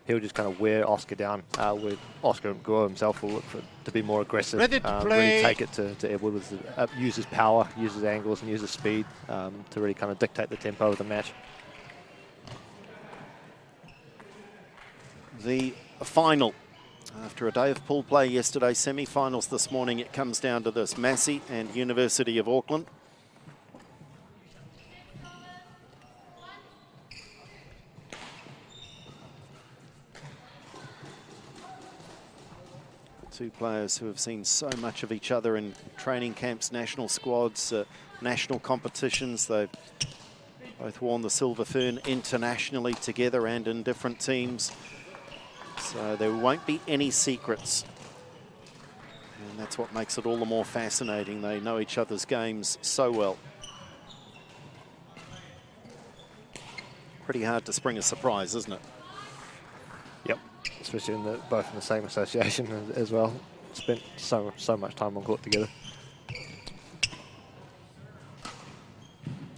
he'll just kind of wear Oscar down, where Oscar Nguo himself will look to be more aggressive, Ready to really play. take it to Edward with use his power, use his angles, and use his speed to really kind of dictate the tempo of the match. The final. After a day of pool play yesterday, semi-finals this morning, it comes down to this, Massey and University of Auckland. Two players who have seen so much of each other in training camps, national squads, national competitions. They've both worn the Silver Fern internationally together and in different teams. So there won't be any secrets. And that's what makes it all the more fascinating. They know each other's games so well. Pretty hard to spring a surprise, isn't it? Yep, especially both in the same association as well. Spent so much time on court together.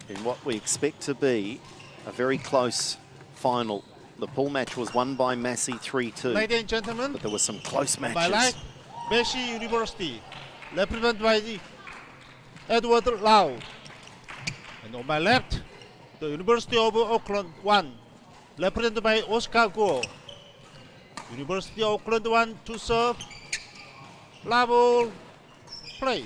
In what we expect to be a very close final. The pool match was won by Massey 3-2. Ladies and gentlemen, but there were some close by matches. right, Massey University, represented by the Edward Lau. And on my left, the University of Auckland 1, represented by Oscar Guo. University of Auckland 1 to serve. Level play.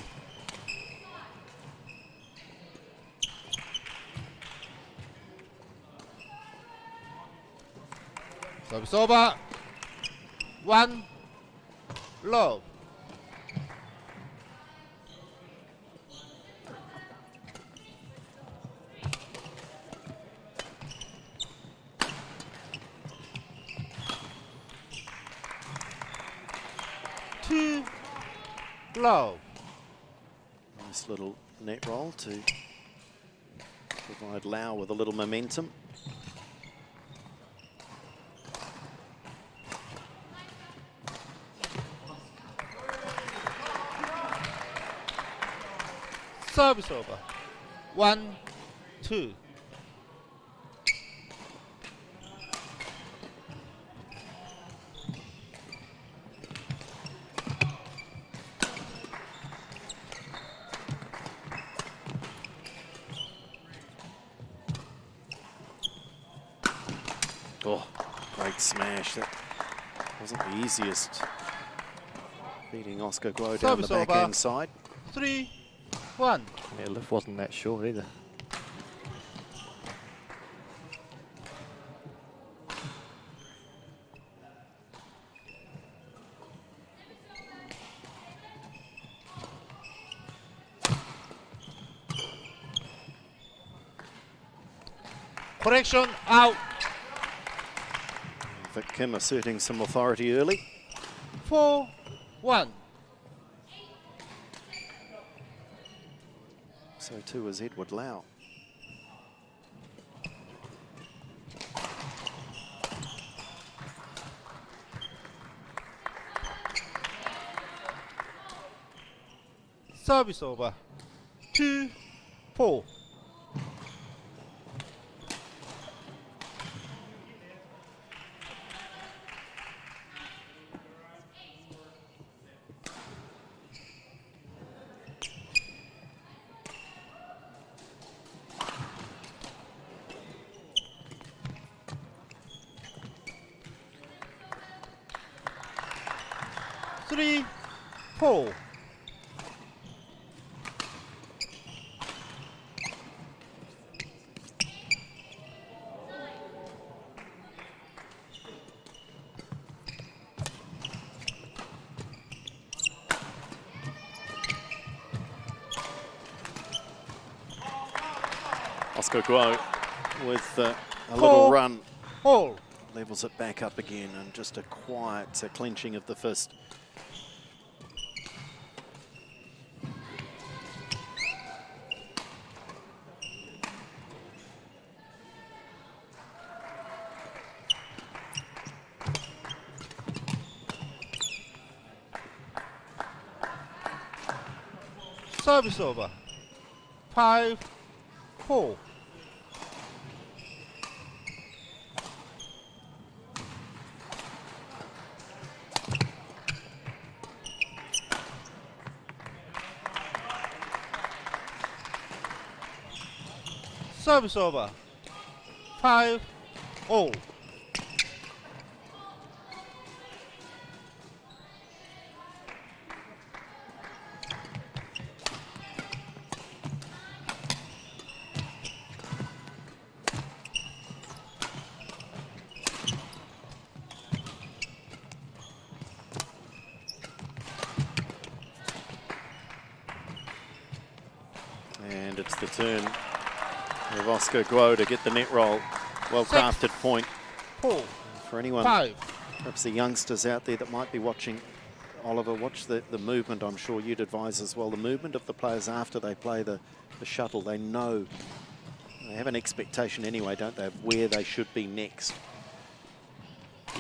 Service over. 1 love. Two love. Nice little net roll to provide Lau with a little momentum. Service over. 1, 2. Oh, great smash. That wasn't the easiest. Beating Oscar Guo down the Service over. backhand side. 3, 1. Yeah, lift wasn't that short either. Correction out. Vic Kim asserting some authority early. 4, 1. So too is Edward Lau. Service over. 2, 4. Three, 4. Oscar Guo with a little run. Hold. Levels it back up again and just a quiet clenching of the fist. Service over. 5, 4. Service over. 5-0. And it's the turn of Oscar Guo to get the net roll. Well-crafted point 4, for anyone, 5. perhaps the youngsters out there that might be watching. Oliver, watch the movement. I'm sure you'd advise as well. The movement of the players after they play the shuttle. They know, they have an expectation anyway, don't they, of where they should be next.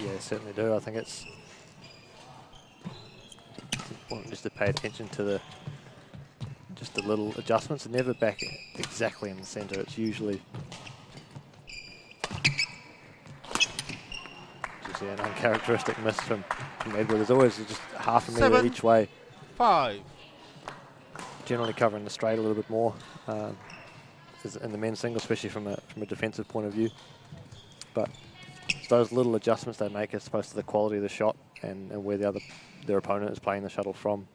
Yeah, certainly do. I think it's important just to pay attention to the little adjustments. Never back exactly in the centre. It's usually just an uncharacteristic miss from Edward. There's always just half a metre 7, each way. 5. Generally covering the straight a little bit more in the men's single, especially from a defensive point of view. But it's those little adjustments they make as opposed to the quality of the shot and where their opponent is playing the shuttle from.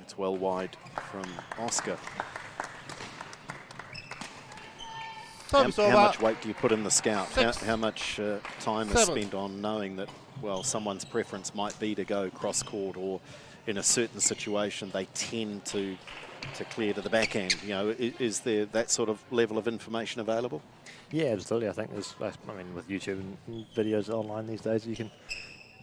It's well wide from Oscar. How much weight do you put in the scout? How much time is 7. spent on knowing that, well, someone's preference might be to go cross-court, or in a certain situation they tend to clear to the backhand? You know, is there that sort of level of information available? Yeah, absolutely. I think there's, I mean, with YouTube and videos online these days, you can,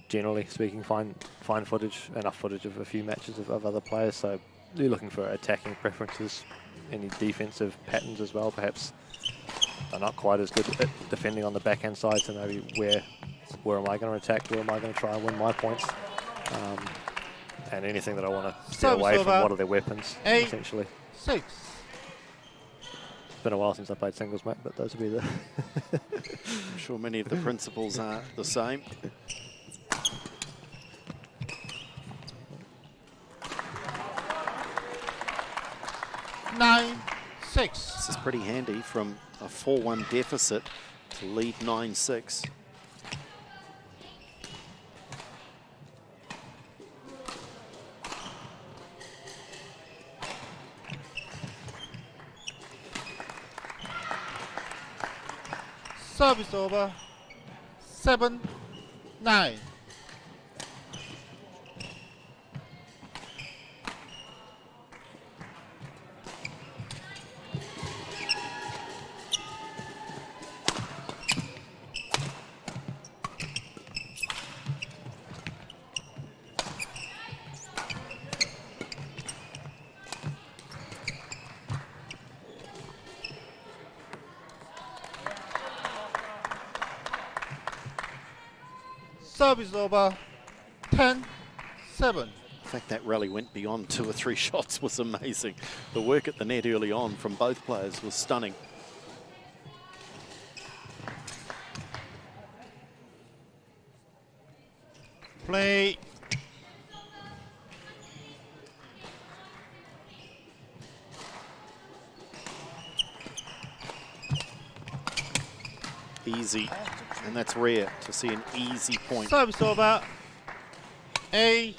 generally speaking, find footage, enough footage of a few matches of other players. So you're looking for attacking preferences, any defensive patterns as well. Perhaps they're not quite as good at defending on the backhand side, so maybe where am I going to attack? Where am I going to try and win my points? And anything that I want to stay away from, what are their weapons, essentially. 6. It's been a while since I played singles, mate, but those would be the... I'm sure many of the principles are the same. Nine, 6. This is pretty handy from a 4-1 deficit to lead 9-6. Service over. 7-9. Service over. 10-7. The fact that rally went beyond 2 or 3 shots was amazing. The work at the net early on from both players was stunning. Play. Easy, and that's rare to see an easy point. Service over. 8-10.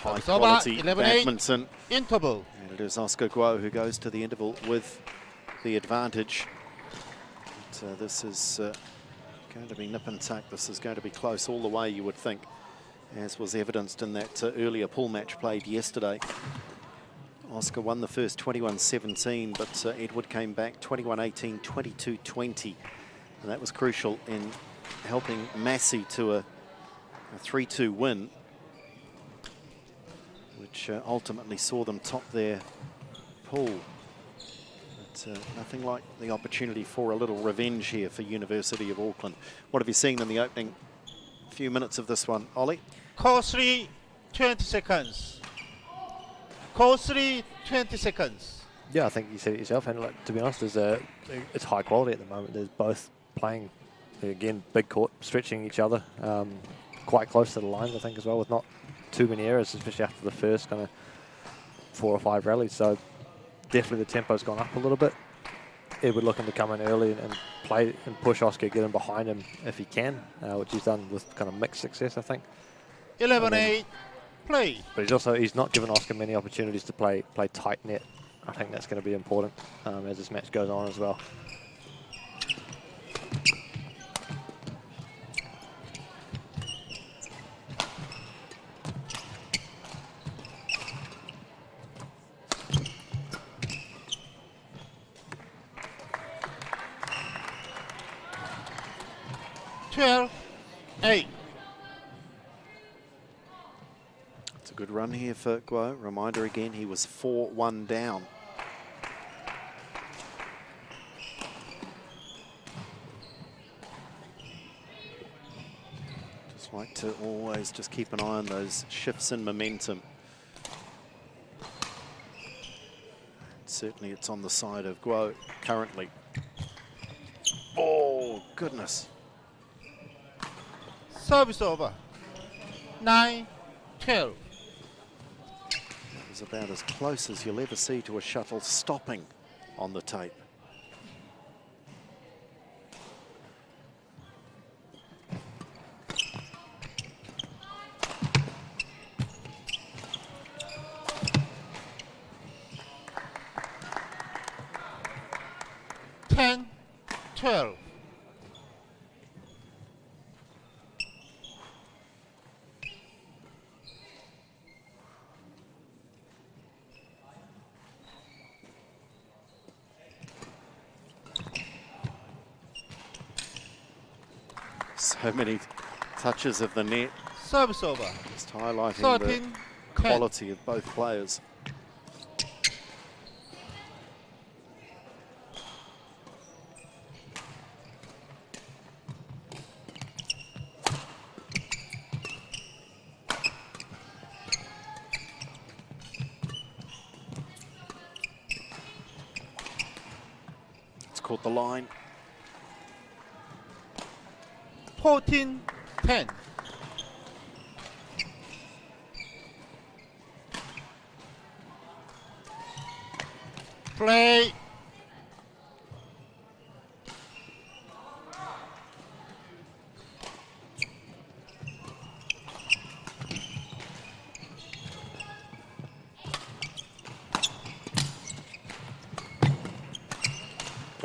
High quality badminton. Interval. And it is Oscar Guo who goes to the interval with the advantage. But, this is going to be nip and tuck. This is going to be close all the way, you would think, as was evidenced in that earlier pool match played yesterday. Oscar won the first 21-17, but Edward came back 21-18, 22-20. And that was crucial in helping Massey to a 3-2 win, which ultimately saw them top their pool. But nothing like the opportunity for a little revenge here for University of Auckland. What have you seen in the opening few minutes of this one, Ollie? Call 3, 20 seconds. Call 3, 20 seconds. Yeah, I think you said it yourself, and like, to be honest, it's high quality at the moment. There's both playing, again, big court, stretching each other, quite close to the lines, I think, as well, with not too many errors, especially after the first kind of 4 or 5 rallies. So definitely the tempo's gone up a little bit. Edward looking to come in early and play and push Oscar, get him behind him if he can, which he's done with kind of mixed success, I think. 11-8, play. But he's not given Oscar many opportunities to play tight net. I think that's going to be important as this match goes on as well. It's a good run here for Guo. Reminder again, he was 4-1 down. Just like to always just keep an eye on those shifts in momentum. Certainly it's on the side of Guo currently. Oh, goodness. Service over. 9-12. It was about as close as you'll ever see to a shuttle stopping on the tape. So many touches of the net. Service over. Just highlighting 13, the quality of both players. It's caught the line. 14-10. Play.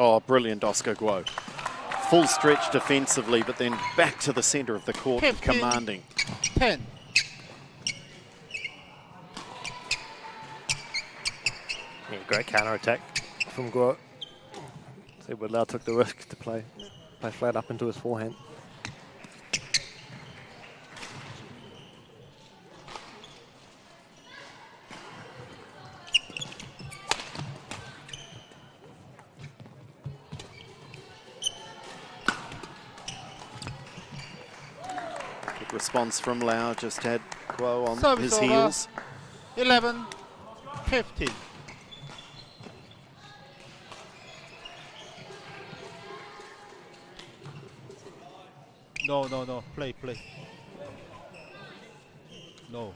Oh, brilliant, Oscar Guo. Full stretch defensively, but then back to the centre of the court, 15, commanding. 10. Yeah, great counter-attack from Guo. Edward Lau took the risk to play flat up into his forehand. Response from Lau, just had Guo on Service his over. heels. 11-15. No. Play. No.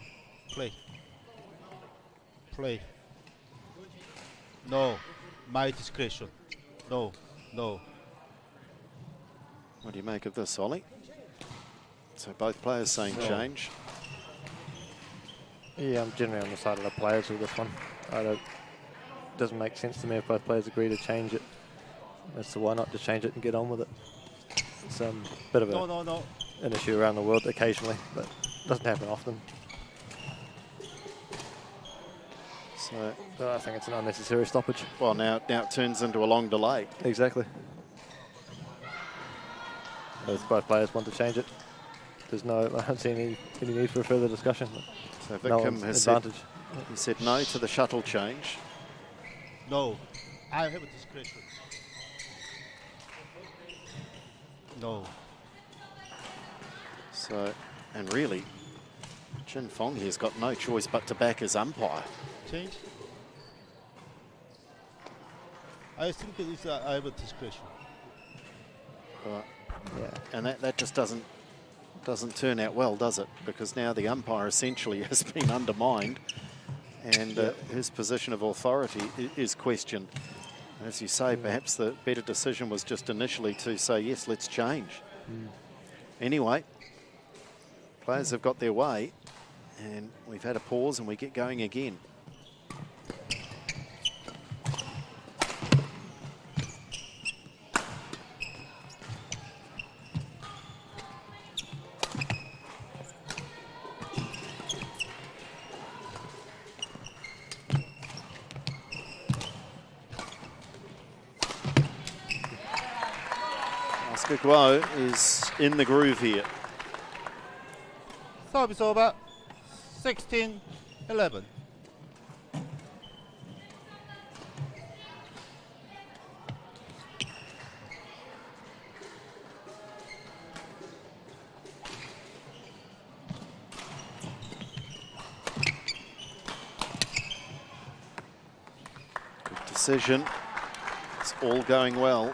Play. No. My discretion. No. What do you make of this, Ollie? So both players saying change. Yeah, I'm generally on the side of the players with this one. Doesn't make sense to me if both players agree to change it. So why not just change it and get on with it? It's a bit of an issue around the world occasionally, but it doesn't happen often. So So, I think it's an unnecessary stoppage. well, now it turns into a long delay. Exactly. If both players want to change it, there's no, I don't see any need for further discussion. So No Vickham one's has advantage. he said no to the shuttle change. No. I have a discretion. No. So, and really, Jin Fong here's got no choice but to back his umpire. Change. I think it is I have a discretion. Yeah. And that just doesn't turn out well, does it? Because now the umpire essentially has been undermined, and his position of authority is questioned. As you say, perhaps the better decision was just initially to say, yes, let's change. Anyway, players have got their way, and we've had a pause and we get going again. Oscar Guo is in the groove here. Service over. 16-11. Good decision. It's all going well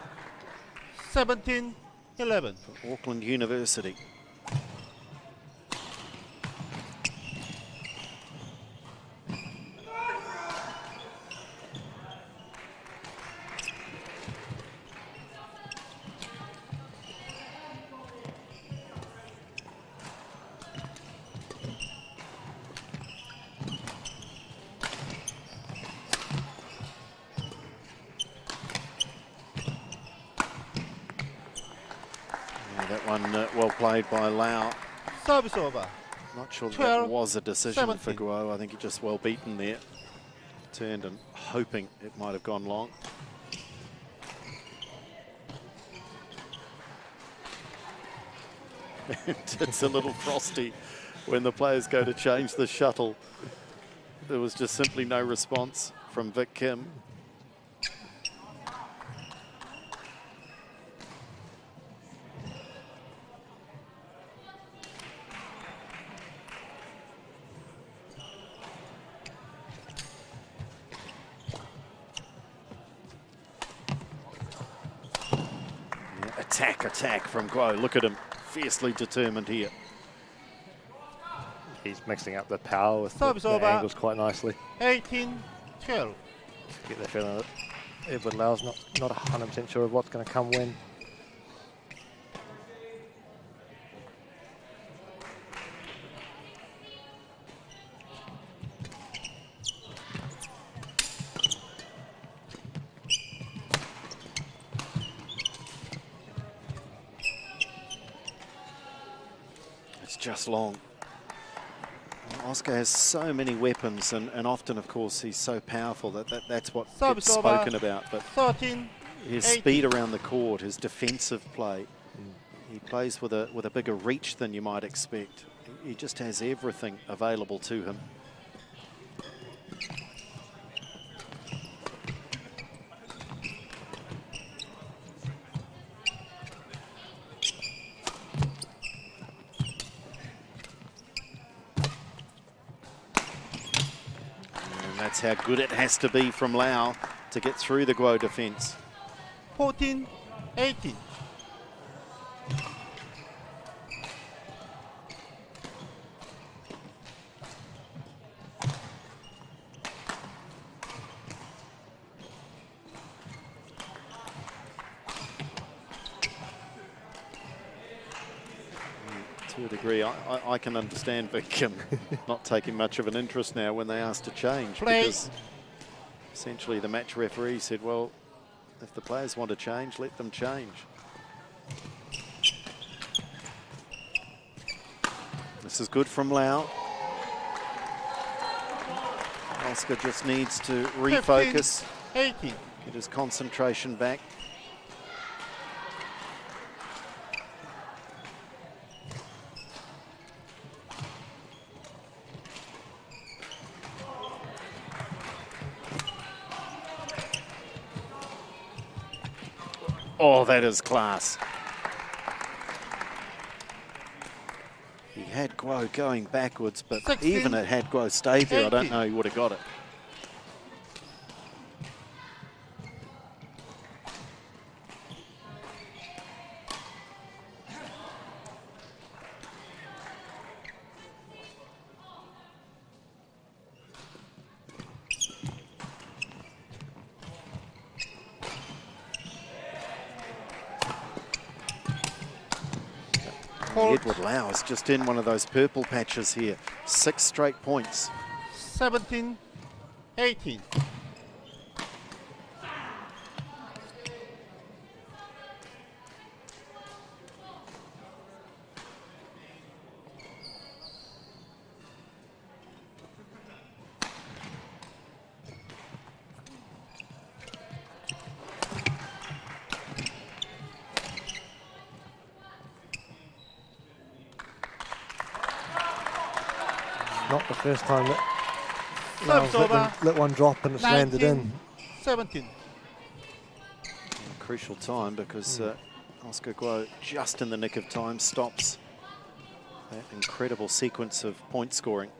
17-11. for Auckland University. That one well played by Lau. Service over. Not sure that 12, was a decision for 17. Guo. I think he just well beaten there. Turned and hoping it might have gone long. It's a little frosty when the players go to change the shuttle. There was just simply no response from Vic Kim. Attack from Guo. Look at him, fiercely determined here. He's mixing up the power with Service the over. angles quite nicely. 18-12. Get the feeling that Edward Lau's not 100% sure of what's going to come when. Just long. Oscar has so many weapons, and often, of course, he's so powerful that's what Service gets over. spoken about. But 13-18. his speed around the court, his defensive play, he plays with a bigger reach than you might expect. He just has everything available to him. That's how good it has to be from Lau to get through the Guo defence. 14-18. To a degree, I can understand Vic Kim not taking much of an interest now when they asked to change. Play. Because essentially the match referee said, well, if the players want to change, let them change. This is good from Lau. Oscar just needs to refocus, 18. get his concentration back. Oh, that is class. He had Guo going backwards, but 16, even had Guo stayed there, 18. I don't know he would have got it. Edward Lau is just in one of those purple patches here. 6 straight points. 17, 18. Not the first time that Service over. let one drop and it's landed in. 19, 17. A crucial time because Oscar Guo, just in the nick of time, stops that incredible sequence of point scoring.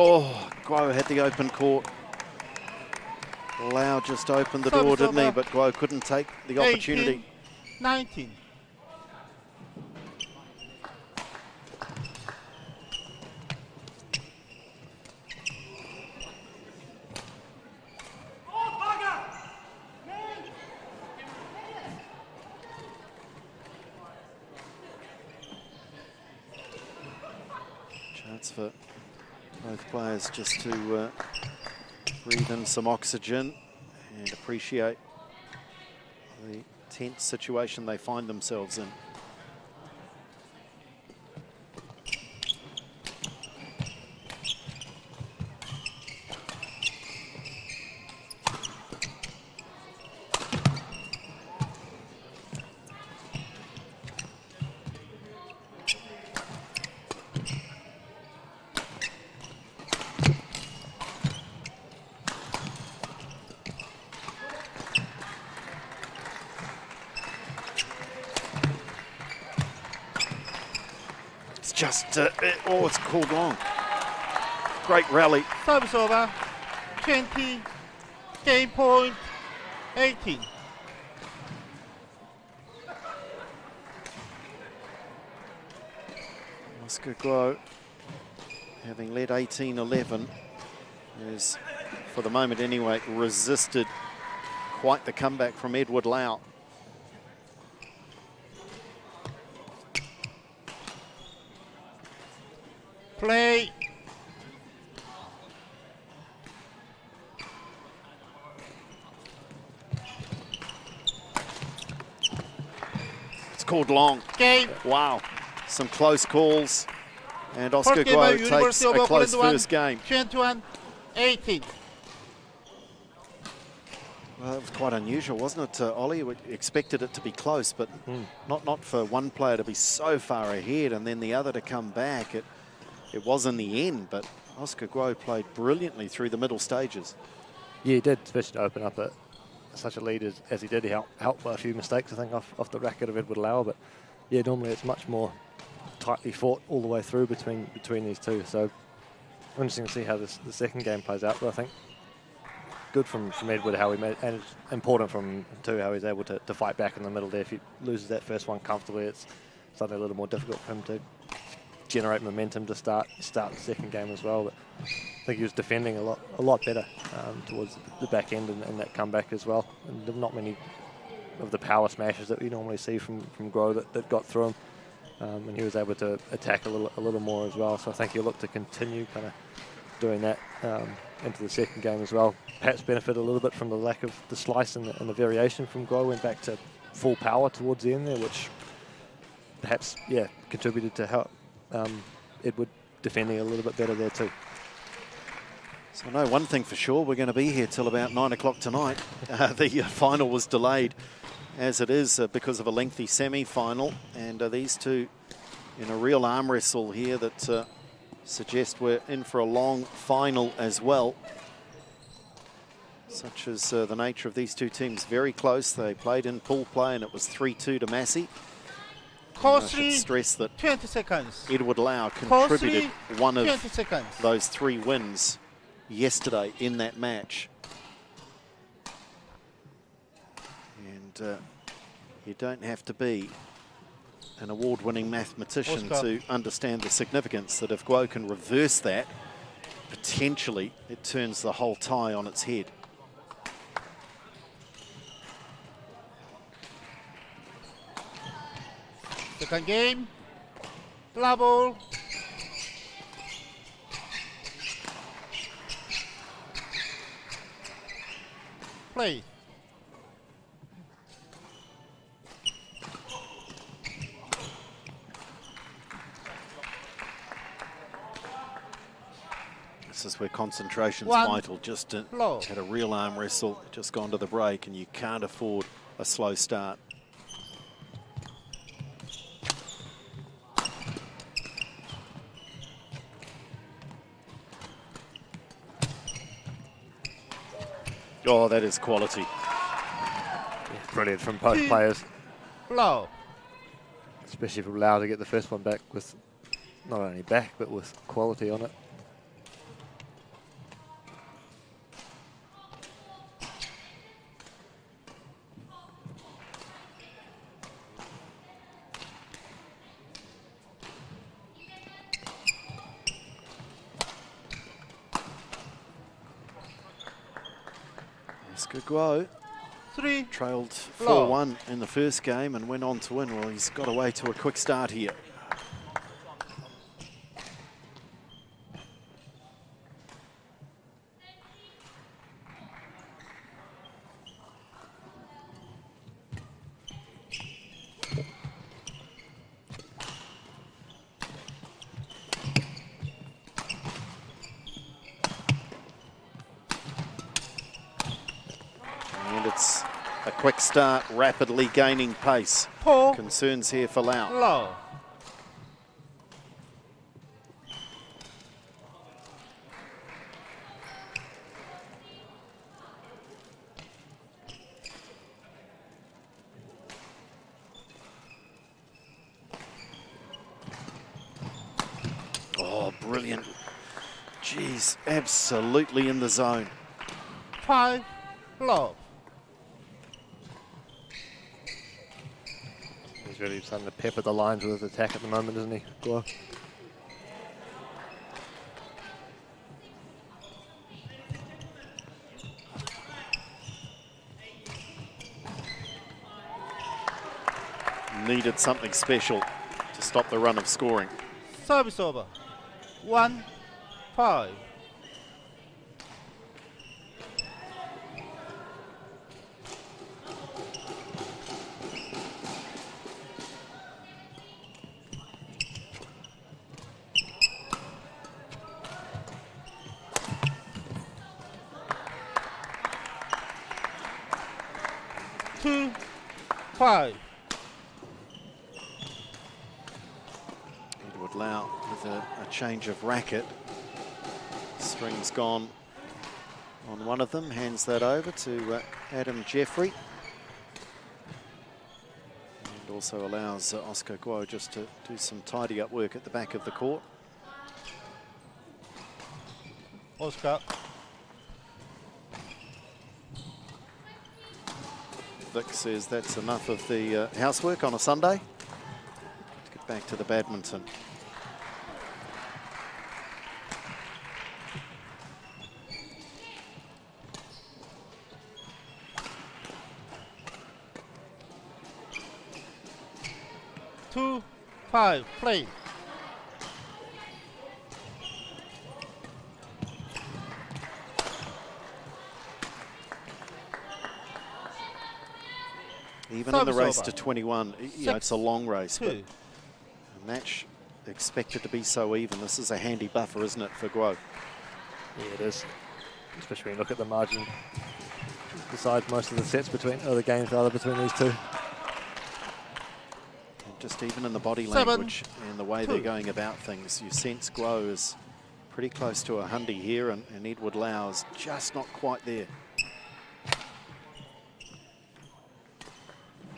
Oh, Guo had the open court. Lau just opened the door, didn't he? But Guo couldn't take the opportunity. 18, 19. Chance for both players just to breathe in some oxygen and appreciate the tense situation they find themselves in. Oh, it's called long. Great rally. Service over. 20. Game point. 18. Oscar Guo, having led 18-11, has, for the moment anyway, resisted quite the comeback from Edward Lau. Play. It's called long. Game. Wow. Some close calls. And Oscar First game by Guo takes University of a close Auckland, first game. 21, 18. Well, it was quite unusual, wasn't it, Ollie? We expected it to be close, but not for one player to be so far ahead and then the other to come back. It was in the end, but Oscar Guo played brilliantly through the middle stages. Yeah, he did, especially to open up such a lead as he did. He helped by a few mistakes, I think, off the racket of Edward Lau. But yeah, normally it's much more tightly fought all the way through between these two. So interesting to see how the second game plays out. But I think good from Edward how he made, and it's important from him too how he's able to fight back in the middle there. If he loses that first one comfortably, it's suddenly a little more difficult for him to generate momentum to start the second game as well. But I think he was defending a lot better towards the back end and that comeback as well. And not many of the power smashes that we normally see from Guo that got through him. And he was able to attack a little more as well. So I think he'll look to continue kind of doing that into the second game as well. Perhaps benefited a little bit from the lack of the slice and the variation from Guo. Went back to full power towards the end there, which perhaps, yeah, contributed to help Edward defending a little bit better there too. So I know one thing for sure, we're going to be here till about 9 o'clock tonight. The final was delayed as it is because of a lengthy semi-final, and these two in a real arm wrestle here that suggest we're in for a long final as well. Such as the nature of these two teams, very close. They played in pool play and it was 3-2 to Massey. I should stress that 20 seconds. Edward Lau contributed one of 20 seconds. those 3 wins yesterday in that match. And you don't have to be an award-winning mathematician to understand the significance that if Guo can reverse that, potentially it turns the whole tie on its head. Second game. Level. Play. This is where concentration's vital. Just had a real arm wrestle, just gone to the break, and you can't afford a slow start. Oh, that is quality. Yeah, brilliant from both players. Low. Especially from Lau to get the first one back with not only back, but with quality on it. Guo 3 trailed 4-1 in the first game and went on to win. Well, he's got away to a quick start here. Quick start, rapidly gaining pace. Concerns here for Lau. Low. Oh, brilliant. Jeez, absolutely in the zone. 5 low. He's really starting to pepper the lines with his attack at the moment, isn't he, Guo? Needed something special to stop the run of scoring. Service over. 1-5. Two, 5. Edward Lau with a change of racket. String's gone on one of them, hands that over to Adam Jeffrey. And also allows Oscar Guo just to do some tidy up work at the back of the court. Oscar. Vic says that's enough of the housework on a Sunday. Let's get back to the badminton. Two, 5, play. Even in the race Service to over. 21, you know, it's a long race, but 2. a match expected to be so even. This is a handy buffer, isn't it, for Guo? Yeah, it is. Especially when you look at the margin. Besides most of the sets between, or the games rather, between these two. And just even in the body 7, language and the way they're 2. going about things, you sense Guo is pretty close to a hundy here, and Edward Lau is just not quite there.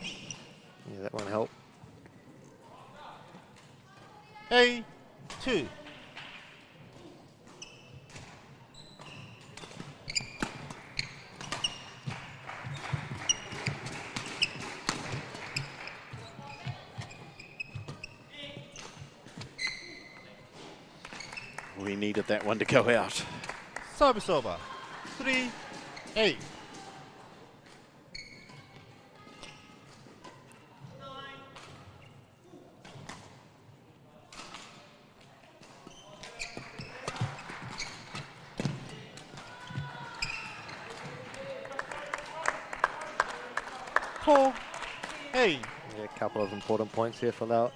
Yeah, that won't help. A2. We needed that one to go out. Service over. 3-8. Four, 8. Yeah, a couple of important points here for Lau.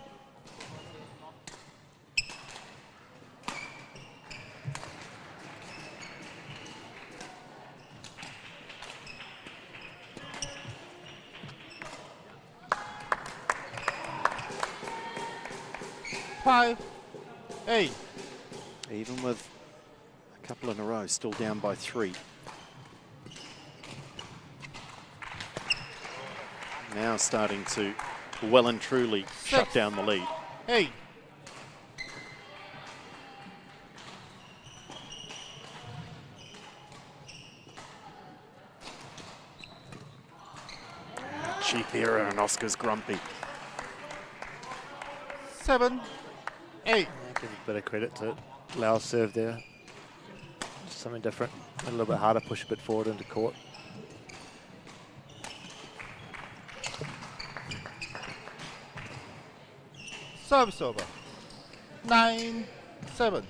Five, 8. Even with a couple in a row, still down by 3. Now starting to well and truly shut down the lead. 8. Cheap error, and Oscar's grumpy. 7, 8. Give a bit of credit to Lau's serve there. Just something different. A little bit harder, push a bit forward into court. Service over. 9, 7.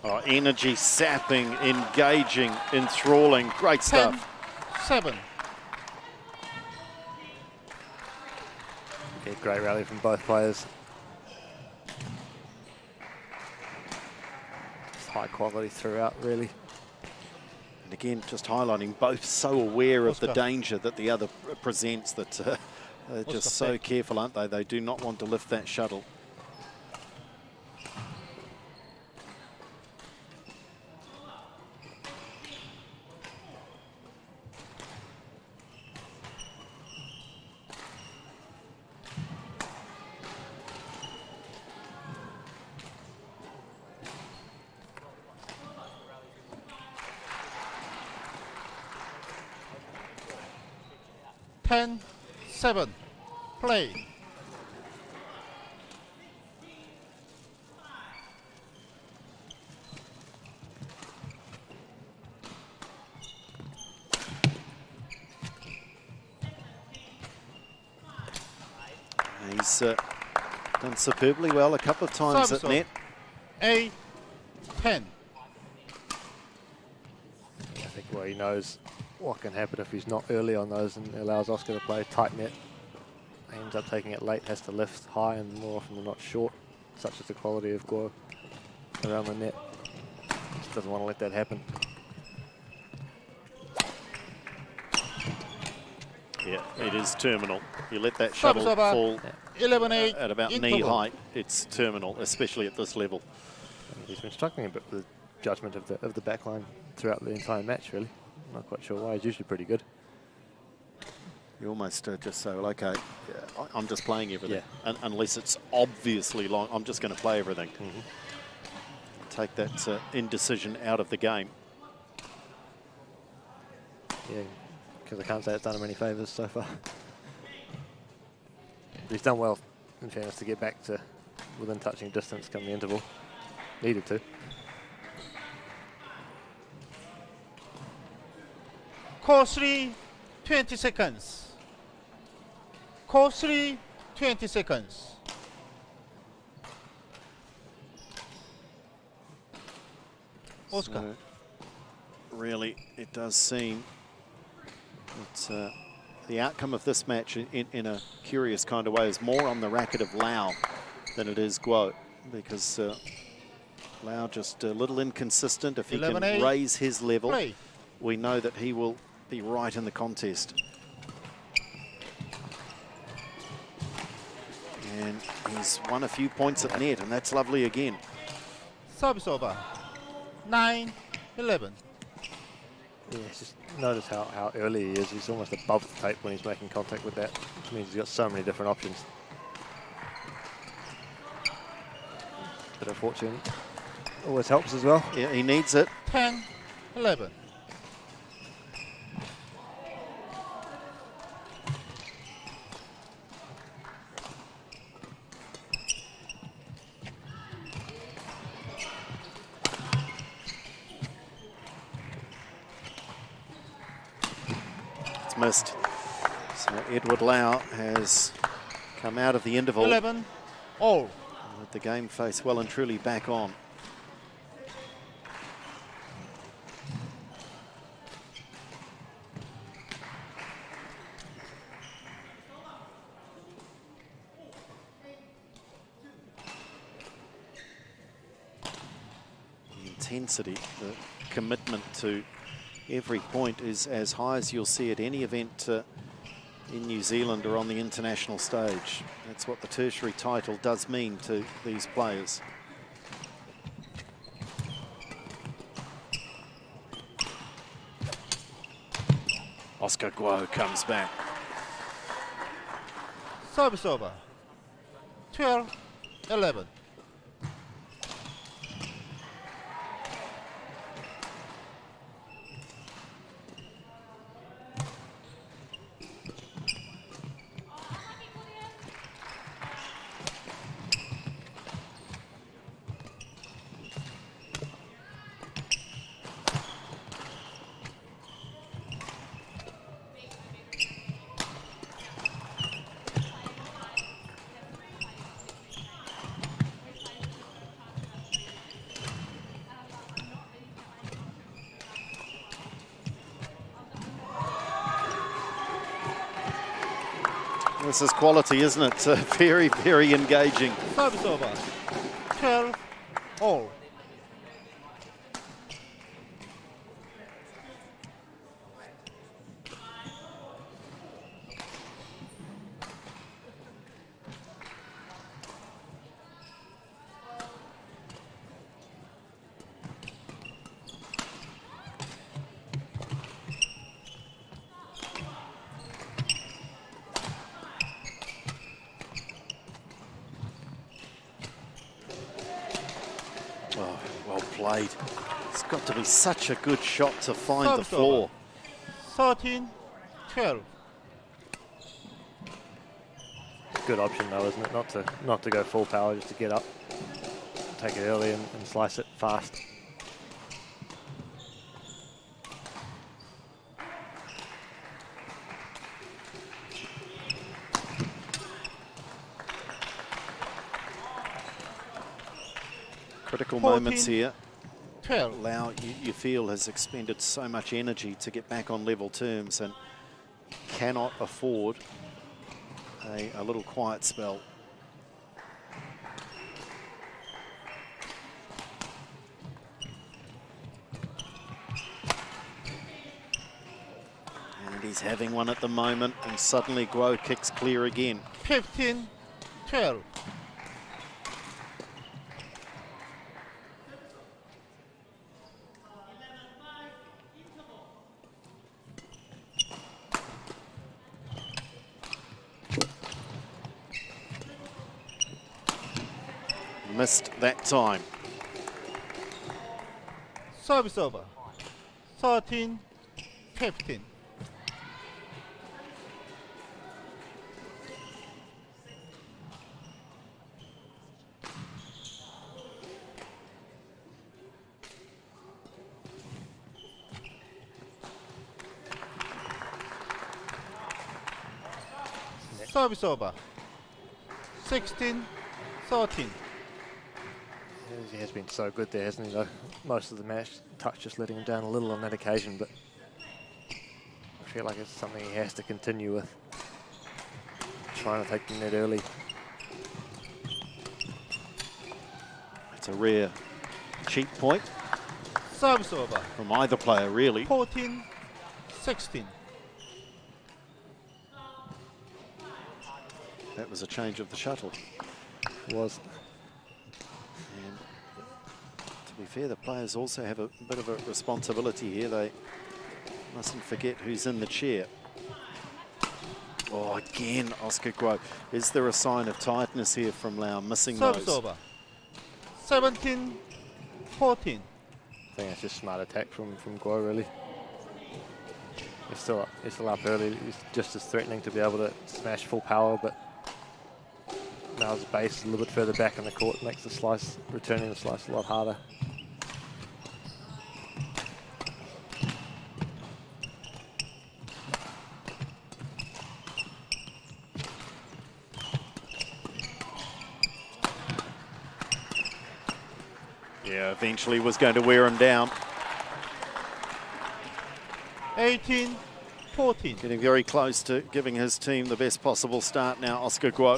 Oh, energy sapping, engaging, enthralling, great 10, stuff. 7. Yeah, great rally from both players. Just high quality throughout, really. And again, just highlighting both so aware of the Oscar. danger that the other presents that they're just Oscar, so thank careful, aren't they? They do not want to lift that shuttle. Ten, 7. Play. He's done superbly well a couple of times Service at net. A, 10. I think well, he knows what can happen if he's not early on those and allows Oscar to play tight net. He ends up taking it late, has to lift high and more often than not short, such as the quality of Guo around the net. Just doesn't want to let that happen. Yeah, it is terminal. You let that Service shuttle over. fall 11, 8. at about in knee trouble. height. It's terminal, especially at this level. He's been struggling a bit with the judgment of the back line throughout the entire match, really. Not quite sure why. He's usually pretty good. You almost just say, well, okay, I'm just playing everything. Yeah. Unless it's obviously long, I'm just going to play everything. Take that indecision out of the game. Yeah, because I can't say it's done him any favours so far. But he's done well, in fairness, to get back to within touching distance come the interval. Needed to. Course 3, 20 seconds. Course 3, 20 seconds. Oscar. So, really, it does seem that the outcome of this match in a curious kind of way is more on the racket of Lau than it is Guo, because Lau just a little inconsistent. If he can raise his level, we know that he will be right in the contest. And he's won a few points at net, and that's lovely again. Service over. 9-11. Yeah, just notice how early he is. He's almost above the tape when he's making contact with that, which means he's got so many different options. Bit of fortune always helps as well. Yeah, he needs it. 10-11. Missed. So Edward Lau has come out of the interval. 11 all. With the game face well and truly back on. The intensity, the commitment to every point is as high as you'll see at any event in New Zealand or on the international stage. That's what the tertiary title does mean to these players. Oscar Guo comes back. Service over. 12-11. This is quality, isn't it? Very, very engaging. Service over. 12 all. Oh, well played. It's got to be such a good shot to find the floor. 13-12. Good option though, isn't it? Not to go full power, just to get up, take it early and slice it fast. Critical moments here. 12. Lau, you feel, has expended so much energy to get back on level terms and cannot afford a little quiet spell. And he's having one at the moment, and suddenly Guo kicks clear again. 15-12. missed that time. Service over. 13-15. Service over. 16-13. He has been so good there, hasn't he, though? Most of the match, Touch just letting him down a little on that occasion, but I feel like it's something he has to continue with. Trying to take the net early. It's a rare cheap point Service over. from either player, really. 14-16. That was a change of the shuttle. Was. And to be fair, the players also have a bit of a responsibility here. They mustn't forget who's in the chair. Oh, again, Oscar Guo. Is there a sign of tightness here from Lau, missing Service those? over. 17-14. I think it's just smart attack from Guo, really. He's still up early. He's just as threatening to be able to smash full power, but now his base is a little bit further back in the court, makes the slice, returning the slice a lot harder. Yeah, eventually was going to wear him down. 18-14. Getting very close to giving his team the best possible start now, Oscar Guo.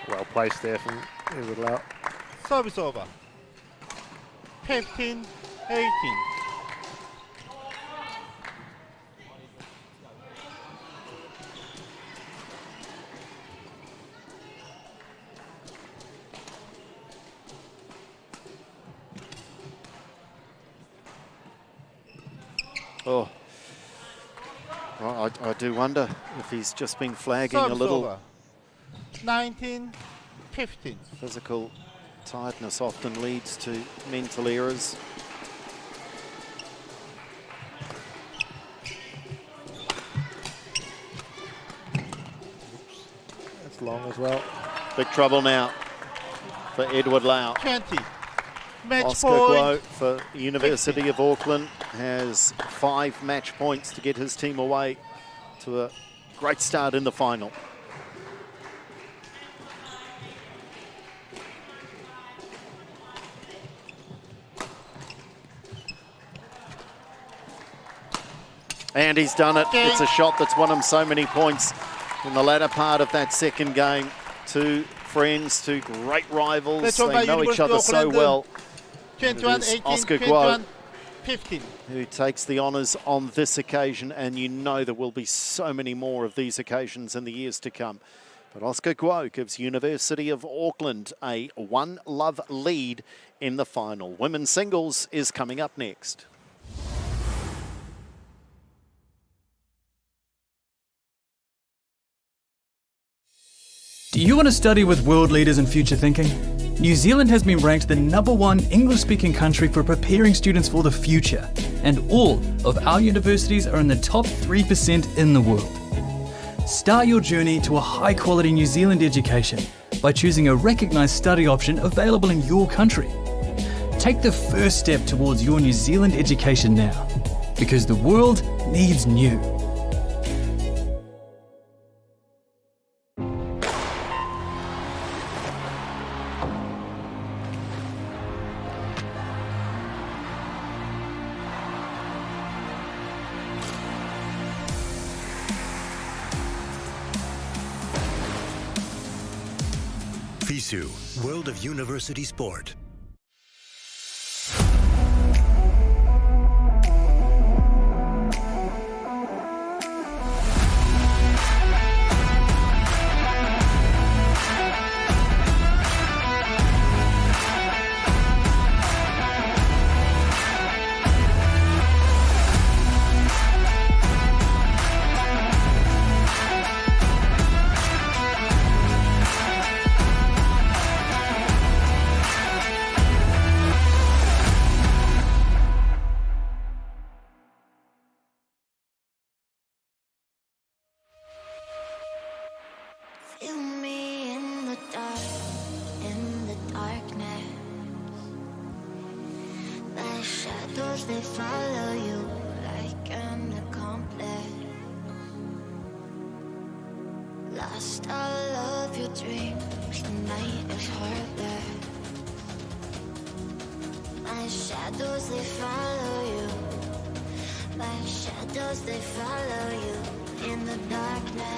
Well placed there from Edward Lau. Service over. 15-18. Oh, well, I do wonder if he's just been flagging Service a little. over. 19-15. Physical tiredness often leads to mental errors. That's long as well. Big trouble now for Edward Lau. 20. Match Oscar point. Guo for University of Auckland has 5 match points to get his team away to a great start in the final. And he's done it. It's a shot that's won him so many points in the latter part of that second game. Two friends, two great rivals. They know each other so well. 21-18, Oscar Guo 21-15. who takes the honours on this occasion, and you know there will be so many more of these occasions in the years to come. But Oscar Guo gives University of Auckland a 1-love lead in the final. Women's singles is coming up next. Do you want to study with world leaders in future thinking? New Zealand has been ranked the #1 English-speaking country for preparing students for the future, and all of our universities are in the top 3% in the world. Start your journey to a high-quality New Zealand education by choosing a recognised study option available in your country. Take the first step towards your New Zealand education now, because the world needs new. FISU, World of University Sport. shadows, they follow you like an accomplice. Lost all of your dreams, the night is heartless. My shadows, they follow you. My shadows, they follow you in the darkness.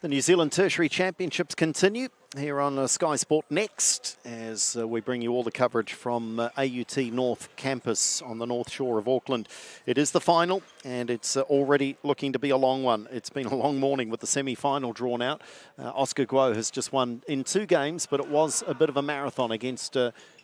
The New Zealand Tertiary Championships continue here on Sky Sport Next as we bring you all the coverage from AUT North Campus on the North Shore of Auckland. It is the final and it's already looking to be a long one. It's been a long morning with the semi-final drawn out. Oscar Guo has just won in 2 games, but it was a bit of a marathon against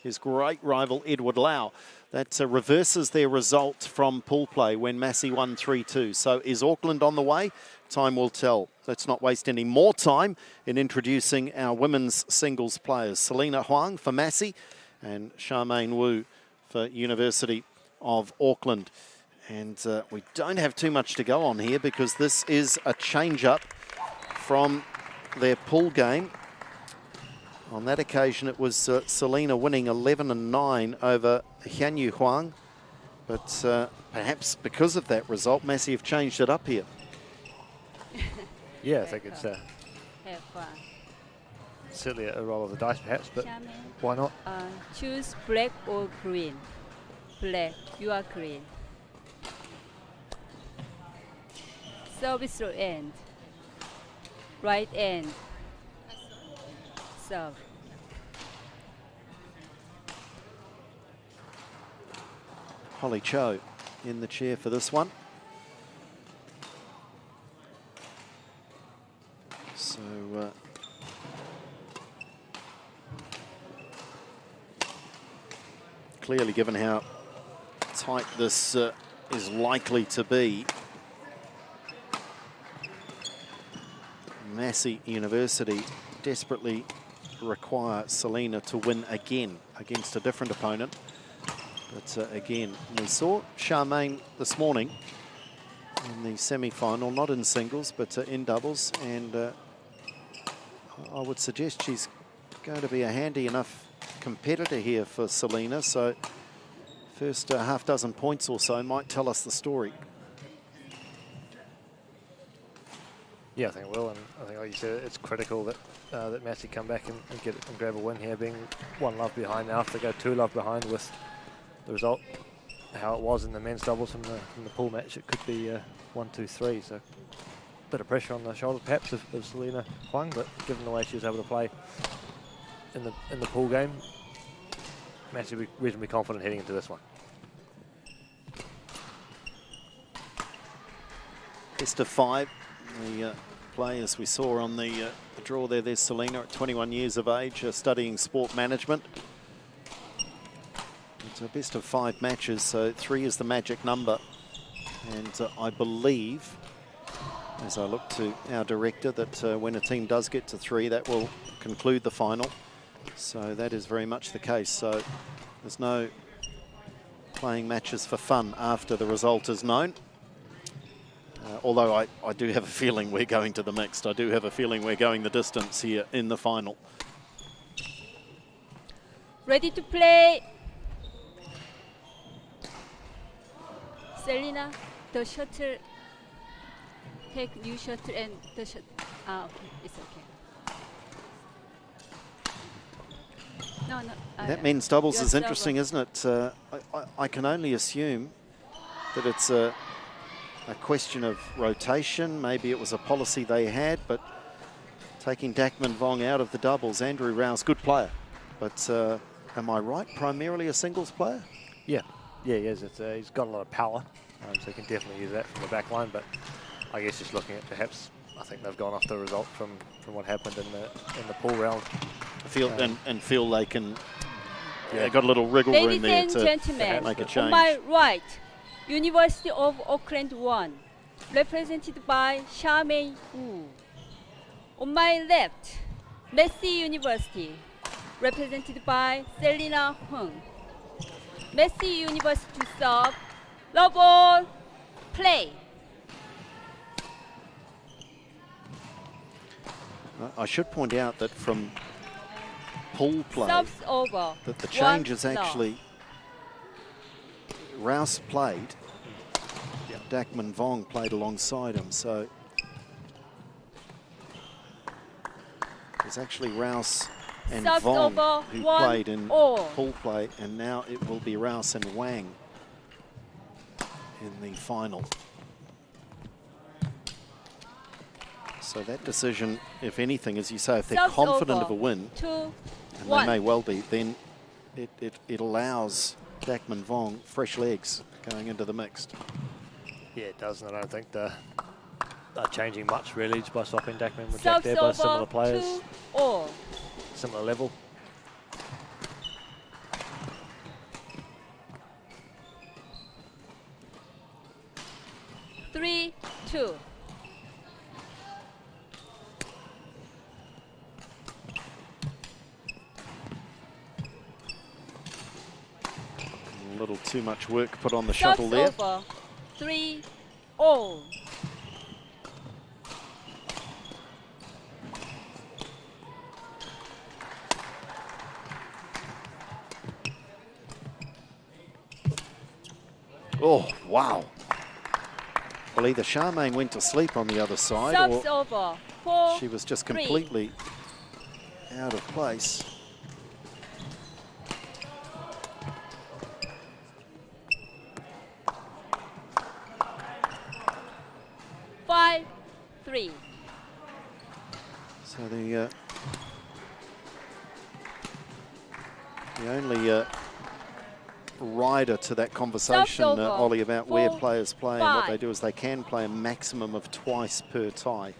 his great rival Edward Lau. That reverses their result from pool play when Massey won 3-2. So is Auckland on the way? Time will tell. Let's not waste any more time in introducing our women's singles players. Selena Huang for Massey and Charmaine Wu for University of Auckland. And we don't have too much to go on here because this is a change-up from their pool game. On that occasion, it was Selena winning 11-9 over Hyunyu Huang. But perhaps because of that result, Massey have changed it up here. Yeah, I think it's certainly a roll of the dice perhaps, but why not? Choose black or green. Black, you are green. Service through end. Right end. Serve. Holly Cho in the chair for this one. So clearly, given how tight this is likely to be, Massey University desperately require Selena to win again against a different opponent. But again, we saw Charmaine this morning in the semi-final, not in singles, but in doubles. And I would suggest she's going to be a handy enough competitor here for Selena. So first half dozen points or so might tell us the story. Yeah, I think it will, and I think, like you said, it's critical that that Massey come back and grab a win here, being 1 love behind now. If they go 2 love behind with the result, how it was in the men's doubles from the pool match, it could be 1-2-3. So a bit of pressure on the shoulders, perhaps, of Selena Huang, but given the way she was able to play in the pool game, Massey will be reasonably confident heading into this one. Best of 5. The players we saw on the draw there, there's Selena at 21 years of age, studying sport management. It's a best of 5 matches, so 3 is the magic number. And I believe, as I look to our director, that when a team does get to 3, that will conclude the final. So that is very much the case. So there's no playing matches for fun after the result is known. Although I do have a feeling we're going to the mixed. I do have a feeling we're going the distance here in the final. Ready to play. Selena, the shuttle, take new shuttle and the shuttle. Okay, it's okay. No. That men's doubles your is server. interesting, isn't it? I can only assume that it's a question of rotation. Maybe it was a policy they had, but taking Dakman Vong out of the doubles, Andrew Rouse, good player. But am I right, primarily a singles player? Yeah, he is. He's got a lot of power, so he can definitely use that from the back line. But I guess just looking at perhaps, I think they've gone off the result from what happened in the pool round. And feel they can, got a little wriggle room Ladies there and to gentlemen, make a on change. my right, University of Auckland 1, represented by Charmaine Wu. On my left, Massey University, represented by Selina Hung. Massey University serve, love all, play. I should point out that from pool play, Subs over. that the One change is love. actually Rouse played, Dakman Vong played alongside him, so it was actually Rouse and Subs Vong over, who one played in all. pool play, and now it will be Rouse and Wang in the final. So that decision, if anything, as you say, if they're Subs confident over. of a win, 2, and 1. they may well be, then it allows Dakman Vong fresh legs going into the mixed. Yeah, it does, and I don't think they're changing much really just by swapping Dakman with Jack Subs there by over, similar players, 2 all. similar level. Three, 2. A little too much work put on the Subs shuttle there. over. 3 all. Oh, wow. Well, either Charmaine went to sleep on the other side, Subs or over. 4, she was just 3. completely out of place. 5, 3. So the only rider to that conversation, over. Ollie, about where 4, players play and what 5. they do is they can play a maximum of twice per tie.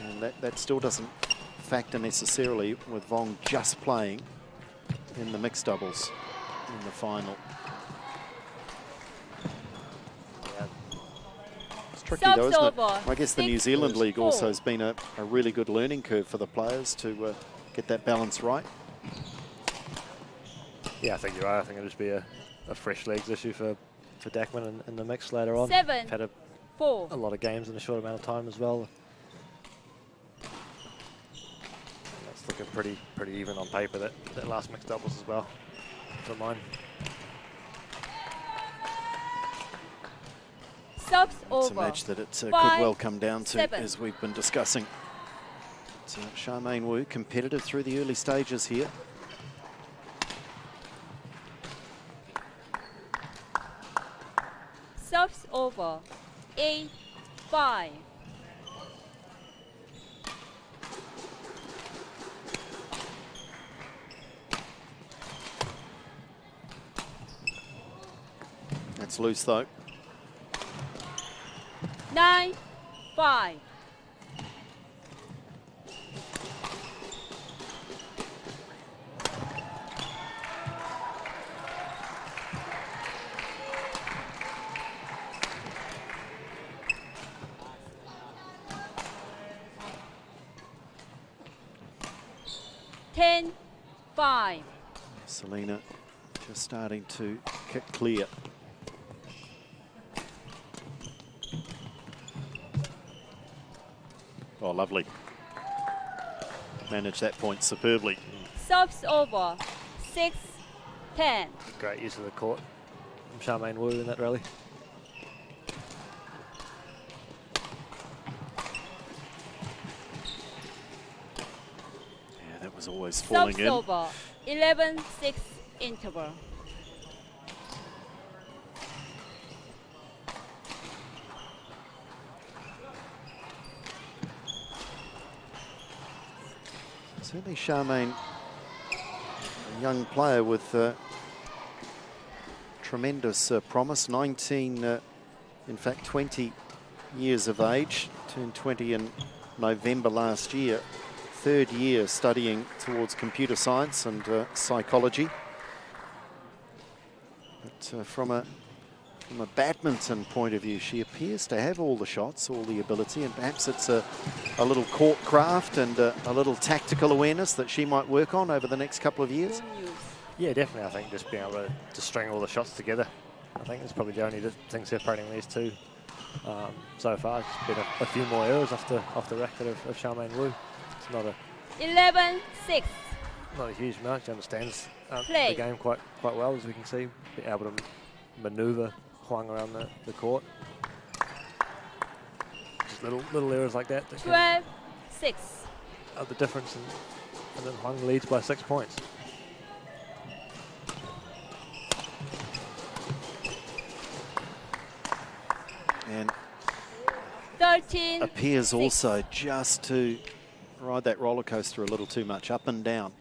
And that still doesn't factor necessarily with Vong just playing in the mixed doubles in the final. It's tricky Subs though, isn't it? over. I guess the 6, New Zealand League also 4. has been a really good learning curve for the players to get that balance right. Yeah, I think you're right. I think it'll just be a fresh legs issue for Dakman in the mix later on. 7, Had 4. a lot of games in a short amount of time as well. That's looking pretty even on paper, that last mixed doubles as well for mine. Subs It's over. a match that it could 5, well come down to, 7. as we've been discussing. So Charmaine Wu, competitive through the early stages here. Subs over. 8, 5. That's loose though. 9, 5. Ten, 5. Selena just starting to kick clear. Oh, lovely. Managed that point superbly. Subs over. 6, 10. Great use of the court from Charmaine Wu in that rally. Yeah, that was always falling Subs in. over. 11-6 interval. Certainly Charmaine, a young player with tremendous promise. 19, in fact 20 years of age, turned 20 in November last year. 3rd year studying towards computer science and psychology. But from a badminton point of view, she appears to have all the shots, all the ability, and perhaps it's a little court craft and a little tactical awareness that she might work on over the next couple of years. Yeah, definitely. I think just being able to string all the shots together, I think it's probably the only thing separating these two so far. It's been a few more errors off the record of Charmaine Wu. It's not 11-6. not a huge amount. She understands the Play. game quite well, as we can see. Being able to manoeuvre Huang around the court. Just little errors like that. 12-6. Are the difference, and then Huang leads by 6 points. And 13. appears also just to ride that roller coaster a little too much, up and down.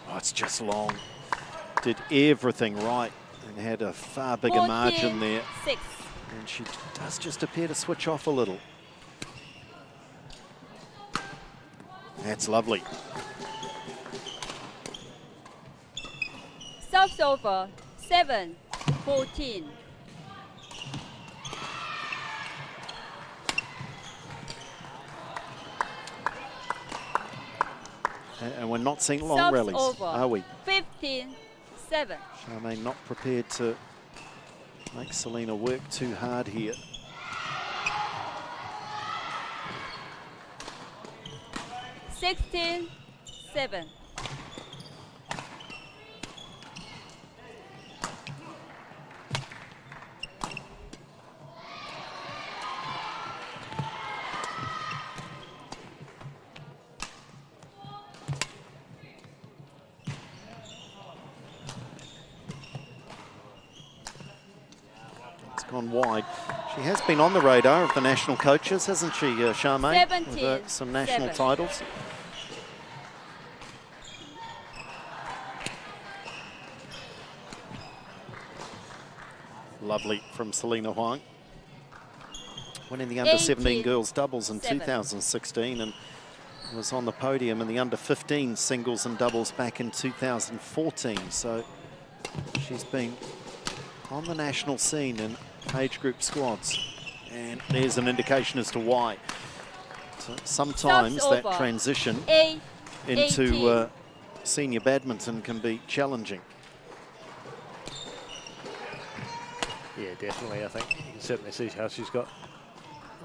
Oh, it's just long. Did everything right and had a far bigger margin there. 6. And she does just appear to switch off a little. That's lovely. Subs over. 7-14. And we're not seeing long Subs rallies, over. are we? 15-7. Charmaine not prepared to make Selena work too hard here. Sixteen, 7. It's gone wide. She has been on the radar of the national coaches, hasn't she, Charmaine? 17, With some national 7. titles. Lovely from Selena Huang. Winning the under-17 18, girls doubles in 7. 2016 and was on the podium in the under-15 singles and doubles back in 2014. So she's been on the national scene in age group squads. And there's an indication as to why. So sometimes Subs that over. transition 8, into 18. senior badminton can be challenging. Yeah, definitely. I think you can certainly see how she's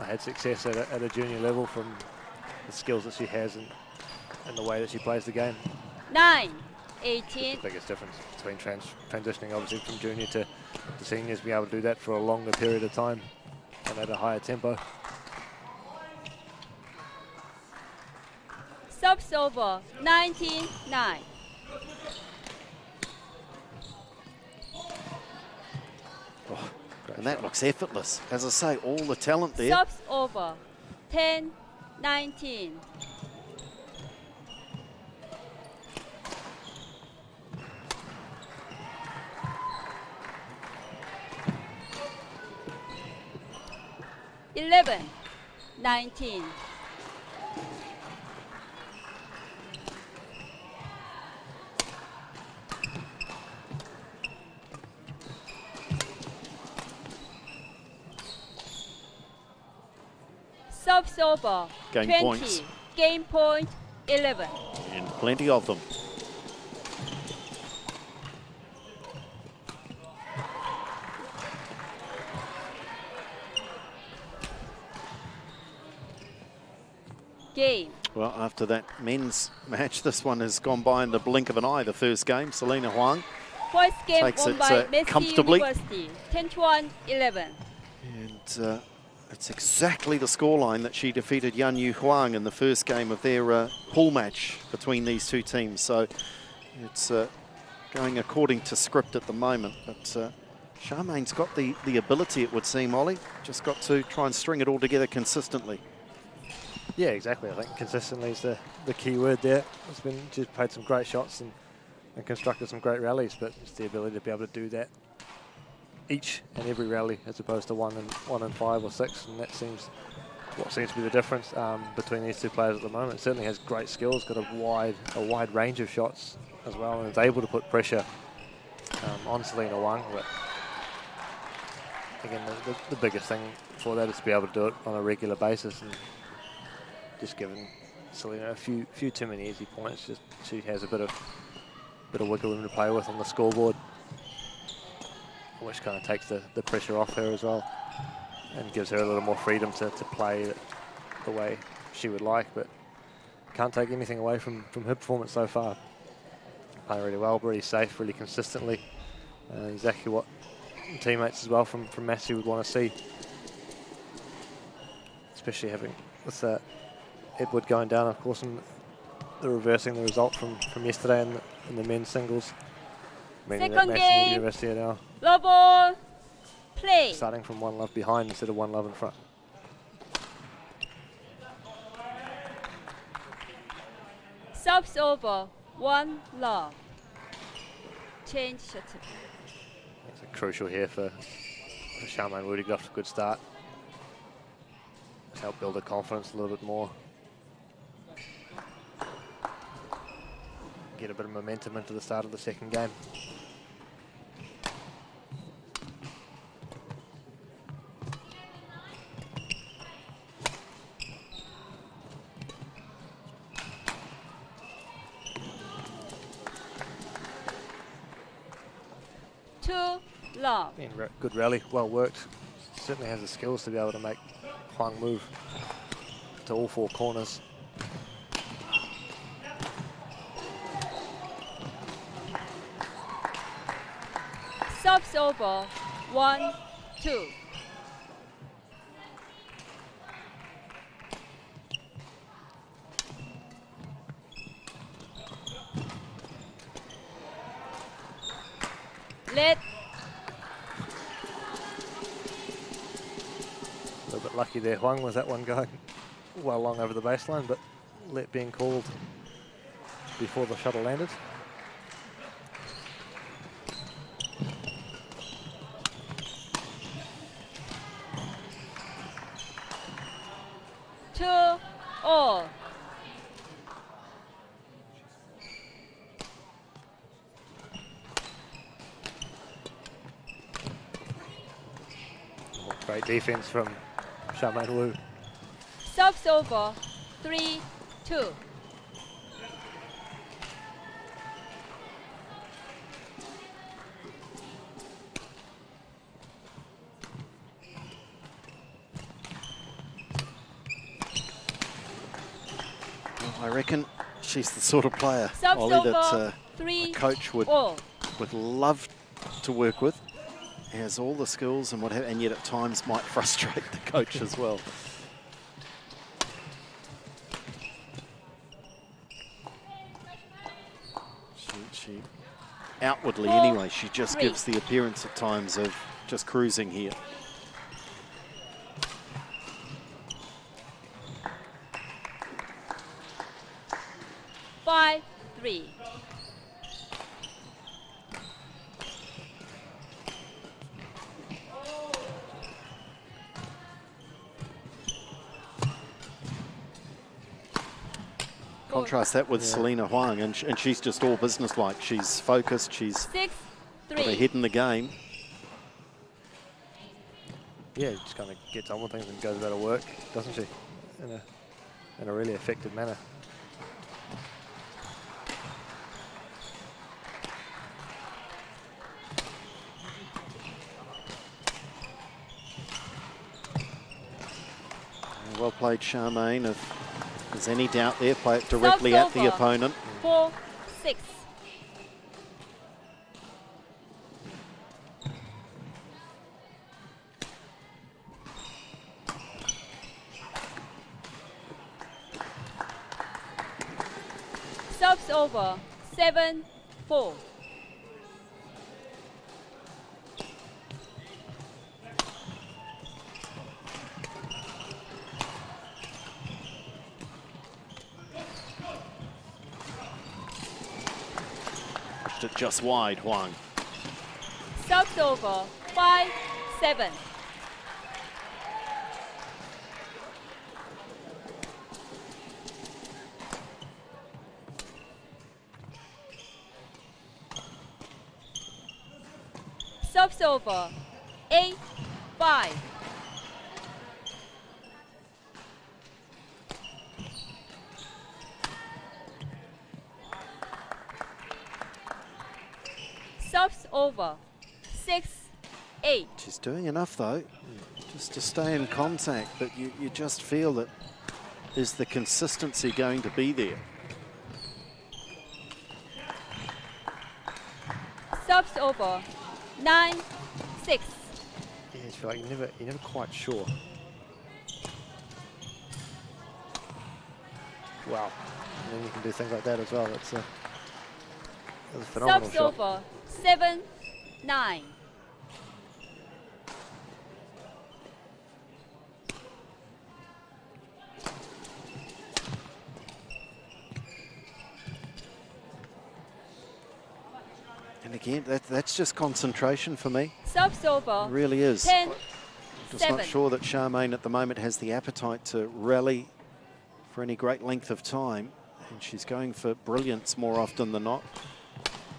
had success at a junior level from the skills that she has and the way that she plays the game. 9, The 18. biggest difference between transitioning obviously from junior to seniors, being able to do that for a longer period of time and at a higher tempo. Subs over. 19-9. Oh, and that looks effortless. As I say, all the talent there. Subs over. 10-19. Eleven, 19. Subs over. Game 20. points. Game point 11. And plenty of them. Game. Well, after that men's match, this one has gone by in the blink of an eye, the first game. Selena Huang. First game Takes won it, by Massey comfortably. University. 10-1, 11. And It's exactly the scoreline that she defeated Yan Yu Huang in the first game of their pool match between these two teams. So it's going according to script at the moment. But Charmaine's got the ability, it would seem, Ollie. Just got to try and string it all together consistently. Yeah, exactly. I think consistently is the key word there. She's played some great shots and constructed some great rallies, but it's the ability to be able to do that each and every rally as opposed to one and 5 or 6, and that seems to be the difference between these two players at the moment. Certainly has great skills, got a wide range of shots as well, and is able to put pressure on Selena Wang. But again, the biggest thing for that is to be able to do it on a regular basis, and just giving Selena a few too many easy points. Just she has a bit of wiggle room to play with on the scoreboard, which kind of takes the pressure off her as well and gives her a little more freedom to play the way she would like, but can't take anything away from her performance so far. Playing really well, really safe, really consistently. Exactly what teammates as well from Massey would want to see, especially having with Edward going down, of course, and the reversing the result from yesterday in the men's singles. Meaning that Second Massey game. University are now Low ball, play. starting from 1-love behind instead of 1-love in front. Subs over, 1-love. Change shuttle. It's crucial here for Charmaine Wu to get off to a good start. Help build her confidence a little bit more. Get a bit of momentum into the start of the second game. Love. Good rally, well worked. Certainly has the skills to be able to make Huang move to all 4 corners. Subs over, 1-2. Let. A little bit lucky there, Huang, with that one going well long over the baseline, but let being called before the shuttle landed. Two all. Great defense from Charmaine Wu. Subs over, 3-2. I reckon she's the sort of player, Subs Ollie, over, that a 3 coach would all. love to work with. Has all the skills and what have, and yet at times might frustrate the coach as well. She outwardly anyway, she just gives the appearance at times of just cruising here. Five, 3. Contrast that with Selena Huang, and she's just all business-like. She's focused, she's 6, got her 3. head in the game. Yeah, just kind of gets on with things and goes about her work, doesn't she? In a really effective manner. Well played, Charmaine. If there's any doubt there, play it directly at the opponent. 4, 6. Subs over 7-4. Pushed it just wide, Huang. Subs over 5-7. Subs over 8-5. Subs over 6-8. She's doing enough though, just to stay in contact, but you just feel that is the consistency going to be there? Subs over 9-6. Yeah, you feel like you're never quite sure. Wow. And then you can do things like that as well. That's a phenomenal Subs shot. over 7-9. And again, that's just concentration for me. Subs over It really is. 10-7. Just not sure that Charmaine at the moment has the appetite to rally for any great length of time. And she's going for brilliance more often than not.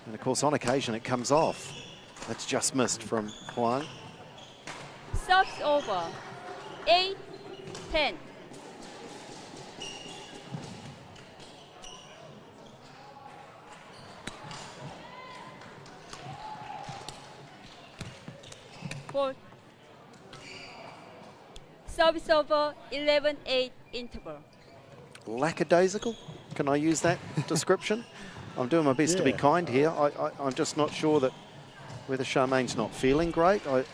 And of course, on occasion, it comes off. That's just missed from Huang. Subs over 8-10. Four. Subs over 11-8 interval. Lackadaisical? Can I use that description? I'm doing my best to be Yeah. kind here. I'm just not sure that whether Charmaine's not feeling great. The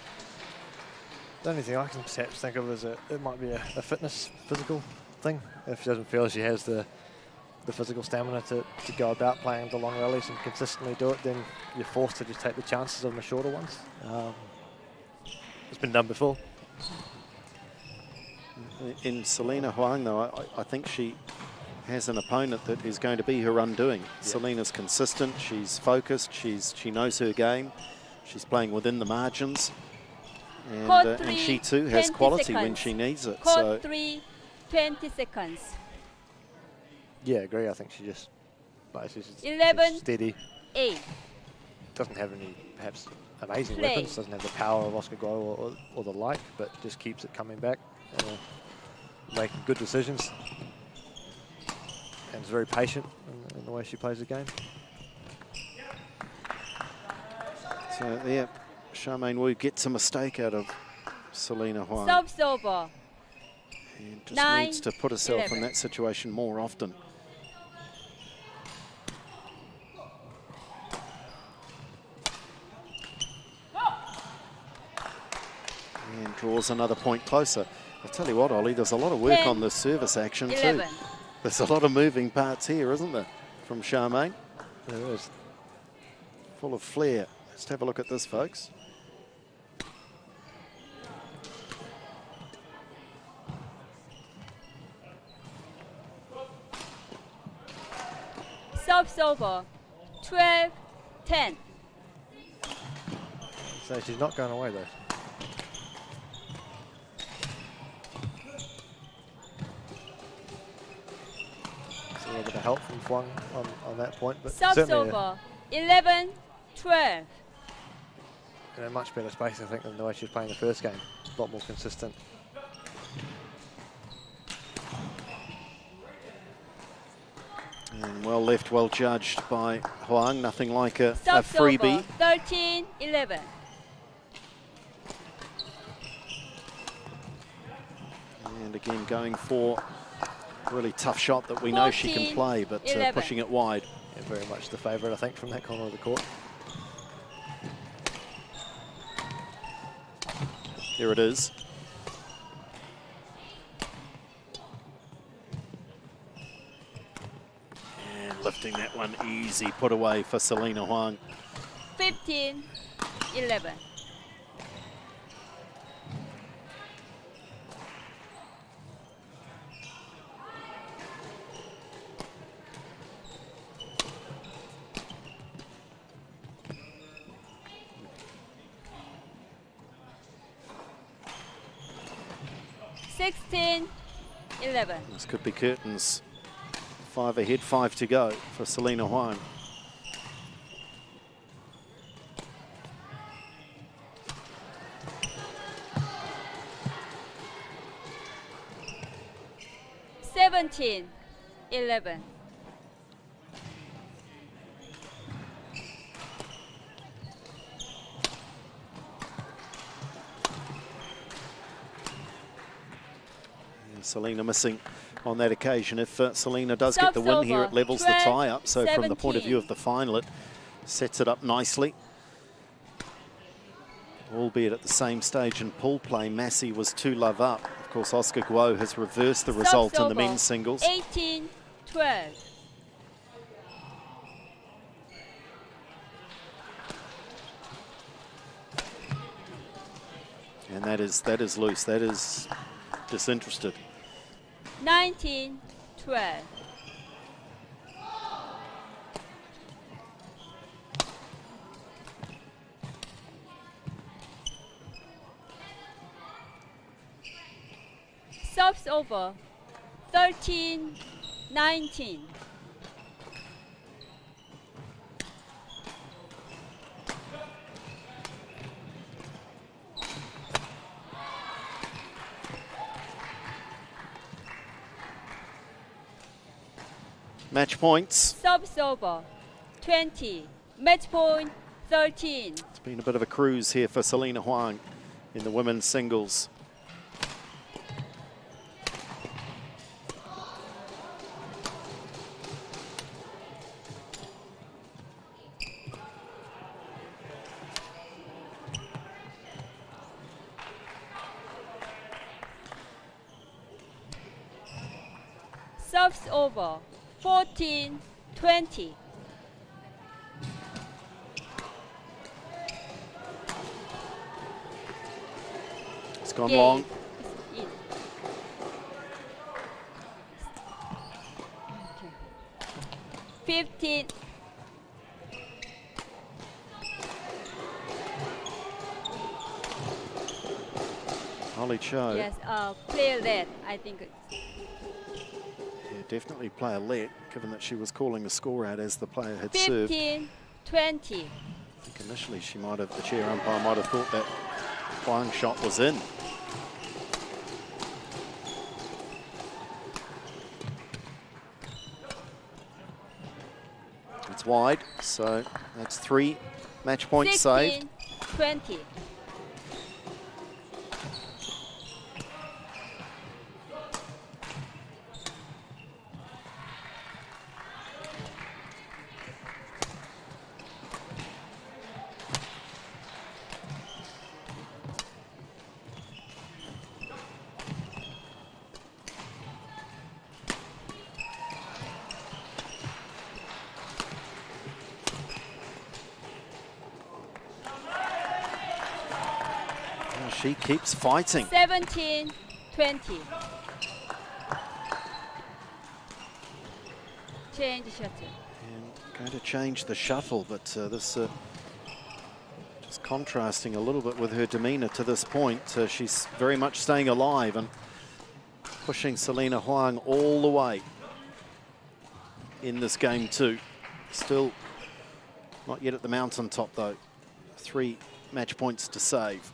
only thing I can perhaps think of is it might be a fitness, physical thing. If she doesn't feel she has the physical stamina to go about playing the long rallies and consistently do it, then you're forced to just take the chances on the shorter ones. It's been done before. In Selena Huang, though, I think she has an opponent that is going to be her undoing. Yeah. Selena's consistent, she's focused, she knows her game, she's playing within the margins, and she too has quality when she needs it. Court 3, 20 seconds. Yeah, I agree. I think she just she's 11, steady. 8. Doesn't have any perhaps amazing Play. weapons. Doesn't have the power of Oscar Guo or the like, but just keeps it coming back, making good decisions, and is very patient in the way she plays the game. So yeah, Charmaine Wu gets a mistake out of Selena Huang. Subs over And just 9, needs to put herself 11. in that situation more often. And draws another point closer. I'll tell you what, Ollie, there's a lot of work 10, on this service action 11. too. There's a lot of moving parts here, isn't there, from Charmaine? There is. Full of flair. Let's have a look at this, folks. Subs over 12-10. So she's not going away though. So a little bit of help from Huang on that point, but Subs certainly over 11-12. in a much better space, I think, than the way she was playing the first game. A lot more consistent. And well left, well judged by Huang. Nothing like a Subs freebie. over 13-11. And again, going for a really tough shot that we know she can play, but 11. pushing it wide. Yeah, very much the favourite, I think, from that corner of the court. Here it is. And lifting that one easy put away for Selena Huang. 15-11. This could be curtains. 5 ahead, 5 to go for Selena Huang. Seventeen, 11. Selena missing on that occasion. If Selena does get the win here, it levels the tie-up. So from the point of view of the final, it sets it up nicely. Albeit at the same stage in pool play, Massey was 2-love up. Of course, Oscar Guo has reversed the result in the men's singles. 18-12. And that is loose. That is disinterested. 19-12. Subs over. 13-19. Match points. Subs over. 20. Match point 13. It's been a bit of a cruise here for Selena Huang in the women's singles. Subs over. 14-20. It's gone long. In. 15. Holly Cho. Yes, player led, I think. Yeah, definitely player let, given that she was calling the score out as the player had served. 15-20. I think initially she might have, the chair umpire might have thought that Huang shot was in. It's wide, so that's 3 match points saved. 16-20. She keeps fighting. 17-20. Change shuttle. And going to change the shuffle, but this just contrasting a little bit with her demeanour to this point. She's very much staying alive and pushing Selena Huang all the way in this game too. Still not yet at the mountaintop though. 3 match points to save.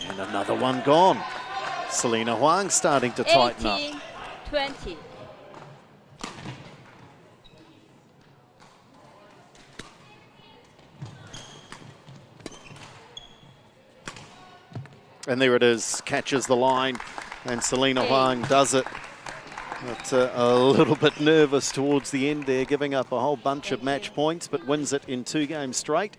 And another one gone. Selena Huang starting to tighten up. 18-20. And there it is, catches the line, and Selena Huang does it. But a little bit nervous towards the end there, giving up a whole bunch of match points, but wins it in 2 games straight.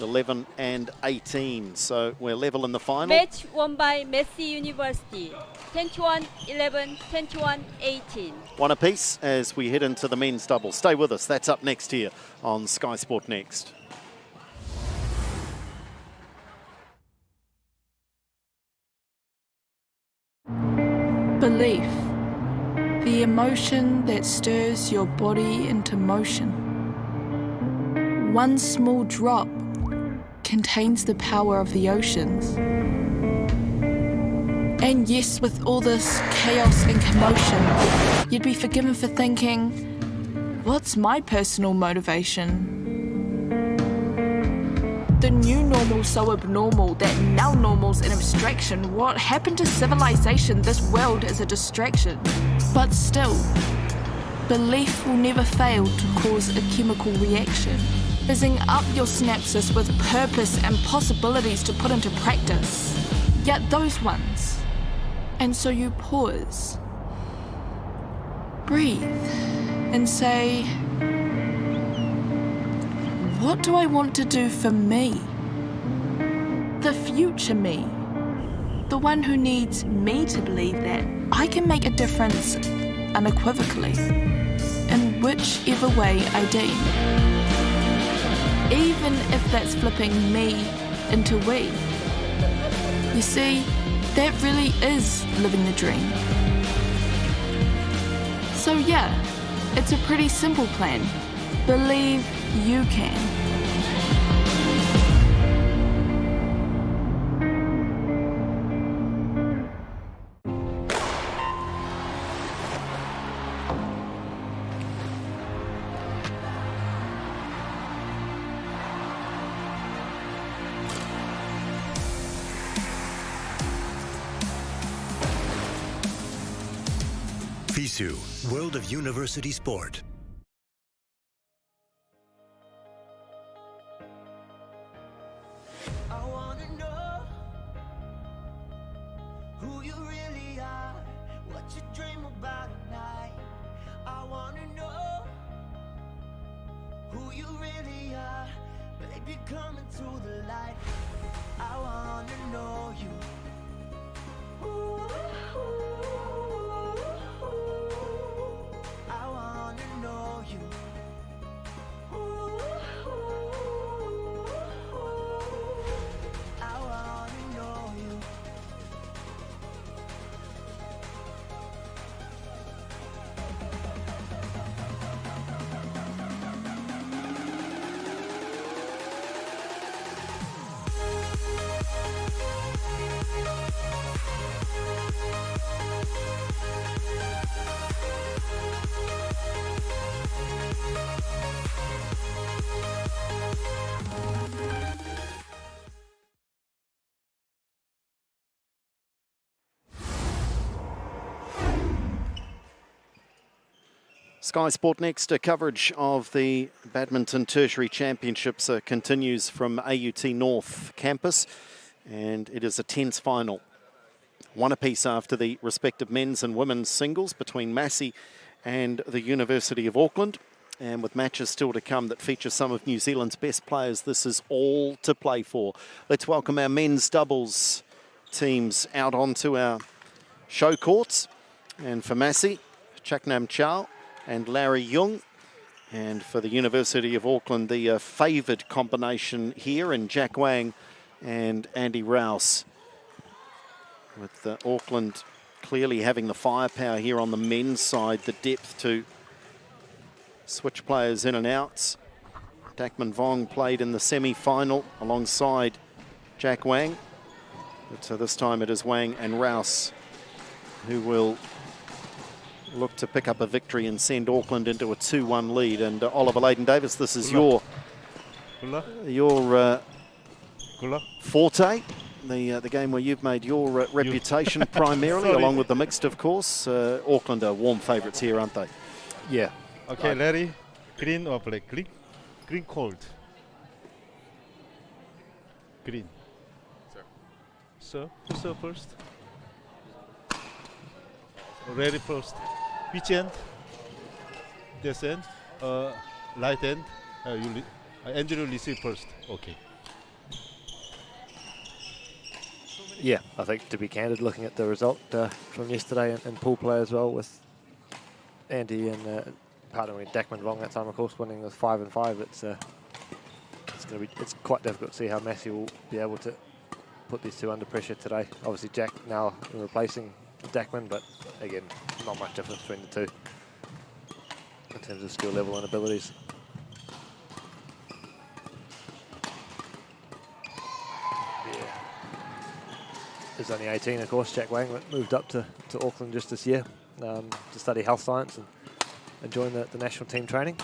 11 and 18. So we're level in the final. Match won by Massey University. 21-11, 21-18. One apiece as we head into the men's double. Stay with us. That's up next here on Sky Sport Next. Belief, the emotion that stirs your body into motion. One small drop contains the power of the oceans. And yes, with all this chaos and commotion, you'd be forgiven for thinking, what's my personal motivation? The new normal's so abnormal that now normal's an abstraction. What happened to civilization? This world is a distraction. But still, belief will never fail to cause a chemical reaction, fizzing up your synapses with purpose and possibilities to put into practice. Yet those ones. And so you pause, breathe, and say, what do I want to do for me? The future me. The one who needs me to believe that I can make a difference unequivocally, in whichever way I deem. Even if that's flipping me into we. You see, that really is living the dream. So yeah, it's a pretty simple plan. Believe you can. FISU, World of University Sport. I wanna know who you really are, what you dream about at night. I wanna know who you really are, baby, come into the light. I wanna know you. I wanna know you. I wanna know you. Sky Sport Next, coverage of the Badminton Tertiary Championships continues from AUT North campus, and it is a tense final. One apiece after the respective men's and women's singles between Massey and the University of Auckland, and with matches still to come that feature some of New Zealand's best players, this is all to play for. Let's welcome our men's doubles teams out onto our show courts, and for Massey, Chaknam Chow and Larry Jung, and for the University of Auckland, the favoured combination here in Jack Wang and Andy Rouse, with Auckland clearly having the firepower here on the men's side, the depth to switch players in and out. Dakman Vong played in the semi-final alongside Jack Wang, but this time it is Wang and Rouse who will look to pick up a victory and send Auckland into a 2-1 lead. And Oliver Leyden-Davis, this is your forte, the game where you've made your reputation primarily, along with the mixed, of course. Auckland are warm favourites here, aren't they? Yeah. Okay, Larry, green or black? Green? Green cold. Green. Sir, who serve first? Ready first. Which end? This end? Right end? Andrew receive first. Okay. Yeah, I think to be candid, looking at the result from yesterday in pool play as well, with Andy and Dakman Vong that time, of course, winning with 5 and 5. It's quite difficult to see how Massey will be able to put these two under pressure today. Obviously, Jack now replacing Dakman, but again, not much difference between the two in terms of skill level and abilities. He's only 18, of course. Jack Wang moved up to Auckland just this year to study health science and join the national team training.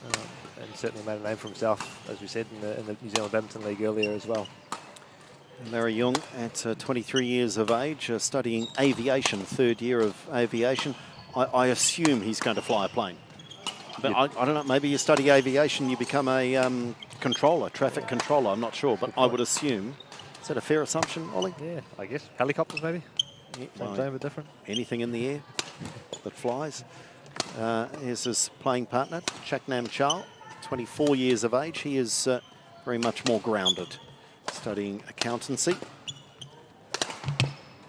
And certainly made a name for himself, as we said, in the New Zealand Badminton League earlier as well. Larry Young at 23 years of age, studying aviation, 3rd year of aviation. I assume he's going to fly a plane. But I don't know, maybe you study aviation, you become a controller, traffic controller, I'm not sure, but I would assume. Is that a fair assumption, Ollie? Yeah, I guess. Helicopters, maybe? Well, same but different. Anything in the air that flies. Here's his playing partner, Chaknam Chao, 24 years of age. He is very much more grounded, studying accountancy.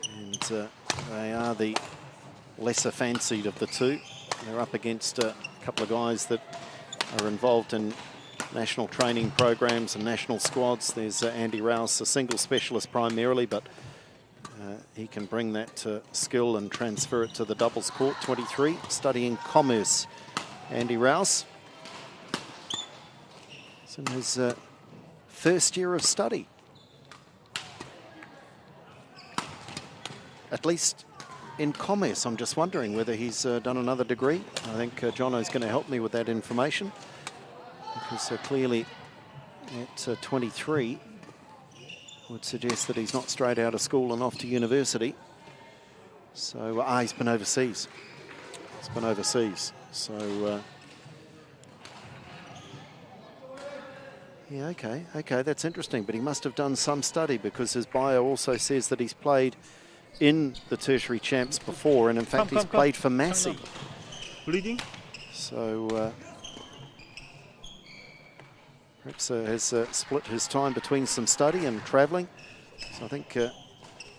And they are the lesser fancied of the two. They're up against a couple of guys that are involved in national training programs and national squads. There's Andy Rouse, a single specialist primarily, but he can bring that skill and transfer it to the doubles court. 23, studying commerce. Andy Rouse. It's in his 1st year of study. At least in commerce. I'm just wondering whether he's done another degree. I think Jono's going to help me with that information, because clearly at 23 would suggest that he's not straight out of school and off to university. So he's been overseas. He's been overseas. So yeah, okay, that's interesting. But he must have done some study, because his bio also says that he's played in the tertiary champs before, and in fact he's played for Massey. Bleeding? So perhaps has split his time between some study and travelling. So I think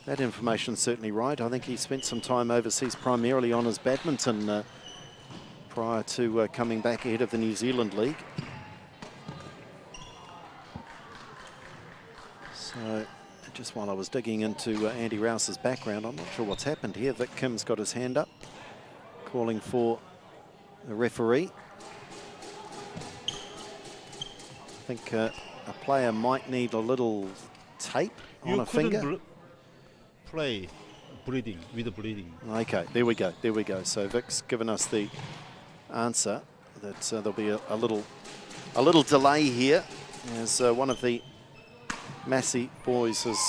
that information's certainly right. I think he spent some time overseas, primarily on his badminton, prior to coming back ahead of the New Zealand League. So just while I was digging into Andy Rouse's background, I'm not sure what's happened here. Vic Kim's got his hand up, calling for the referee. I think a player might need a little tape on a finger. Play bleeding with bleeding. Okay, there we go. So Vic's given us the answer that there'll be a little delay here, as one of the Massey boys has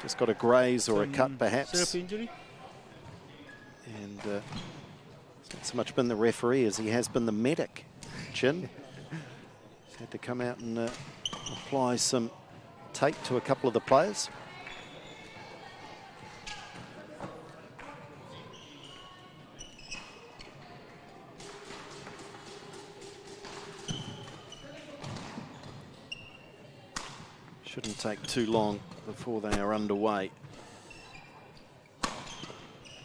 just got a graze or a cut perhaps. Injury? And it's not so much been the referee as he has been the medic, Chin. He's had to come out and apply some tape to a couple of the players. Shouldn't take too long before they are underway.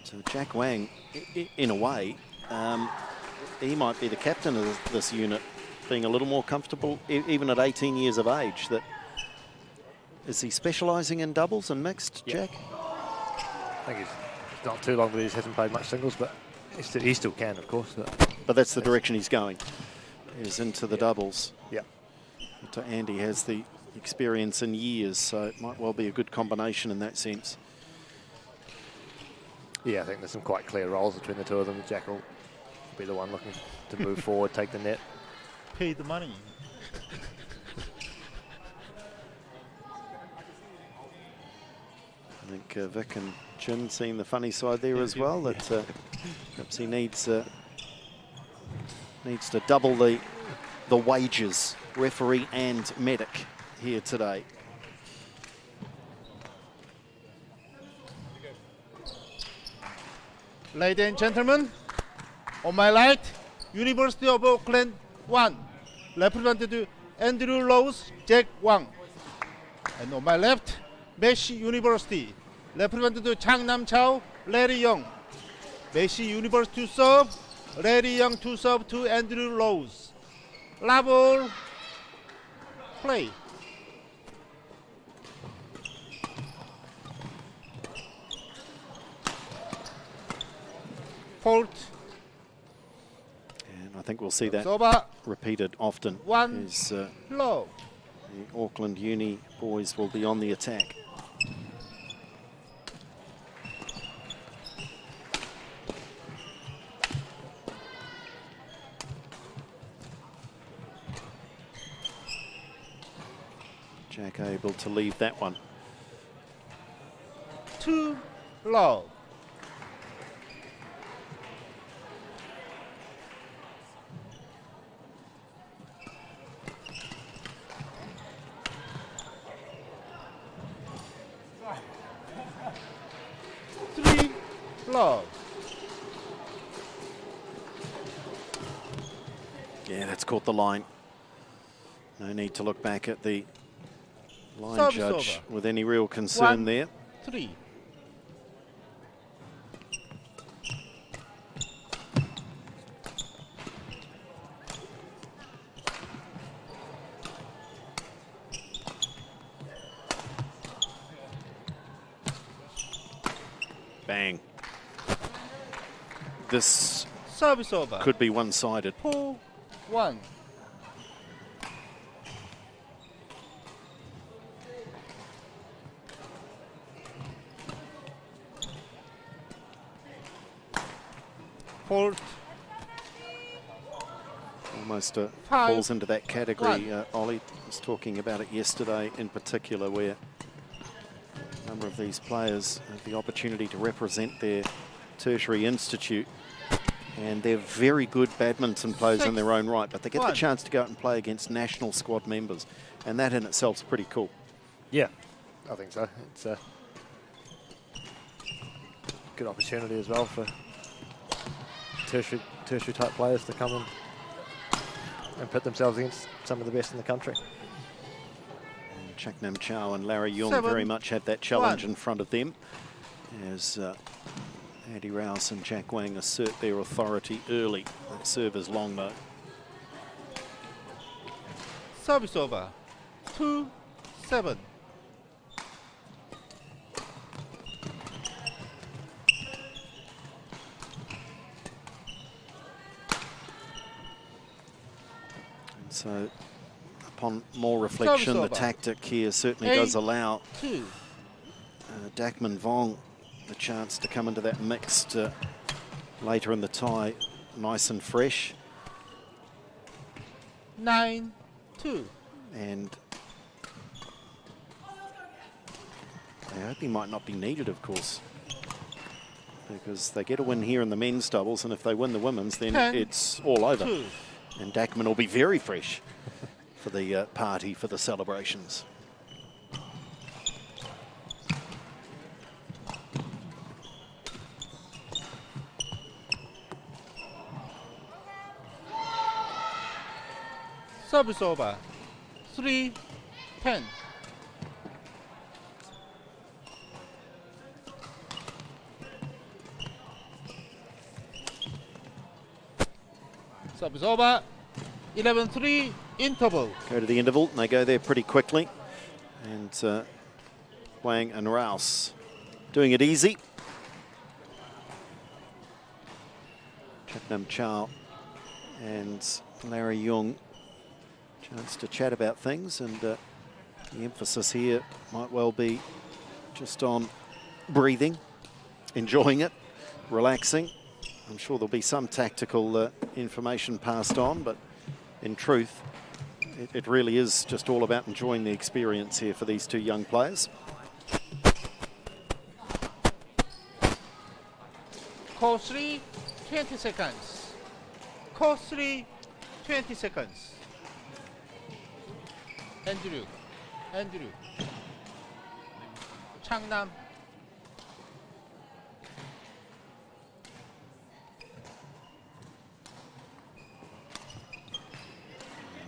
So Jack Wang, in a way, he might be the captain of this unit, being a little more comfortable, even at 18 years of age. Is he specialising in doubles and mixed, Jack? I think it's not too long that he hasn't played much singles, but he still can, of course. But that's the direction he's going, is into the doubles. Yeah. But Andy has the experience in years, so it might well be a good combination in that sense. Yeah, I think there's some quite clear roles between the two of them. Jack will be the one looking to move forward, take the net. Pay the money. I think Vic and Chin seeing the funny side there as well, that perhaps he needs to double the wages, referee and medic, here today. Ladies and gentlemen, on my right, University of Auckland 1, represented Andrew Rose, Jack Wang. And on my left, Massey University, represented to Changnam Chao, Larry Young. Massey University to serve, Larry Young to serve to Andrew Rose. Level, play. Fault. And I think we'll see that Over. repeated often. One. As, Low. the Auckland Uni boys will be on the attack. Jack able to leave that one. Too low. Three low. Yeah, that's caught the line. No need to look back at the line Service judge over. with any real concern 1, there. 3. Bang. This Service over. could be one-sided. 4-1. Fault. Almost 5, falls into that category. 1. Ollie was talking about it yesterday in particular, where a number of these players have the opportunity to represent their tertiary institute, and they're very good badminton players in their own right, but they get the 1. chance to go out and play against national squad members, and that in itself is pretty cool. Yeah, I think so. It's a good opportunity as well for tertiary type players to come in and pit themselves against some of the best in the country. And Changnam Chao and Larry Young 7, very much have that challenge 1. in front of them, as Andy Rouse and Jack Wang assert their authority early. That serve is long though. Service over. 2-7. So, upon more reflection, the over. tactic here certainly 8, does allow 2. Dakman Vong the chance to come into that mixed later in the tie, nice and fresh. 9-2. And I hope he might not be needed, of course, because they get a win here in the men's doubles, and if they win the women's, then 10, it's all over. 2. And Dakman will be very fresh for the party, for the celebrations. Service over. 3-10. Service over. 11-3 interval. Go to the interval, and they go there pretty quickly. And Wang and Rouse doing it easy. Changnam Chao and Larry Young, chance to chat about things, and the emphasis here might well be just on breathing, enjoying it, relaxing. I'm sure there'll be some tactical information passed on, but in truth, it really is just all about enjoying the experience here for these two young players. Call 3, 20 seconds. Call 3, 20 seconds. Andrew. Changnam.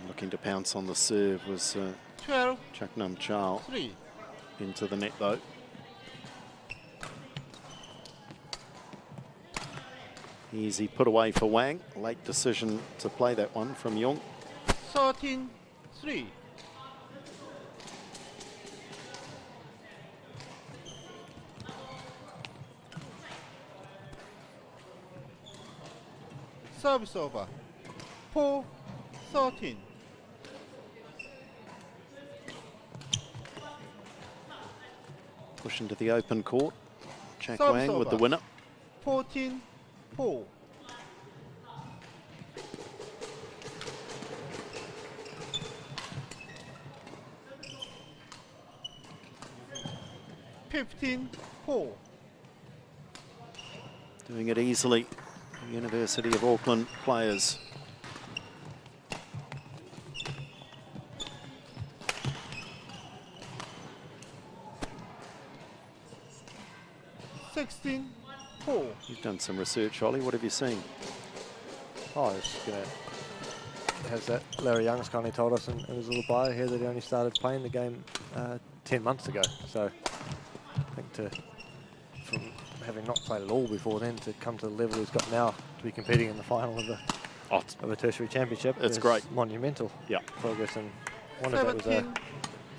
Looking to pounce on the serve was 12, Changnam Chao. 3. into the net though. Easy put away for Wang. Late decision to play that one from Young. 13-3. Service over. 4-13. Push into the open court. Jack Service Wang with over. the winner. 14-4. 15-4. Doing it easily. University of Auckland players. You've done some research, Ollie. What have you seen? Oh, it's gonna has that Larry Young's kindly told us in his little bio here that he only started playing the game 10 months ago. So I think from having not played at all before then to come to the level he's got now to be competing in the final of a tertiary championship, it's is great. Monumental progress. And I wonder if that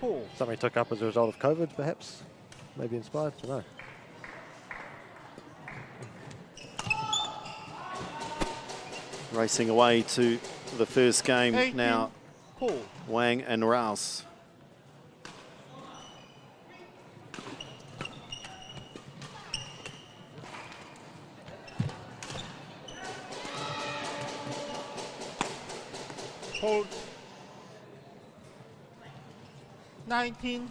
was something he took up as a result of COVID, perhaps, maybe inspired. I don't know. Racing away to the first game 18-4. now. Wang and Rouse. Hold. 19-4.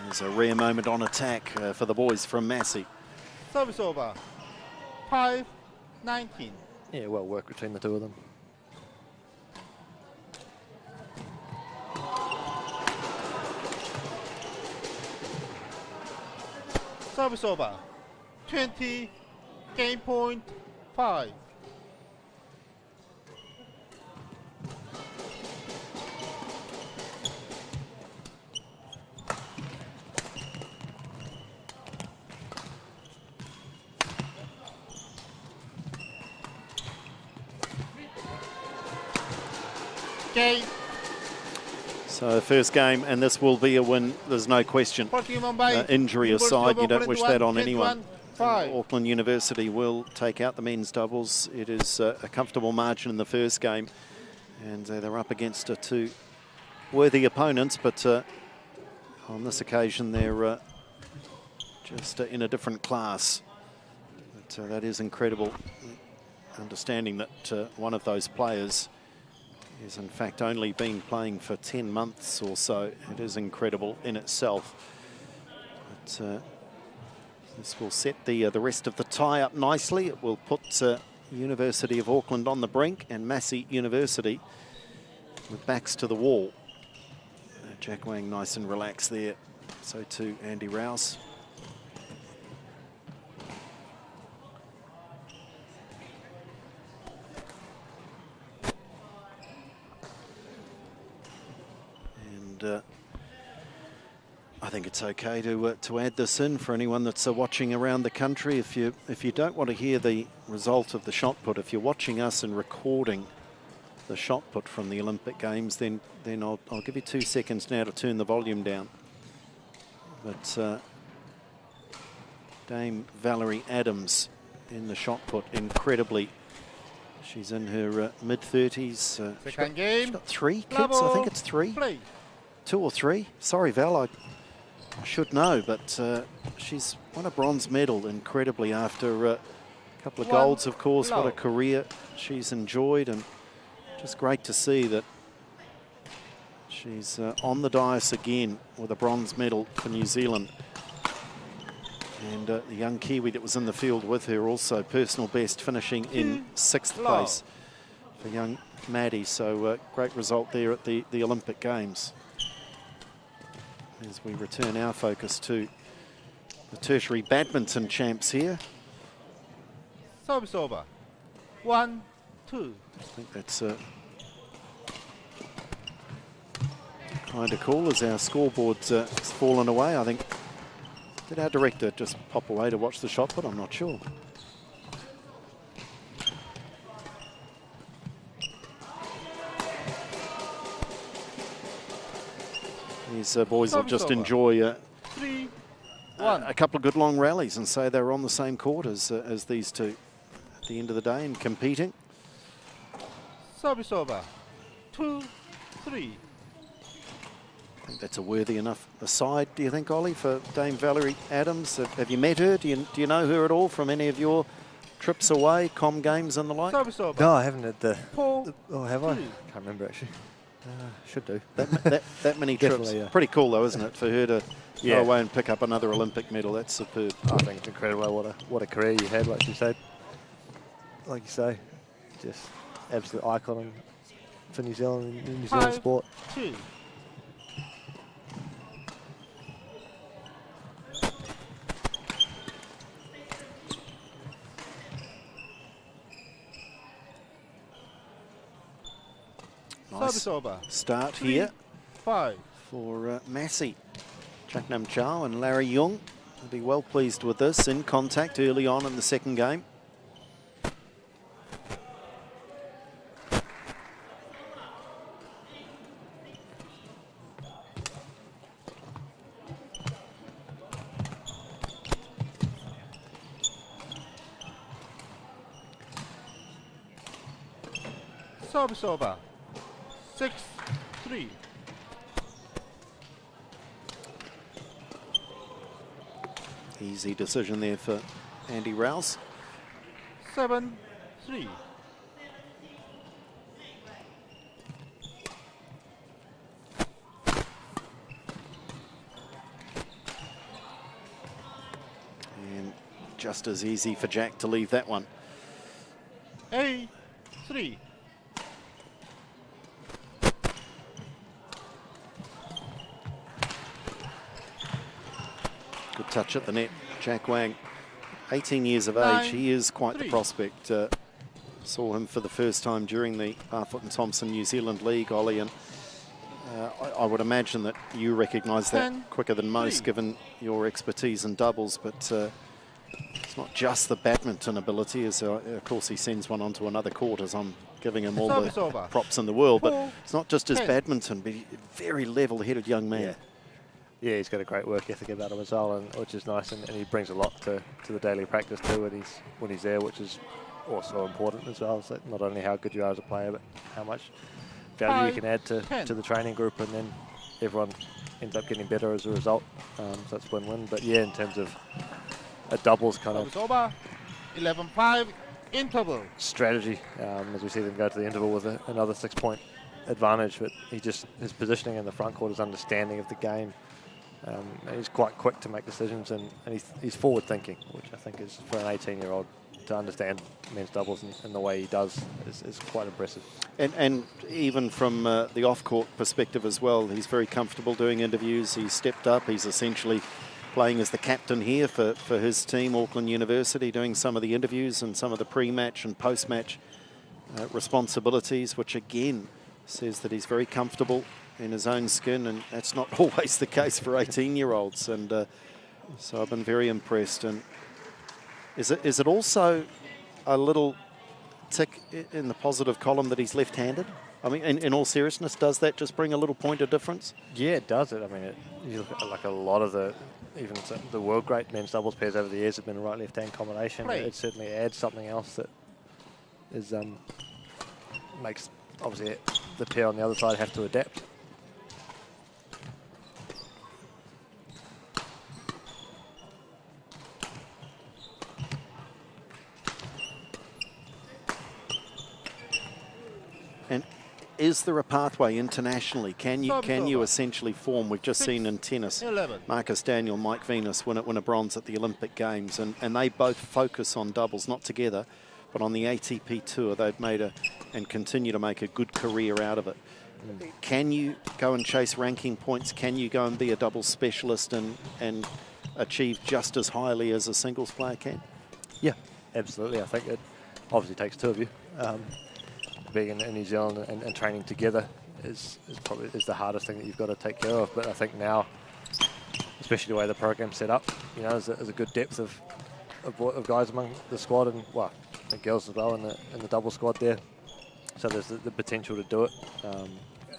There's a rare moment on attack for the boys from Massey. Service over. 5-19. Yeah, well work between the two of them. Service over. 20. Game point 5. Game. So first game, and this will be a win, there's no question. Injury aside, you don't wish that on anyone. Auckland University will take out the men's doubles. It is a comfortable margin in the first game, and they're up against two worthy opponents, but on this occasion they're just in a different class. But that is incredible, understanding that one of those players has in fact only been playing for 10 months or so. It is incredible in itself. But this will set the rest of the tie up nicely. It will put University of Auckland on the brink and Massey University with backs to the wall. Jack Wang nice and relaxed there. So too Andy Rouse. I think it's okay to add this in for anyone that's watching around the country. If you don't want to hear the result of the shot put, if you're watching us and recording the shot put from the Olympic Games, then I'll give you 2 seconds now to turn the volume down. But Dame Valerie Adams in the shot put, incredibly. She's in her mid-30s. Second game. She's got 3 kids, I think it's 3. Play. 2 or 3. Sorry, Val, I should know, but she's won a bronze medal incredibly after a couple of golds, of course. What a career she's enjoyed, and just great to see that she's on the dais again with a bronze medal for New Zealand. And the young Kiwi that was in the field with her also personal best, finishing in 6th place for young Maddie. So great result there at the Olympic Games. As we return our focus to the tertiary badminton champs here. Service over. 1-2. I think that's kind of cool as our scoreboard's fallen away. I think, did our director just pop away to watch the shot put? I'm not sure. These boys will just enjoy 3-1. a couple of good long rallies and say they're on the same court as these two at the end of the day and competing. Service over. 2-3. I think that's a worthy enough aside, do you think, Ollie, for Dame Valerie Adams? Have you met her? Do you know her at all from any of your trips away, com games and the like? Service over. No, I haven't had the 4-2. oh, have I? Can't remember actually. Should do. That many trips. Definitely, yeah. Pretty cool though, isn't it, for her to Yeah. go away and pick up another Olympic medal? That's superb. I think it's incredible what a career you had, like you said. Like you say, just absolute icon for New Zealand and New Zealand sport. 5-2. Nice Service over. start 3-5. here for Massey. Chaknam Chow and Larry Young will be well pleased with this in contact early on in the second game. Service over. 6-3. Easy decision there for Andy Rouse. 7-3. And just as easy for Jack to leave that one. 8-3. Good touch at the net. Jack Wang, 18 years of age. He is quite the 9-3. prospect. Saw him for the first time during the Barfoot and Thompson New Zealand League, Ollie, and I would imagine that you recognise that 10-3. quicker than most, given your expertise in doubles. But it's not just the badminton ability, as of course he sends one onto another court, as I'm giving him all Service the over. props in the world. But 4-10. it's not just his badminton, but he's a very level-headed young man. Yeah, he's got a great work ethic about him as well, and which is nice, and he brings a lot to the daily practice too when he's there, which is also important as well. So not only how good you are as a player, but how much value you can add to the training group, and then everyone ends up getting better as a result. So it's win-win. But yeah, in terms of a doubles kind Service of over. 11-5. Interval. strategy, as we see them go to the interval with another 6-point advantage, but his positioning in the front court, his understanding of the game. He's quite quick to make decisions, and he's forward thinking, which I think is, for an 18-year-old to understand men's doubles in the way he does is quite impressive. And even from the off-court perspective as well, he's very comfortable doing interviews. He's stepped up. He's essentially playing as the captain here for his team, Auckland University, doing some of the interviews and some of the pre-match and post-match responsibilities, which again says that he's very comfortable in his own skin, and that's not always the case for 18-year-olds. And so I've been very impressed. And is it also a little tick in the positive column that he's left-handed? I mean, in all seriousness, does that just bring a little point of difference? Yeah, it does. I mean, you look at like a lot of even the world great men's doubles pairs over the years have been a right-left-hand combination. It certainly adds something else that is makes obviously the pair on the other side have to adapt. And is there a pathway internationally? Can you essentially form? We've just seen in tennis, 11. Marcus Daniel, Mike Venus win a bronze at the Olympic Games, and they both focus on doubles, not together, but on the ATP Tour, they've made and continue to make a good career out of it. Can you go and chase ranking points? Can you go and be a doubles specialist and achieve just as highly as a singles player can? Yeah, absolutely. I think it obviously takes two of you. Being in New Zealand and training together is probably the hardest thing that you've got to take care of. But I think now, especially the way the program's set up, you know, there's a good depth of guys among the squad, and well, the girls as well in the double squad there. So there's the potential to do it.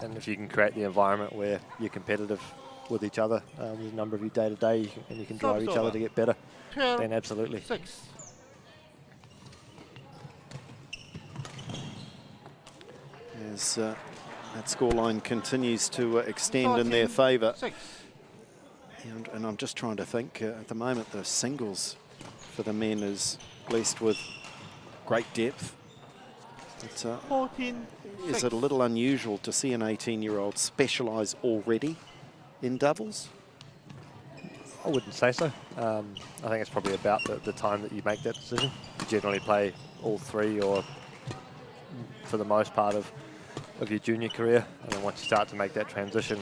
And if you can create the environment where you're competitive with each other, there's a number of you day to day, and you can drive each other to get better, then absolutely. 6. As that scoreline continues to extend in their favour. And I'm just trying to think, at the moment the singles for the men is blessed with great depth. It's, 14. is it a little unusual to see an 18-year-old specialise already in doubles? I wouldn't say so. I think it's probably about the time that you make that decision. You generally play all three, or for the most part of your junior career, and then once you start to make that transition,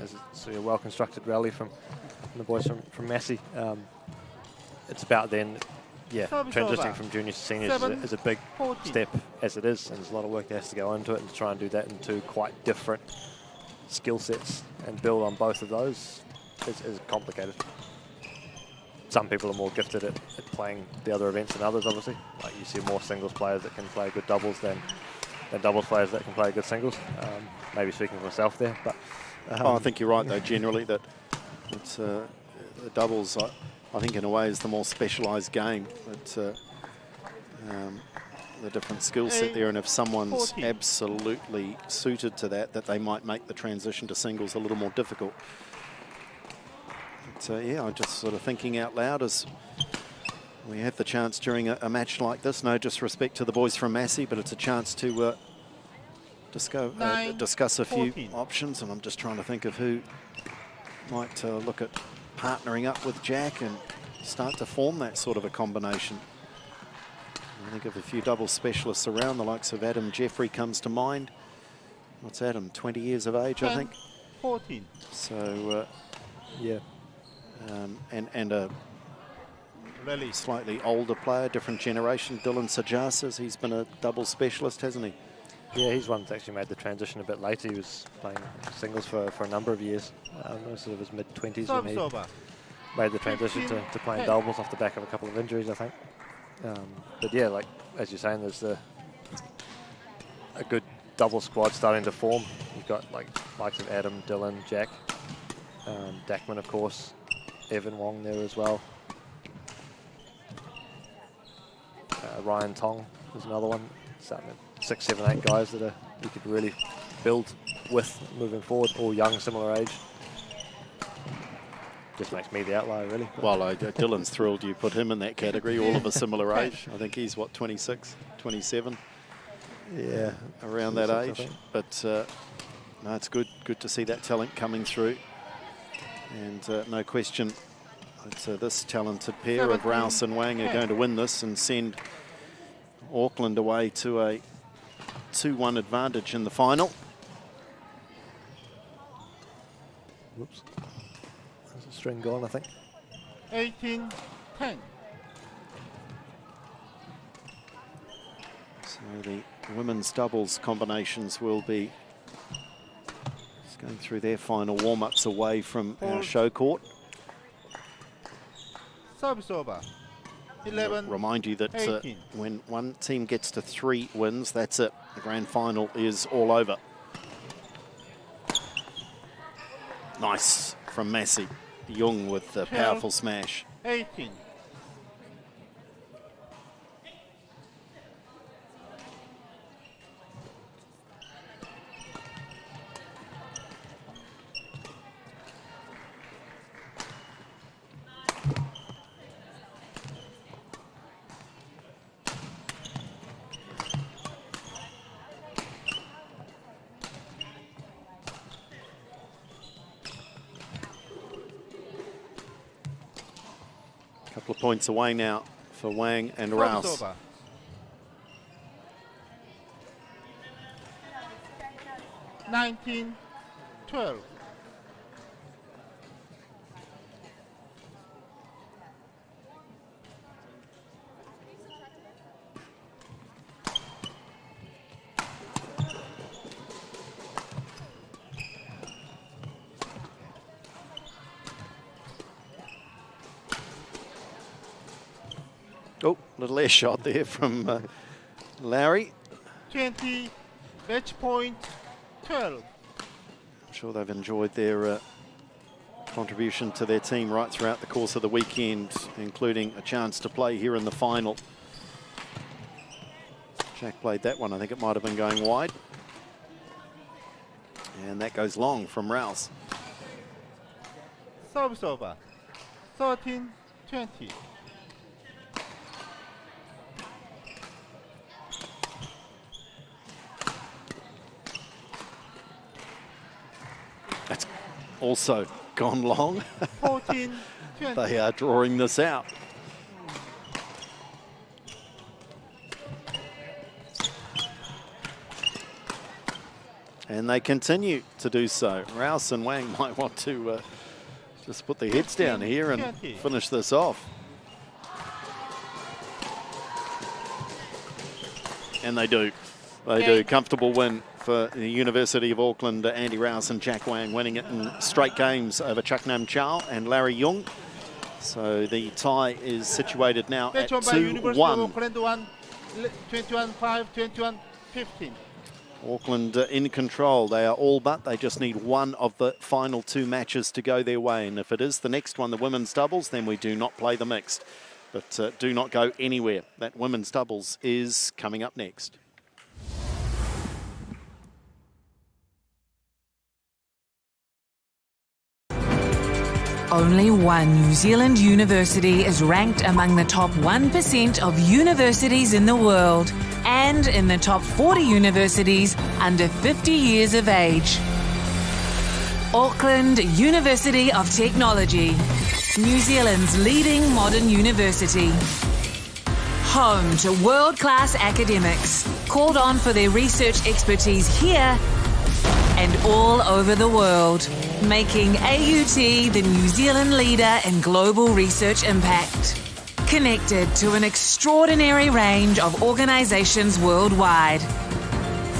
as a well-constructed rally from the boys from Massey, it's about then, transitioning from juniors to seniors is a big step as it is, and there's a lot of work that has to go into it, and to try and do that in two quite different skill sets and build on both of those is complicated. Some people are more gifted at playing the other events than others, obviously. Like you see more singles players that can play good doubles than doubles players that can play good singles. Maybe speaking for myself there, but I think you're right though. Generally, that it's the doubles. I think in a way is the more specialised game. It's the different skill set there, and if someone's absolutely suited to that, they might make the transition to singles a little more difficult. But I'm just sort of thinking out loud as we have the chance during a match like this. No disrespect to the boys from Massey, but it's a chance to discuss a few options, and I'm just trying to think of who might look at partnering up with Jack and start to form that sort of a combination. I think of a few double specialists around. The likes of Adam Jeffrey comes to mind. What's Adam, 20 years of age, 10, I think? 14. So, and a slightly older player, different generation, Dylan Sajasas. He's been a double specialist, hasn't he? Yeah, he's one that's actually made the transition a bit later. He was playing singles for a number of years, sort of his mid-20s when he made the transition to playing doubles off the back of a couple of injuries, I think. But yeah, like as you're saying, there's a good double squad starting to form. You've got likes of Adam, Dylan, Jack, Dackman, of course, Evan Wong there as well. Ryan Tong is another one. Starting at 6, 7, 8 guys that you could really build with moving forward, all young, similar age. Just makes me the outlier, really. Well, Dylan's thrilled you put him in that category, all of a similar age. I think he's, what, 26, 27? Yeah. Around that age. But no, it's good to see that talent coming through. And no question, it's this talented pair of Rouse and Wang are going to win this and send Auckland away to a 2-1 advantage in the final. Whoops. There's a string gone, I think. 18-10. So the women's doubles combinations will be going through their final warm-ups away from our show court. Service over. 11. Remind you that when one team gets to 3 wins, that's it. The grand final is all over. Nice from Massey. Young with the powerful smash. 18. Couple of points away now for Wang and Rouse. 19-12. Oh, little air shot there from Larry. 20, match point 12. I'm sure they've enjoyed their contribution to their team right throughout the course of the weekend, including a chance to play here in the final. Jack played that one. I think it might have been going wide. And that goes long from Rouse. Service over. 13-20. That's also gone long. 14-20. They are drawing this out. And they continue to do so. Rouse and Wang might want to just put their heads down here and finish this off. And they do. They do. Comfortable win for the University of Auckland. Andy Rouse and Jack Wang winning it in straight games over Chak Nam Chao and Larry Young. So the tie is situated now at 2-1. 21-5, 21-15. Auckland in control. They are all but. They just need one of the final two matches to go their way. And if it is the next one, the women's doubles, then we do not play the mixed. But do not go anywhere. That women's doubles is coming up next. Only one New Zealand university is ranked among the top 1% of universities in the world and in the top 40 universities under 50 years of age. Auckland University of Technology, New Zealand's leading modern university. Home to world-class academics, called on for their research expertise here and all over the world, making AUT the New Zealand leader in global research impact. Connected to an extraordinary range of organisations worldwide.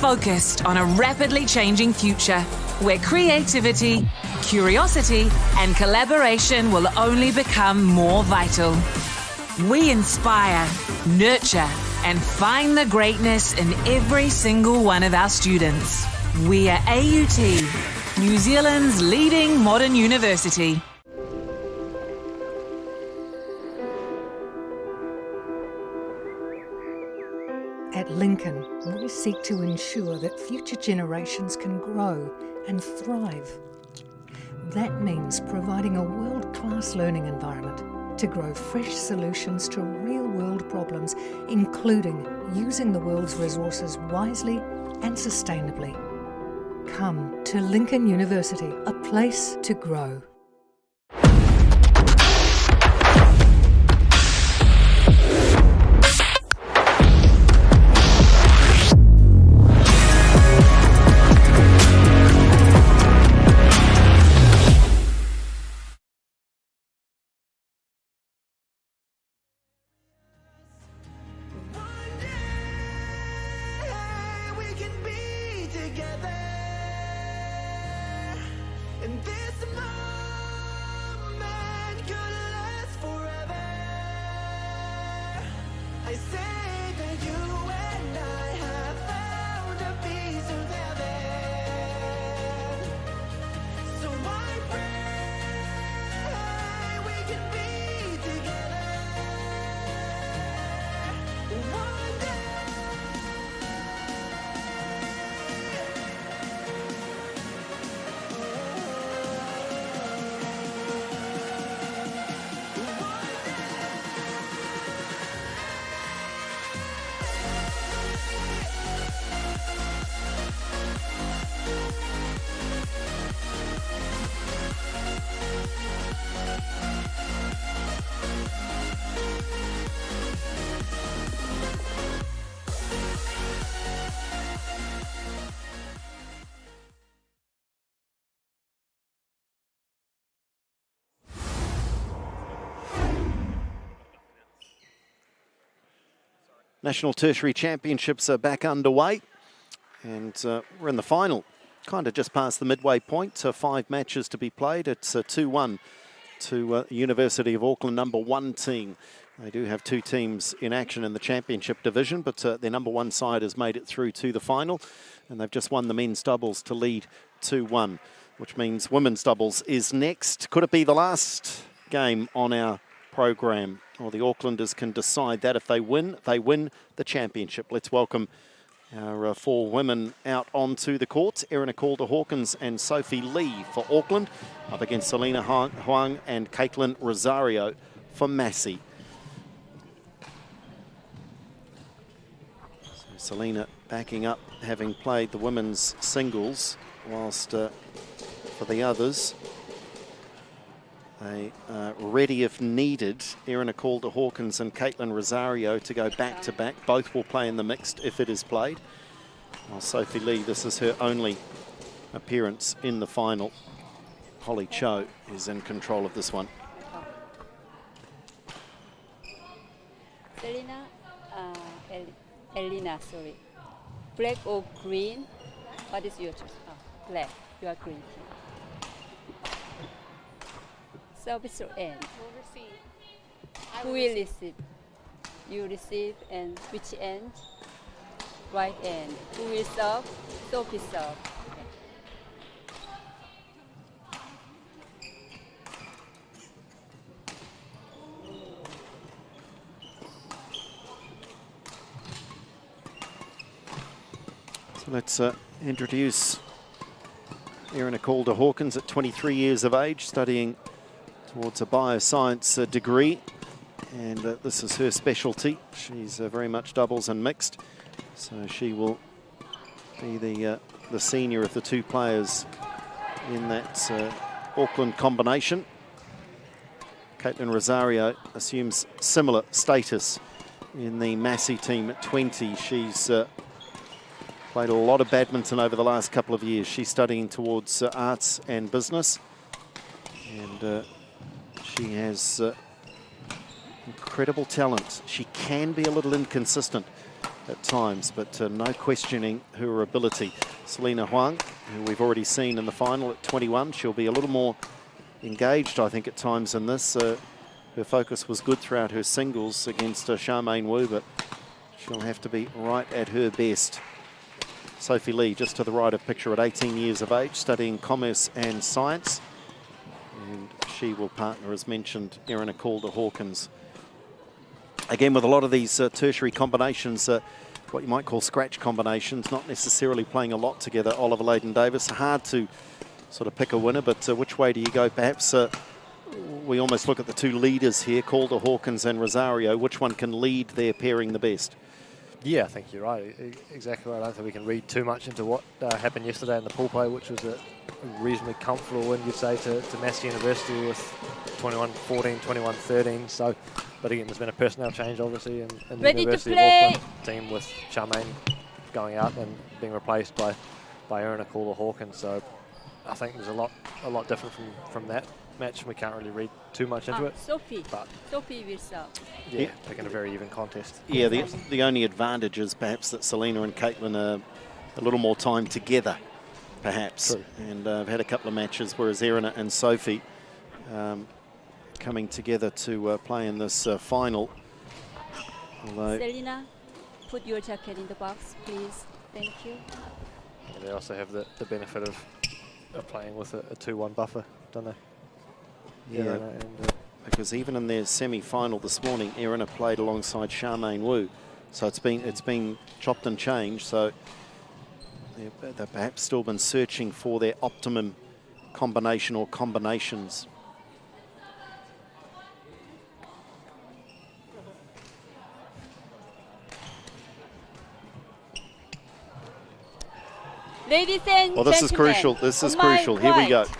Focused on a rapidly changing future where creativity, curiosity and collaboration will only become more vital. We inspire, nurture and find the greatness in every single one of our students. We are AUT, New Zealand's leading modern university. At Lincoln, we seek to ensure that future generations can grow and thrive. That means providing a world-class learning environment to grow fresh solutions to real-world problems, including using the world's resources wisely and sustainably. Come to Lincoln University, a place to grow. National Tertiary Championships are back underway, and we're in the final, kind of just past the midway point. 5 matches to be played. It's 2-1 to University of Auckland #1 team. They do have 2 teams in action in the championship division, but their #1 side has made it through to the final, and they've just won the men's doubles to lead 2-1, which means women's doubles is next. Could it be the last game on our program? Well, the Aucklanders can decide that. If they win the championship. Let's welcome our 4 women out onto the courts. Erina Calder-Hawkins and Sophie Lee for Auckland, up against Selena Huang and Caitlin Rosario for Massey. So Selena backing up, having played the women's singles, whilst for the others, they are ready if needed. Erina Calder-Hawkins and Caitlin Rosario to go back-to-back. Both will play in the mixed if it is played. While Sophie Lee, this is her only appearance in the final. Holly Cho is in control of this one. Selena, Elena, sorry. Black or green? What is your choice? Oh, black. You are green. Service or end? Who will receive? You receive, and which end? Right end. Who will serve? Sophie serve. So let's introduce Erina Calder-Hawkins at 23 years of age, studying towards a bioscience degree, and this is her specialty. She's very much doubles and mixed, so she will be the senior of the 2 players in that Auckland combination. Caitlin Rosario assumes similar status in the Massey team at 20. She's played a lot of badminton over the last couple of years. She's studying towards arts and business, and she has incredible talent. She can be a little inconsistent at times, but no questioning her ability. Selena Huang, who we've already seen in the final at 21, she'll be a little more engaged, I think, at times in this. Her focus was good throughout her singles against Charmaine Wu, but she'll have to be right at her best. Sophie Lee, just to the right of picture, at 18 years of age, studying commerce and science. And she will partner, as mentioned, Erina Calder-Hawkins. Again, with a lot of these tertiary combinations, what you might call scratch combinations, not necessarily playing a lot together. Oliver Leyden-Davis, hard to sort of pick a winner, but which way do you go? Perhaps we almost look at the 2 leaders here, Calder-Hawkins and Rosario. Which one can lead their pairing the best? Yeah, I think you're right. Exactly right. I don't think we can read too much into what happened yesterday in the pool play, which was a reasonably comfortable win, you'd say, to Massey University with 21-14, 21-13. So, but again, there's been a personnel change, obviously, in the University of Auckland team, with Charmaine going out and being replaced by Erina Calder-Hawkins. So I think there's a lot different from that match, and we can't really read too much into it. Sophie will serve. Yeah, picking a very even contest. Yeah, the only advantage is perhaps that Selena and Caitlin are a little more time together, perhaps. True. And I've had a couple of matches, whereas Erina and Sophie coming together to play in this final. Although Selena, put your jacket in the box, please. Thank you. And they also have the benefit of playing with a 2-1 buffer, don't they? Yeah, because even in their semi-final this morning, Erina played alongside Charmaine Wu, so it's been chopped and changed. So they've perhaps still been searching for their optimum combination or combinations. Ladies and Well, this gentlemen, is crucial. This is on my crucial. Here we go. right,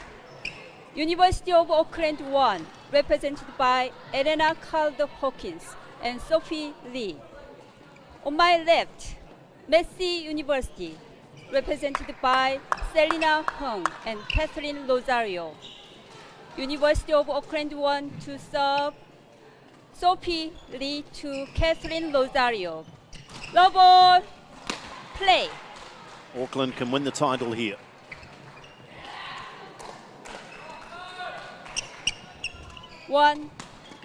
University of Auckland 1, represented by Erina Calder-Hawkins and Sophie Lee. On my left, Massey University, represented by Selena Huang and Caitlin Rosario. University of Auckland 1 to serve, Sophie Lee to Caitlin Rosario. Love ball. Play. Auckland can win the title here. One.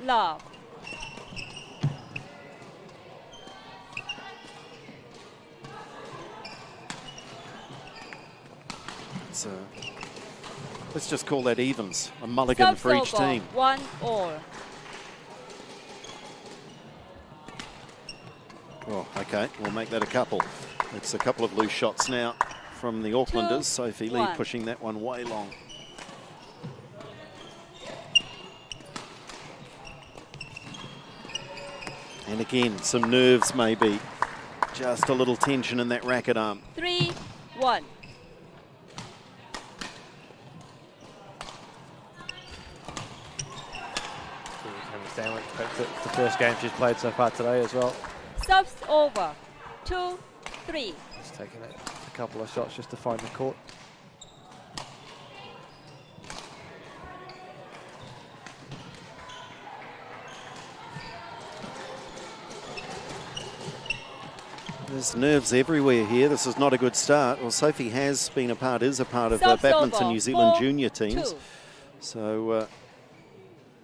Love. Let's just call that evens. A mulligan for each team. 1-all. Oh, okay, we'll make that a couple. It's a couple of loose shots now from the Aucklanders. Sophie Lee pushing that one way long. And again, some nerves maybe. Just a little tension in that racket arm. 3-1. It's the first game she's played so far today as well. Subs over. 2-3. Just taking a couple of shots just to find the court. There's nerves everywhere here. This is not a good start. Well, Sophie is a part of Subs Badminton over. New Zealand 4-2. junior teams. So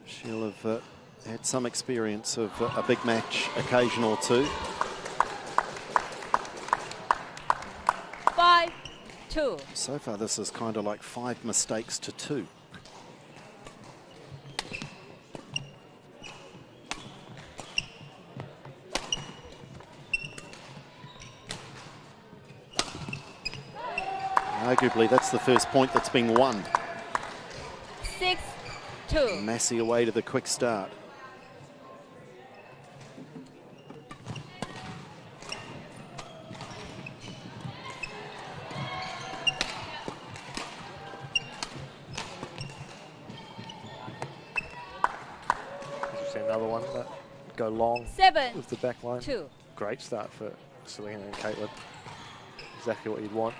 she'll have had some experience of a big match occasion or two. 5-2. So far, this is kind of like 5 mistakes to 2. Arguably, that's the first point that's been won. 6-2. Massey away to the quick start. Another one that go long 7-2. with the back line. Great start for Selena and Caitlin. Exactly what you'd want.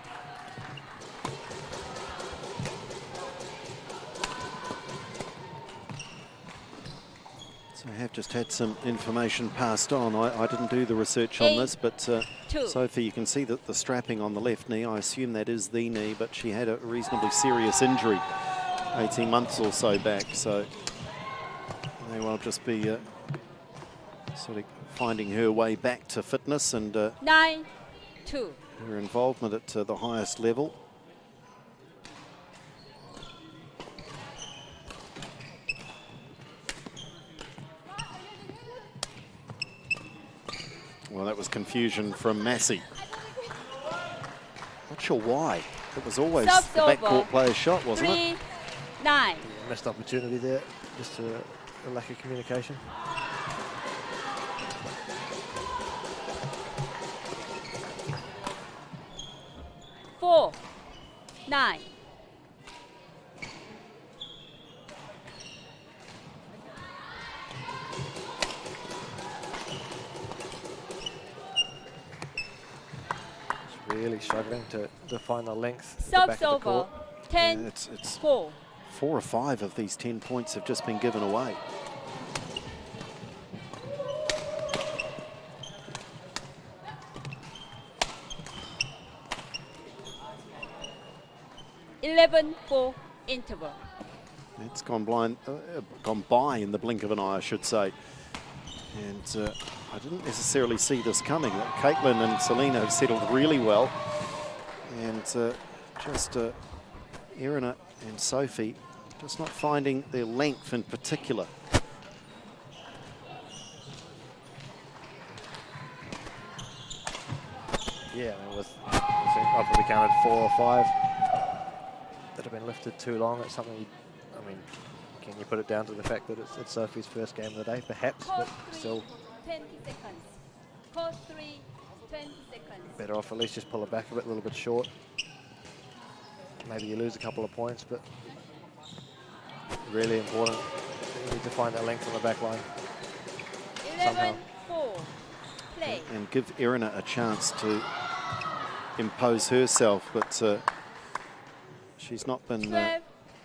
So I have just had some information passed on. I didn't do the research on this, but Sophie, you can see that the strapping on the left knee, I assume that is the knee, but she had a reasonably serious injury 18 months or so back. So they will just be sort of finding her way back to fitness and 9-2. her involvement at the highest level. Well, that was confusion from Massey. Not sure why. It was always Subs the backcourt over. player's shot, wasn't it? 3-9. Missed opportunity there, just a lack of communication. Four, 9. Really struggling to find the length at the Subs back of the over. court. 10-4. It's 4 or 5 of these 10 points have just been given away. (11-4) interval. It's gone by in the blink of an eye, I should say. And I didn't necessarily see this coming. Caitlin and Selena have settled really well. And just Irina and Sophie just not finding their length in particular. Yeah, I mean, I've probably counted 4 or 5 that have been lifted too long. It's something, I mean, can you put it down to the fact that it's Sophie's first game of the day? Perhaps, but still. 20 seconds. Court 3, 20 seconds. Better off at least just pull it back a bit, a little bit short. Maybe you lose a couple of points, but really important. You need to find that length on the back line. 11-4. Play. And give Irina a chance to impose herself, but she's not been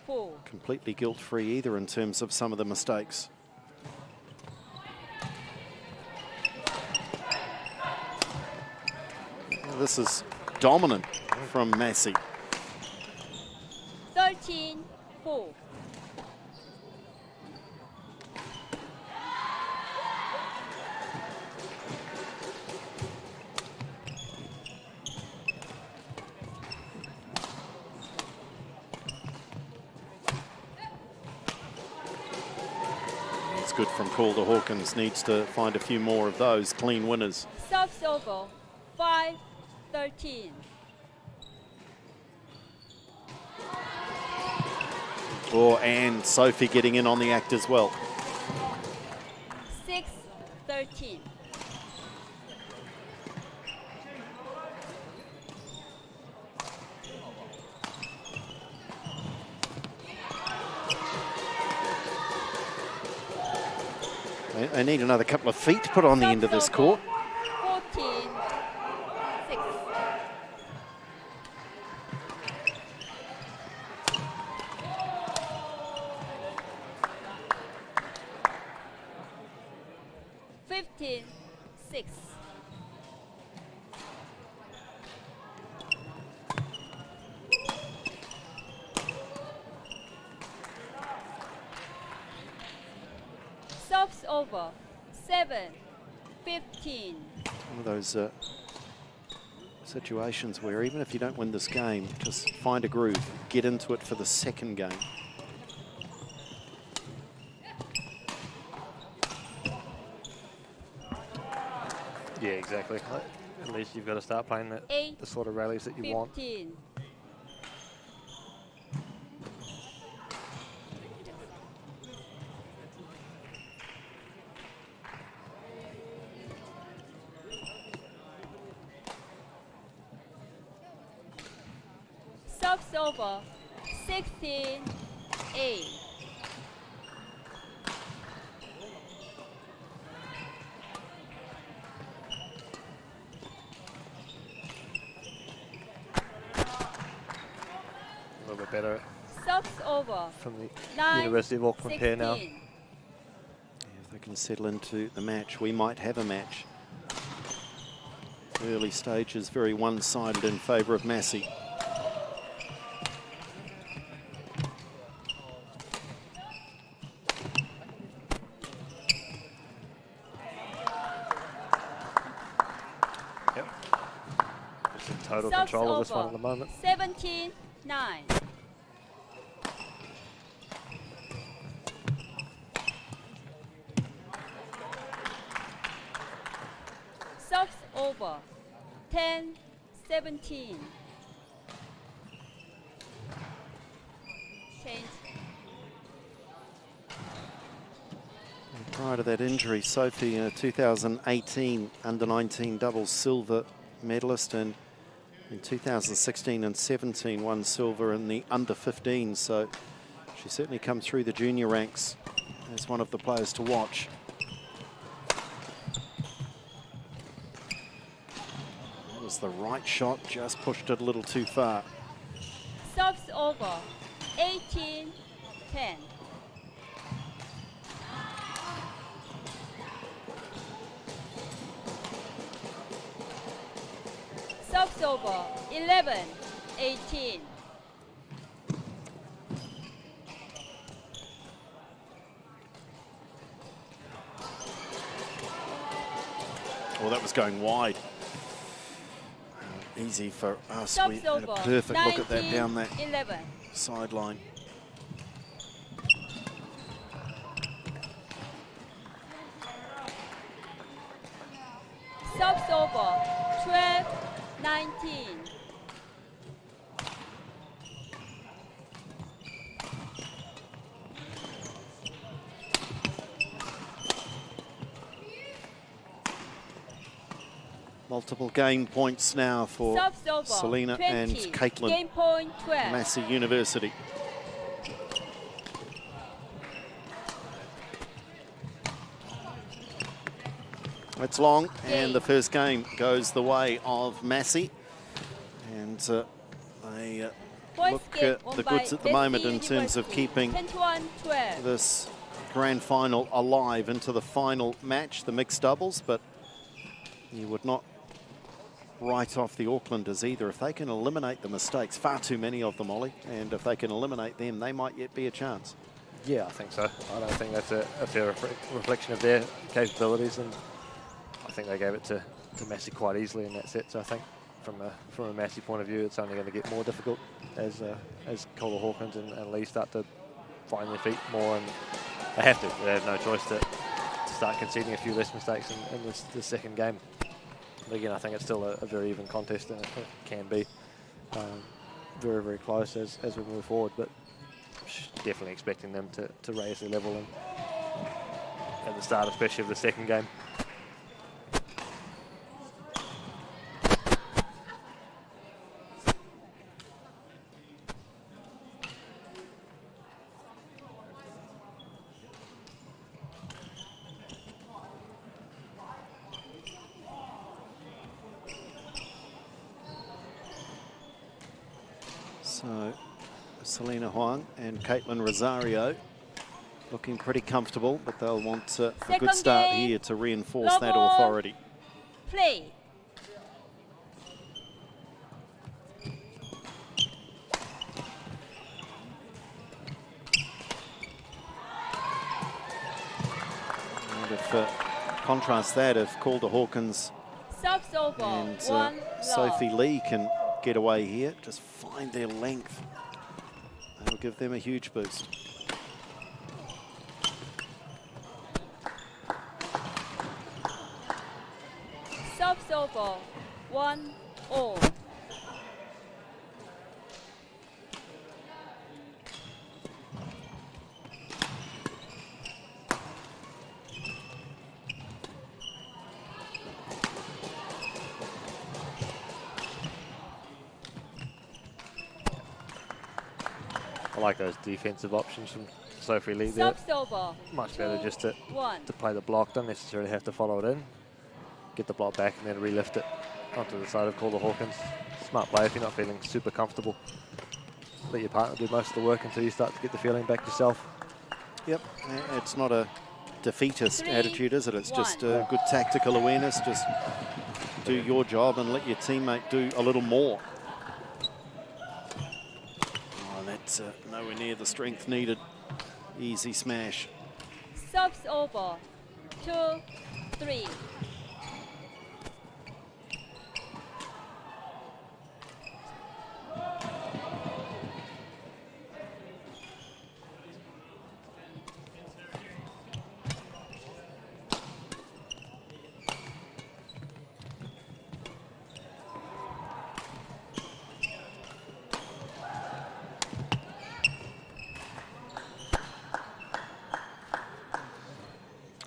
12-4. completely guilt-free either in terms of some of the mistakes. This is dominant from Massey. 13-4. It's good from Calder. Hawkins needs to find a few more of those clean winners. Serves over. 5-13. Oh, and Sophie getting in on the act as well. 6-13. I need another couple of feet put on the end of this court. 14-6. Six. Serves over. 7-15. One of those situations where even if you don't win this game, just find a groove, get into it for the second game. Yeah, exactly. At least you've got to start playing the sort of rallies that you want. 15. Serves over. 16-8. A little bit better Serves over. from the 9, University of Auckland pair now. 16. If they can settle into the match, we might have a match. Early stages very one-sided in favour of Massey. Yep. Just in total Serves control of this over. one at the moment. 17-9. Serves over. 10-17. Change. Prior to that injury, Sophie, 2018 under-19 doubles silver medalist, and in 2016 and 17 won silver in the under-15. So she certainly come through the junior ranks as one of the players to watch. That was the right shot, just pushed it a little too far. Serves over. 18-10. Serves over. 11-18. Well, that was going wide. Easy for us. We Serves had a over. perfect look at that down that 11. sideline. Serves over. 12-19. Multiple game points now for Serves over. Selena 20. and Caitlin, Game point 12. Massey University. It's long, and the first game goes the way of Massey. And they look the goods at the moment in terms of keeping 21-12. this grand final alive into the final match, the mixed doubles, but you would not write off the Aucklanders either. If they can eliminate the mistakes, far too many of them, Ollie, and if they can eliminate them, they might yet be a chance. Yeah, I think so. I don't think that's a fair reflection of their capabilities, and I think they gave it to Massey quite easily in that set. So I think from a Massey point of view, it's only going to get more difficult as Calder Hawkins and Lee start to find their feet more, and they have to. They have no choice to start conceding a few less mistakes in the second game. But again, I think it's still a very even contest, and it can be very, very close as we move forward. But definitely expecting them to raise their level at the start, especially of the second game. So Selena Huang and Caitlin Rosario looking pretty comfortable, but they'll want a good start here to reinforce that authority. Play. And if contrast that, if Calder Hawkins Subs over. and One Sophie Lee can get away here, just find their length, that'll give them a huge boost. Subs over. 1-all. I like those defensive options from Sophie Lee there. Subs over. Much better just to 1. play the block. Don't necessarily have to follow it in. Get the block back and then relift it onto the side of Calder Hawkins. Smart play if you're not feeling super comfortable. Let your partner do most of the work until you start to get the feeling back yourself. Yep, it's not a defeatist 3, attitude, is it? It's 1. just good tactical awareness. Just do your job and let your teammate do a little more. Oh, that's nowhere near the strength needed. Easy smash. Subs over. 2-3.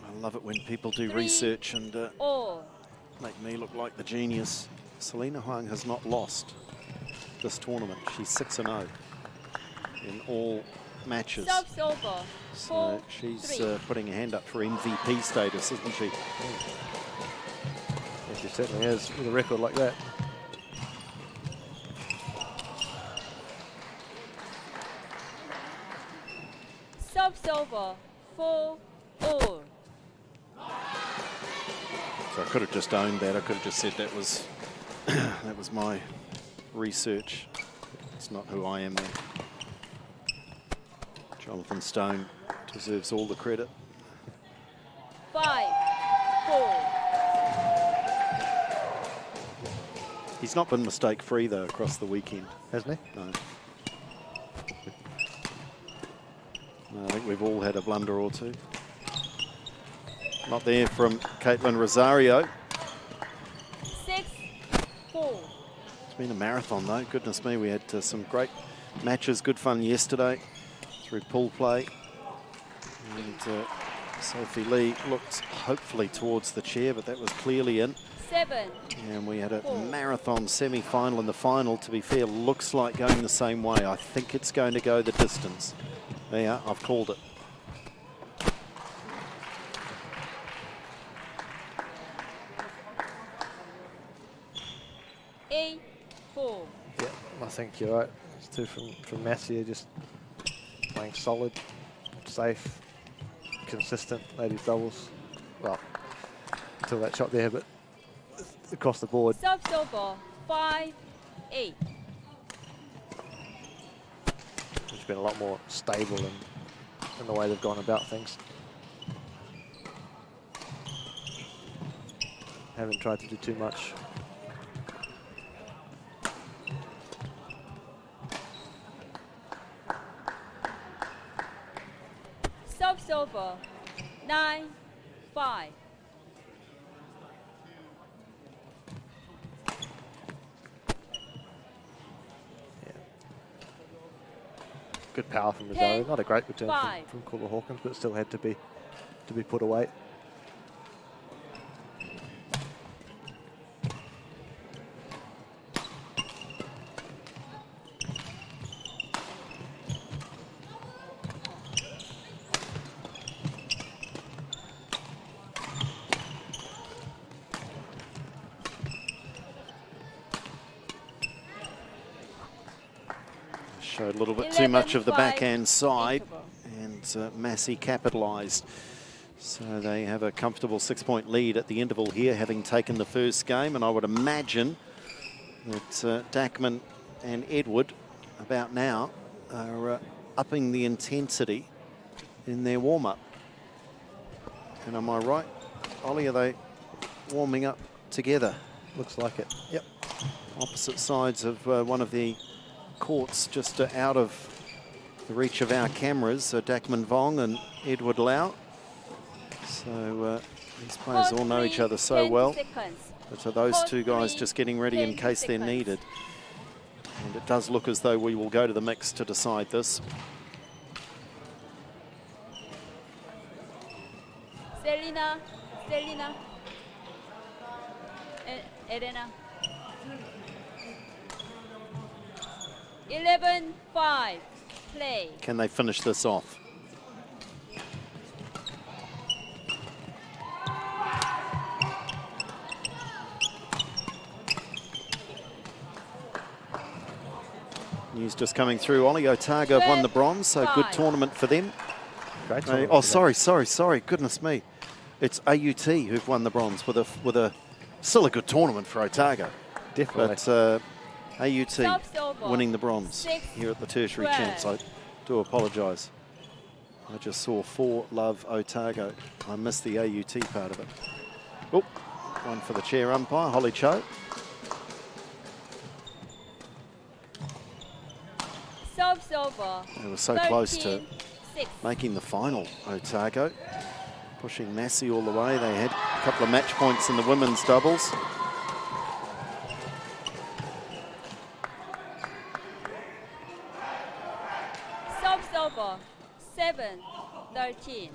I love it when people do 3, research and all. make me look like the genius. Selena Huang has not lost this tournament. She's 6-0 in all matches. Subs over. So 4-3. she's putting her hand up for MVP status, isn't she? Yeah, she certainly is with a record like that. Subs over. 4-all. So I could have just owned that. I could have just said that was that was my research. It's not who I am there. Jonathan Stone deserves all the credit. 5-4. He's not been mistake-free though across the weekend, Hasn't he? no. No, I think we've all had a blunder or two. Not there from Caitlin Rosario. 6-4. It's been a marathon though, goodness me. We had some great matches, good fun yesterday through pool play. And Sophie Lee looked hopefully towards the chair, but that was clearly in. 7. And we had a marathon semi-final, and the final, to be fair, looks like going the same way. I think it's going to go the distance. There, I've called it. Yeah, I think you're right. It's 2 from Massey, just playing solid, safe, consistent ladies doubles. Well, until that shot there, but across the board. Serves over 5-8. It's been a lot more stable in the way they've gone about things. Haven't tried to do too much. Serves over 9-5. Good power from Rosario. 10, Not a great return 5. from Kula Hawkins, but still had to be put away. Showed a little bit too much of the 11-5 backhand side, interval. and Massey capitalised. So they have a comfortable 6-point lead at the interval here, having taken the first game. And I would imagine that Dackman and Edward, about now, are upping the intensity in their warm-up. And am I right, Ollie, are they warming up together? Looks like it. Yep. Opposite sides of one of the courts, just out of the reach of our cameras, Dackman Vong and Edward Lau. So these players all know each other so well. But are those two guys just getting ready in case they're needed? And it does look as though we will go to the mix to decide this. Selena, Elena. 11-5, play. Can they finish this off? News just coming through. Ollie Otago have won the bronze, so good tournament for them. Great Oh, sorry. Goodness me. It's AUT who've won the bronze with a still a good tournament for Otago. Definitely. But AUT winning the bronze here at the Tertiary Champs. I do apologise. I just saw 4 Love Otago. I missed the AUT part of it. Oh, one for the chair umpire, Holly Cho. Serves over. They were so close to making the final, Otago. Pushing Massey all the way. They had a couple of match points in the women's doubles. Serves over 7-13.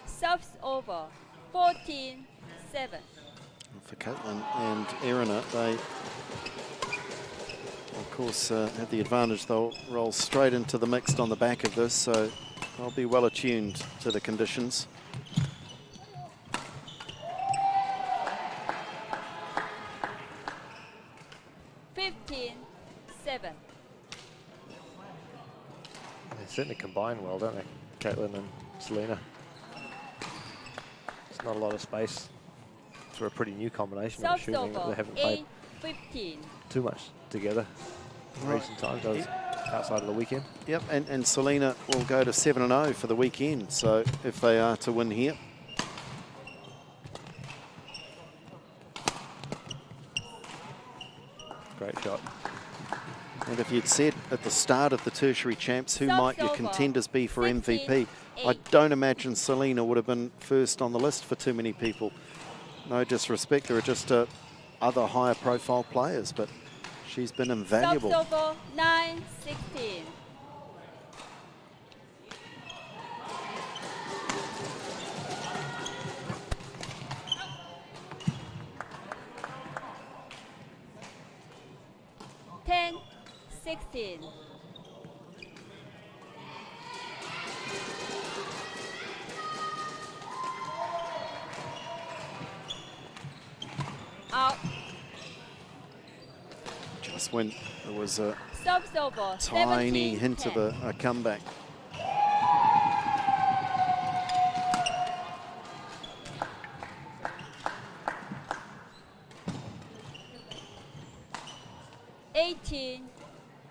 Serves over 14-7. For Caitlin and Erina, they, of course, have the advantage. They'll roll straight into the mixed on the back of this, so they'll be well attuned to the conditions. They certainly combine well, don't they, Caitlin and Selena? There's not a lot of space for a pretty new combination. I'm assuming that they haven't played 15. too much together in recent times, outside of the weekend. Yep, and Selena will go to 7-0 for the weekend, so if they are to win here. Great shot. And if you'd said at the start of the Tertiary Champs, who might your contenders be for MVP, I don't imagine Selena would have been first on the list for too many people. No disrespect, there are just other higher profile players, but she's been invaluable. Serves over 9-16. Ten, 16. Just Just when there was a Subs over. tiny 17, hint 10. of a comeback. $18,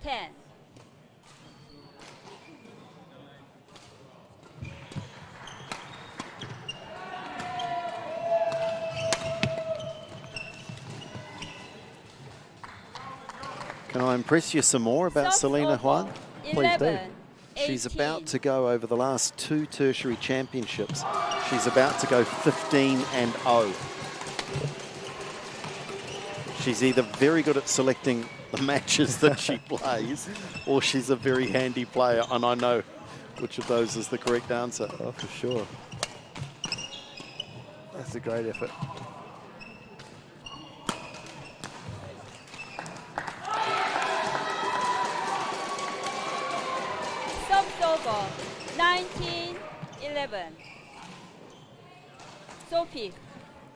10. Can I impress you some more about Subs Selena over. Huang? 11, She's 18. about to go over the last 2 tertiary championships. She's about to go 15-0. She's either very good at selecting the matches that she plays, or she's a very handy player, and I know which of those is the correct answer. Oh, for sure. That's a great effort. Subs over. 19, 11. Sophie.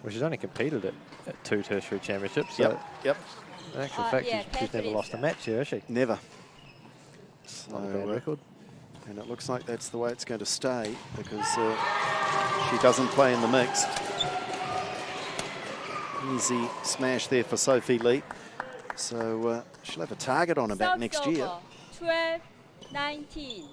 Well, she's only competed at 2 tertiary championships. So Yep. in actual fact, yeah, she's never Catherine. lost a match here, has she? Never. Not a bad record. And it looks like that's the way it's going to stay, because she doesn't play in the mixed. Easy smash there for Sophie Lee. So she'll have a target on her back Subs next over. year. 12, 19.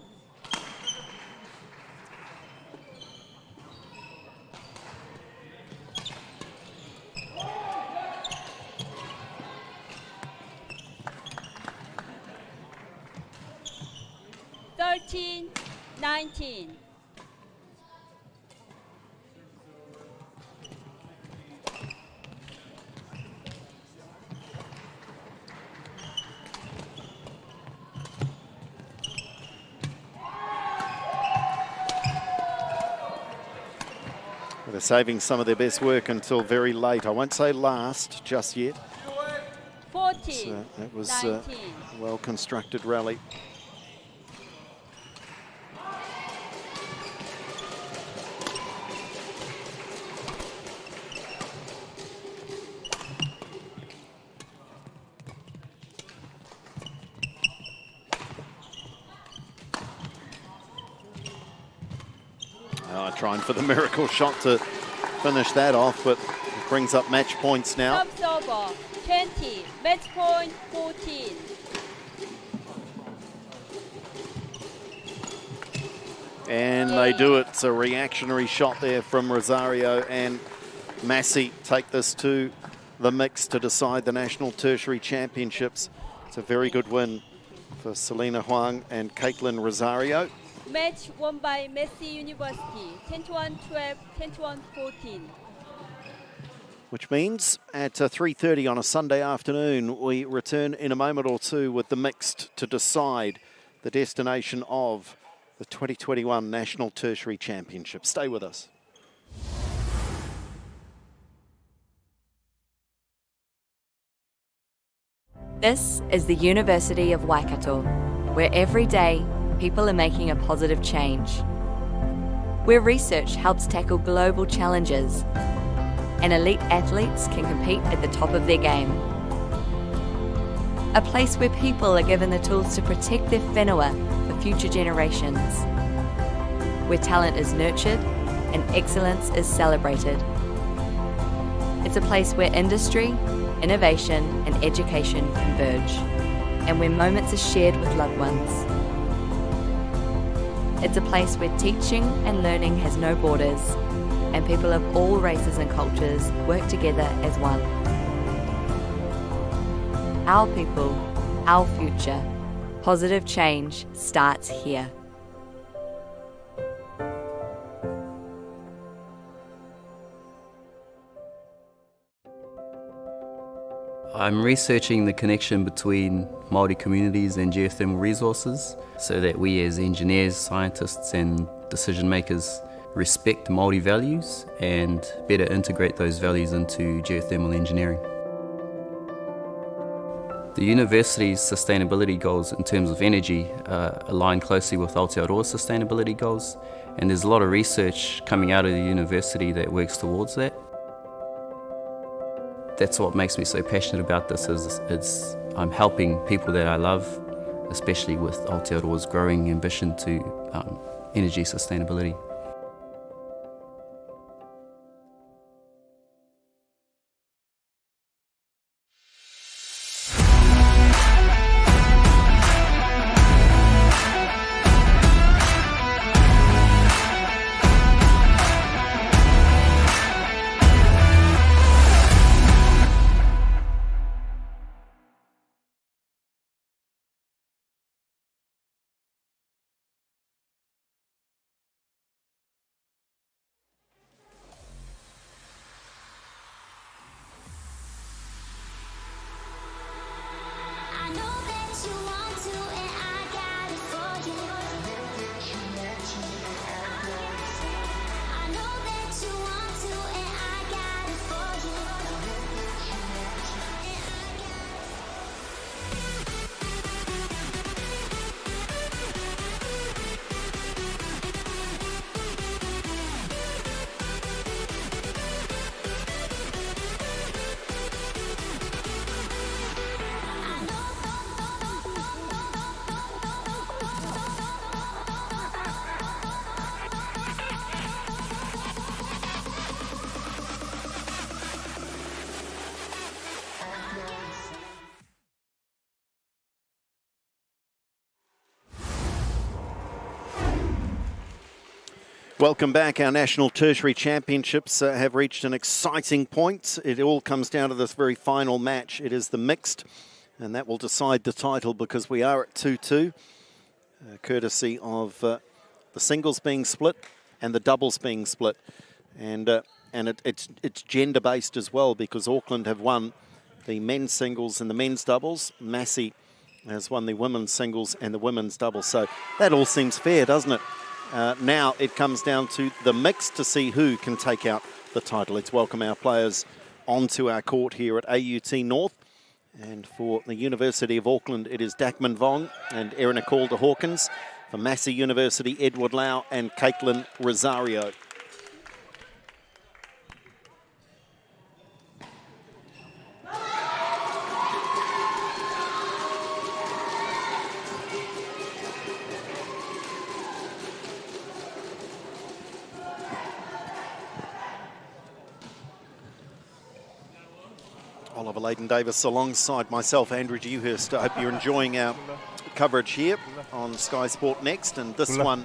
$13, 19. They're saving some of their best work until very late. I won't say last just yet. 14, So that was 19. a well-constructed rally. Trying for the miracle shot to finish that off, but it brings up match points now. Subs over. 20, match point 14. And they do it. It's a reactionary shot there from Rosario, and Massey take this to the mix to decide the National Tertiary Championships. It's a very good win for Selena Huang and Caitlin Rosario. Match won by Massey University. 10-1-12, 10-1-14. Which means at 3:30 on a Sunday afternoon, we return in a moment or two with the mixed to decide the destination of the 2021 National Tertiary Championship. Stay with us. This is the University of Waikato, where every day people are making a positive change. Where research helps tackle global challenges and elite athletes can compete at the top of their game. A place where people are given the tools to protect their whenua for future generations. Where talent is nurtured and excellence is celebrated. It's a place where industry, innovation and education converge, and where moments are shared with loved ones. It's a place where teaching and learning has no borders, and people of all races and cultures work together as one. Our people, our future. Positive change starts here. I'm researching the connection between Māori communities and geothermal resources so that we as engineers, scientists and decision makers respect Māori values and better integrate those values into geothermal engineering. The university's sustainability goals in terms of energy align closely with Aotearoa's sustainability goals, and there's a lot of research coming out of the university that works towards that. That's what makes me so passionate about this, is it's I'm helping people that I love, especially with Aotearoa's growing ambition to energy sustainability. Welcome back. Our National Tertiary Championships have reached an exciting point. It all comes down to this very final match. It is the mixed, and that will decide the title because we are at 2-2, courtesy of the singles being split and the doubles being split. And it's gender-based as well because Auckland have won the men's singles and the men's doubles. Massey has won the women's singles and the women's doubles. So that all seems fair, doesn't it? Now it comes down to the mix to see who can take out the title. Let's welcome our players onto our court here at AUT North. And for the University of Auckland, it is Dakman Vong and Erina Calder-Hawkins. For Massey University, Edward Lau and Caitlin Rosario. Oliver Layden-Davis alongside myself, Andrew Dewhurst. I hope you're enjoying our coverage here on Sky Sport Next. And this one,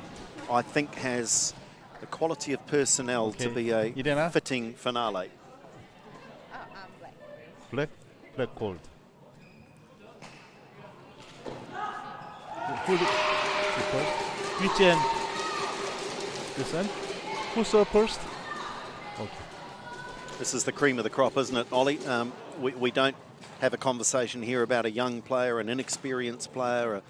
I think, has the quality of personnel to be a fitting finale. Black cold. Which end? This end? Who served first? Okay. This is the cream of the crop, isn't it, Ollie? We don't have a conversation here about a young player, an inexperienced player,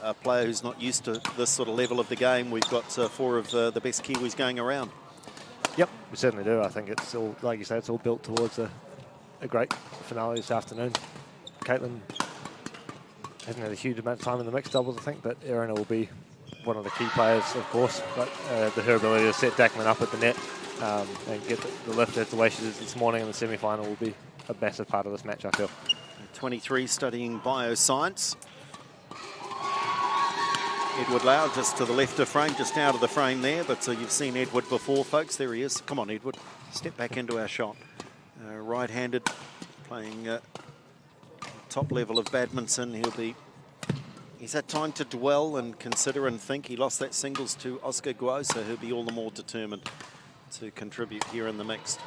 a player who's not used to this sort of level of the game. We've got four of the best Kiwis going around. Yep, we certainly do. I think it's all, like you say, it's all built towards a great finale this afternoon. Caitlin hasn't had a huge amount of time in the mixed doubles, I think, but Erina will be one of the key players, of course. But her ability to set Dakman up at the net and get the lift the way she did this morning in the semi-final will be a massive part of this match, I feel. 23 studying bioscience. Edward Lau just to the left of frame, just out of the frame there, but you've seen Edward before, folks. There he is. Come on, Edward. Step back into our shot. Right-handed, playing top level of badminton. He's had time to dwell and consider and think. He lost that singles to Oscar Guo, so he'll be all the more determined to contribute here in the mixed.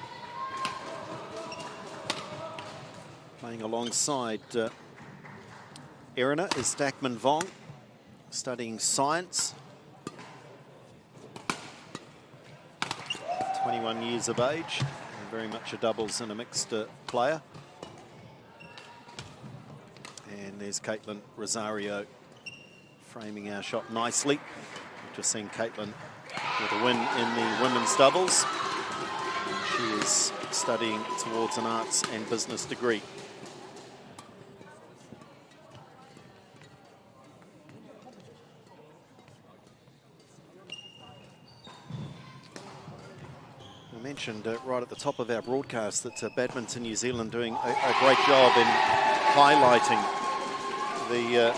Playing alongside Erina is Dakman Vong, studying science. 21 years of age, and very much a doubles and a mixed player. And there's Caitlin Rosario framing our shot nicely. We've just seen Caitlin with a win in the women's doubles. She is studying towards an arts and business degree. I mentioned right at the top of our broadcast that Badminton New Zealand doing a great job in highlighting the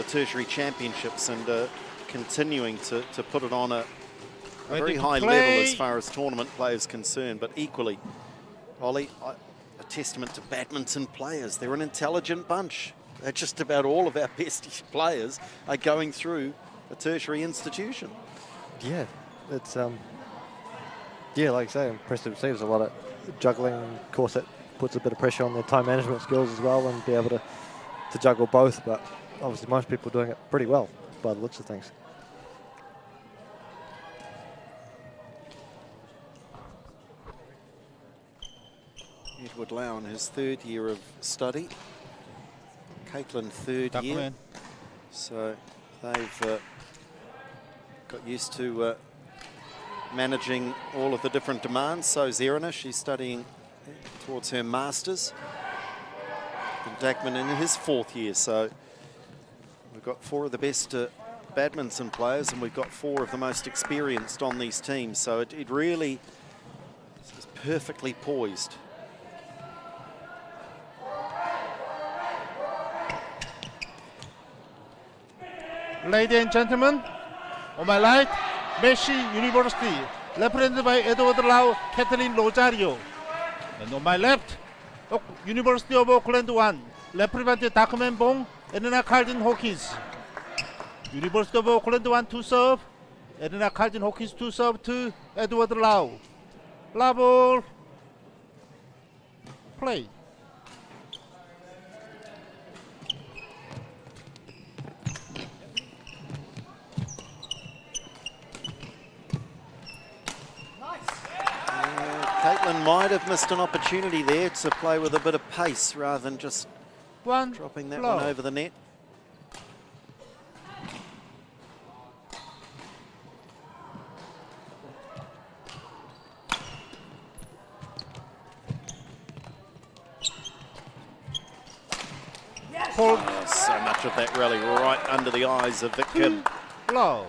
Tertiary Championships and continuing to put it on a very high level as far as tournament play is concerned. But equally, Ollie, a testament to badminton players. They're an intelligent bunch. Just about all of our best players are going through a tertiary institution. Yeah, it's yeah, like I say, impressive to see. There's a lot of juggling. Of course, it puts a bit of pressure on their time management skills as well, and be able to juggle both. But obviously, most people are doing it pretty well by the looks of things. Edward Lau in his third year of study. Caitlin third year. So they've got used to managing all of the different demands. So Zerina, she's studying towards her masters. And Dagman in his fourth year. So we've got four of the best badminton players, and we've got four of the most experienced on these teams. So it really is perfectly poised. Ladies and gentlemen, on my right, Massey University, represented by Edward Lau, Kathleen Rosario. And on my left, University of Auckland 1, represented Darkman Bong, Elena Carlton Hawkins. University of Auckland 1 to serve, Elena Carlton Hawkins to serve to Edward Lau. Level, play. Caitlin might have missed an opportunity there to play with a bit of pace rather than just dropping that one over the net. Oh, so much of that rally right under the eyes of Vic Kim. Low.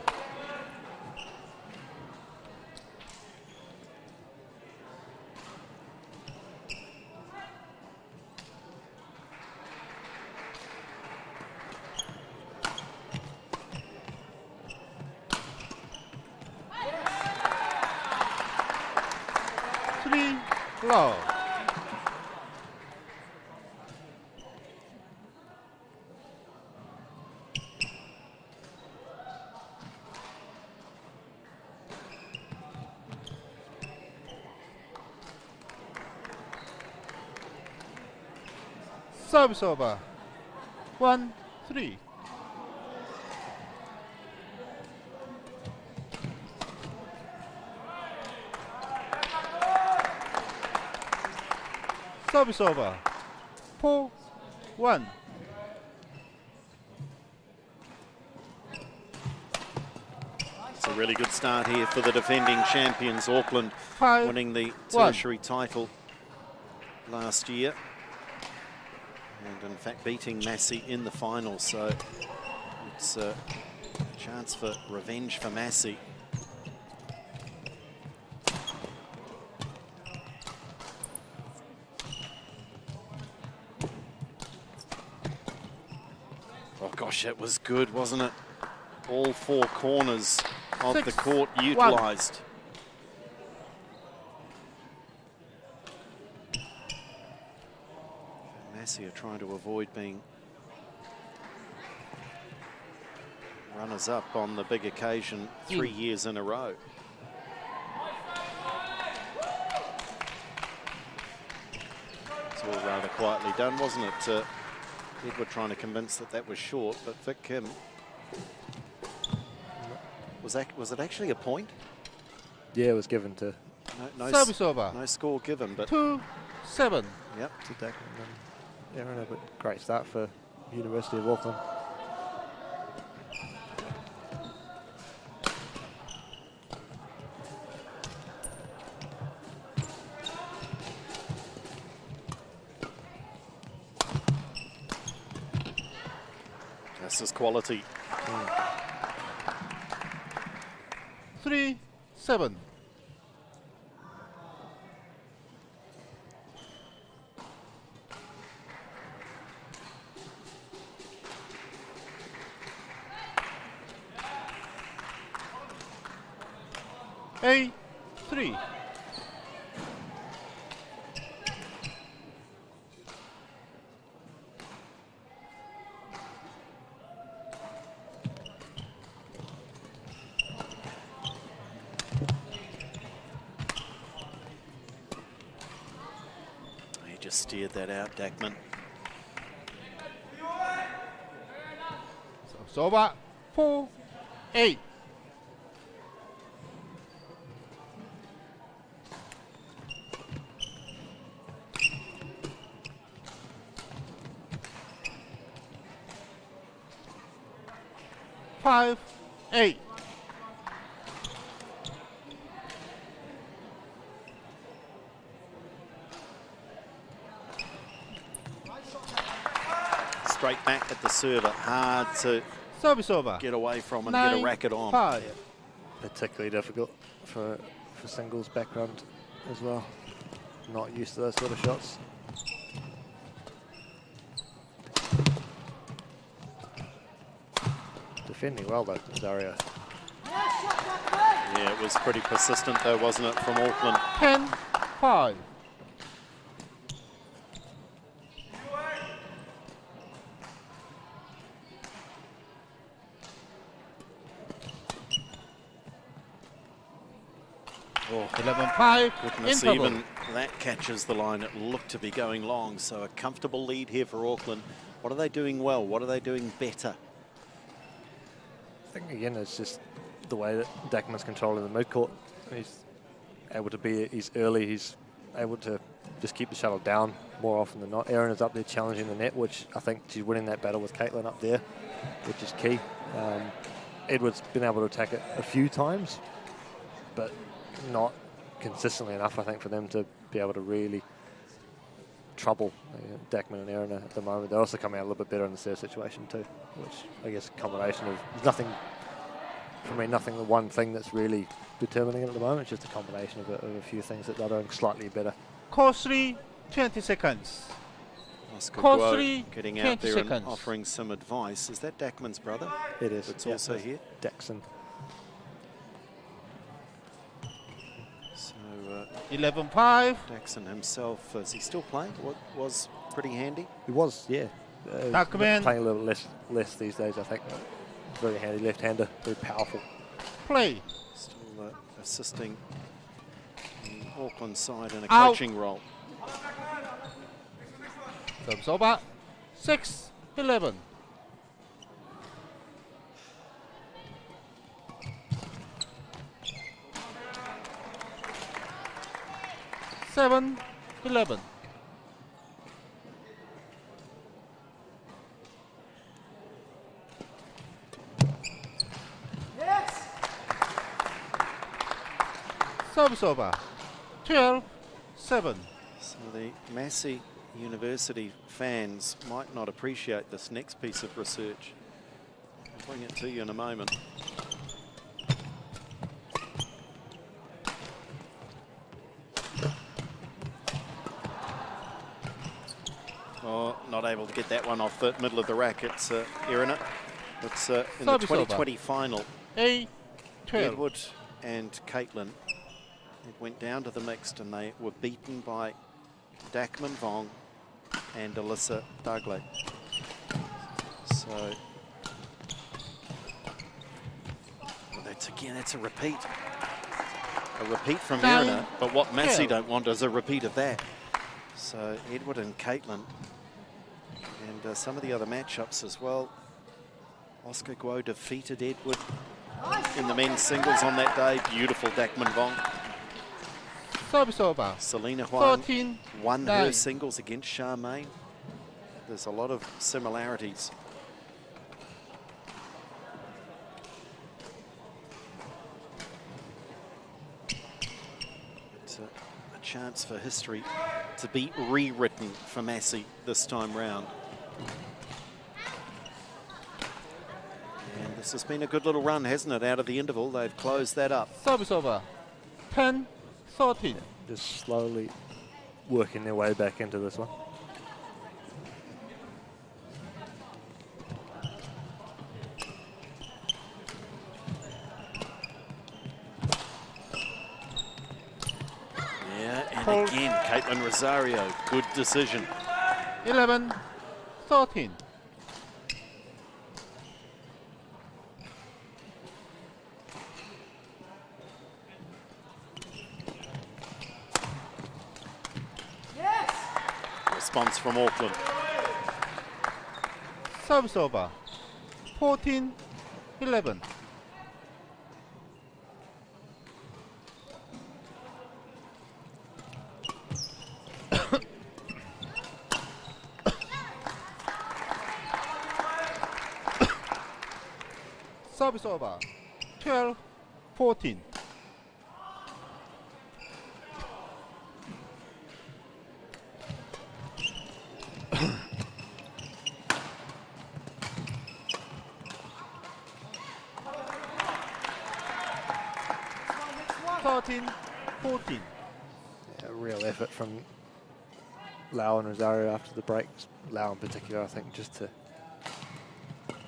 Low. Service over. 1-3. Service over. 4-1. It's a really good start here for the defending champions, Auckland, winning the tertiary title last year. And in fact beating Massey in the final, so it's a chance for revenge for Massey. Oh gosh, that was good, wasn't it? All four corners of the court utilised. Massey are trying to avoid being runners-up on the big occasion 3 years in a row. It's all rather quietly done, wasn't it? Edward trying to convince that was short, but Vic Kim. Was it actually a point? Yeah, it was given to. Service over. No score given, but 2-7. Yep. To Declan. Yeah, but great start for University of Auckland. This is quality. 3-7. 8-3. He just steered that out, Dackman. So over 4-8. Five, 8. Straight back at the server. Hard to Service over. get away from and get a 9, racket on. 5. Particularly difficult for singles background as well. Not used to those sort of shots. Defending well though, Dario. Yeah, it was pretty persistent though, wasn't it, from Auckland? 10-5. Oh, 11-5. goodness, even that catches the line. It looked to be going long, so a comfortable lead here for Auckland. What are they doing well? What are they doing better? I think again it's just the way that Dackman's controlling the mid-court. He's able to be, he's early, he's able to just keep the shuttle down more often than not. Erin is up there challenging the net, which I think she's winning that battle with Caitlin up there, which is key. Edward's been able to attack it a few times, but not consistently enough, I think, for them to be able to really trouble Dackman and Erin at the moment. They're also coming out a little bit better in the serve situation too, which I guess a combination of, there's nothing, for me, nothing, the one thing that's really determining it at the moment. It's just a combination of a few things that they're doing slightly better. Course 3, 20 seconds. Oscar Course Guo 3, getting 20 out there seconds. and offering some advice. Is that Dackman's brother? It is. It's yeah, also here. Daxon. So 11-5. Daxon himself, is he still playing? What was pretty handy? He was, yeah. Dackman. Playing a little less these days, I think. Very handy left-hander, very powerful. Play. Still assisting the Auckland side in a Out. coaching role. Service over 6-11. Seven, 11. Service over 12-7. So the Massey University fans might not appreciate this next piece of research. I'll bring it to you in a moment. Oh, not able to get that one off the middle of the rack. It's Irina. It's in the Service 2020 over. final. 8-12. Edward and Caitlin, it went down to the mixed and they were beaten by Dackman Vong and Alyssa Dougley. So that's a repeat. A repeat from Irina, but what Massey don't want is a repeat of that. So Edward and Caitlin, and some of the other matchups as well. Oscar Guo defeated Edward in the men's singles on that day. Beautiful Dackman Vong. Service over. Selena Huang 13, won 9. her singles against Charmaine. There's a lot of similarities. It's a chance for history to be rewritten for Massey this time round. And this has been a good little run, hasn't it, out of the interval? They've closed that up. Service over 10-13. Just slowly working their way back into this one. Yeah, and Hold. again, Caitlin Rosario, good decision. 11-13. Response from Auckland. Service over. 14-11. Service over. 12-14. A real effort from Lau and Rosario after the breaks. Lau in particular, I think, just to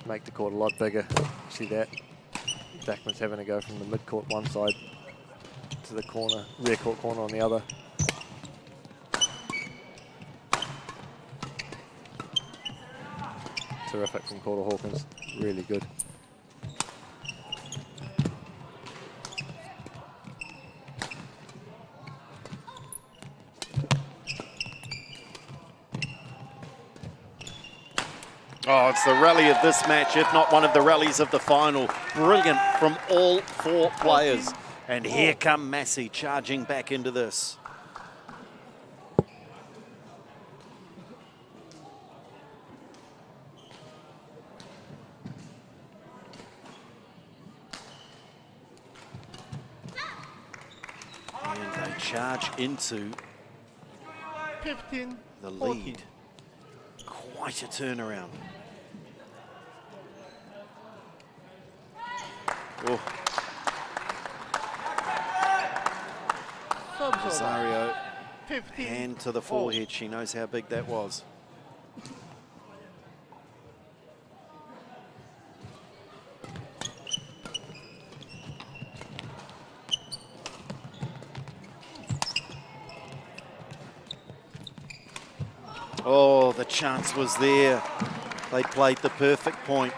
make the court a lot bigger. See that? Jackman's having to go from the mid-court one side to the corner, rear court corner on the other. Terrific from Calder Hawkins, really good. Oh, it's the rally of this match, if not one of the rallies of the final. Brilliant from all four players. And here come Massey charging back into this. And they charge into 15, the 14. lead. Quite a turnaround. Oh. Rosario, 15, hand to the forehead. She knows how big that was. Oh, the chance was there. They played the perfect point.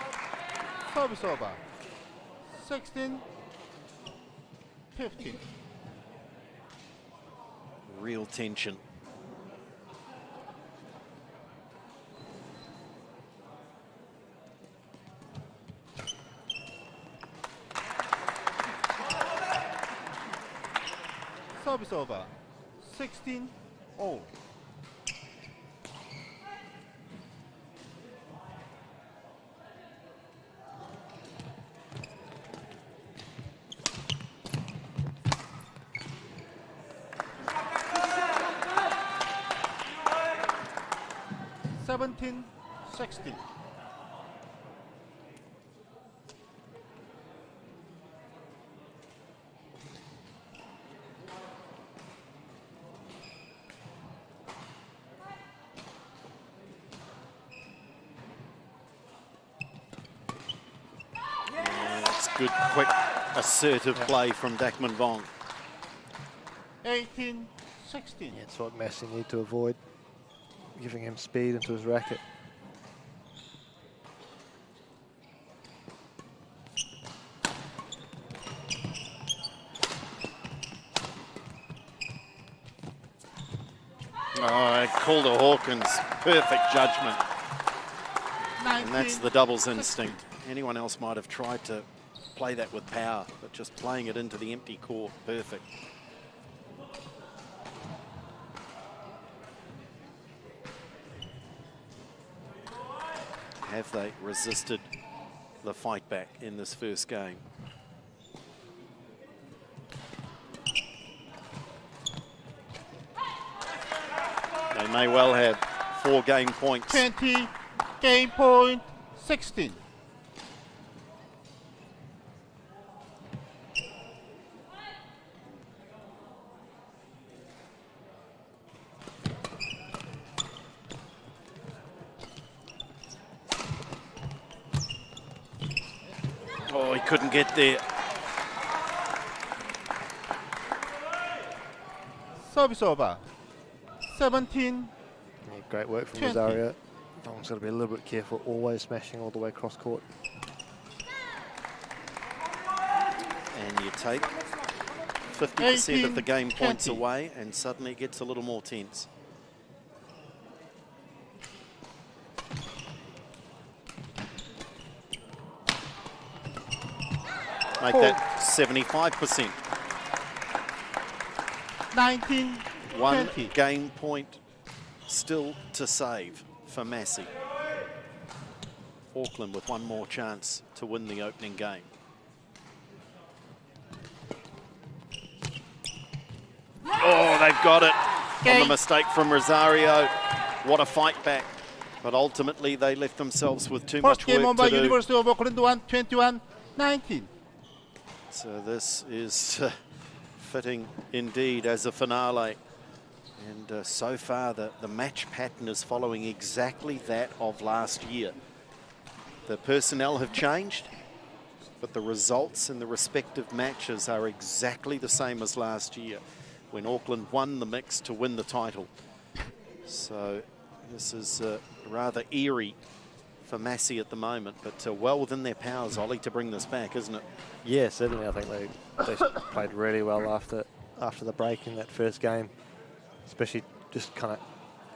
Service over. 16-15. Real tension. Service over. 16-all. $17-16. That's good, quick, assertive play from Dakman Vong. 18-16. That's what Massey need to avoid, giving him speed into his racket. Oh, Calder Hawkins, perfect judgment. And that's the doubles instinct. Anyone else might have tried to play that with power, but just playing it into the empty court, perfect. Have they resisted the fight back in this first game? They may well have 4 game points. 20, game point, 16. Oh, he couldn't get there. Service over. 17. Yeah, great work from 20. Rosario. Vong's got to be a little bit careful, always smashing all the way cross court. And you take 50% of the game points 20. away, and suddenly it gets a little more tense. Make that 75%. 19. One 20. game point still to save for Massey. Auckland with one more chance to win the opening game. Oh, they've got it on the mistake from Rosario. What a fight back. But ultimately, they left themselves with too First much game work on by to do. University of Auckland 1, 21-19. So this is fitting indeed as a finale. And so far, the match pattern is following exactly that of last year. The personnel have changed, but the results in the respective matches are exactly the same as last year, when Auckland won the mix to win the title. So this is rather eerie for Massey at the moment, but well within their powers, Ollie, to bring this back, isn't it? Yeah, certainly. I think they played really well after the break in that first game, especially just kind of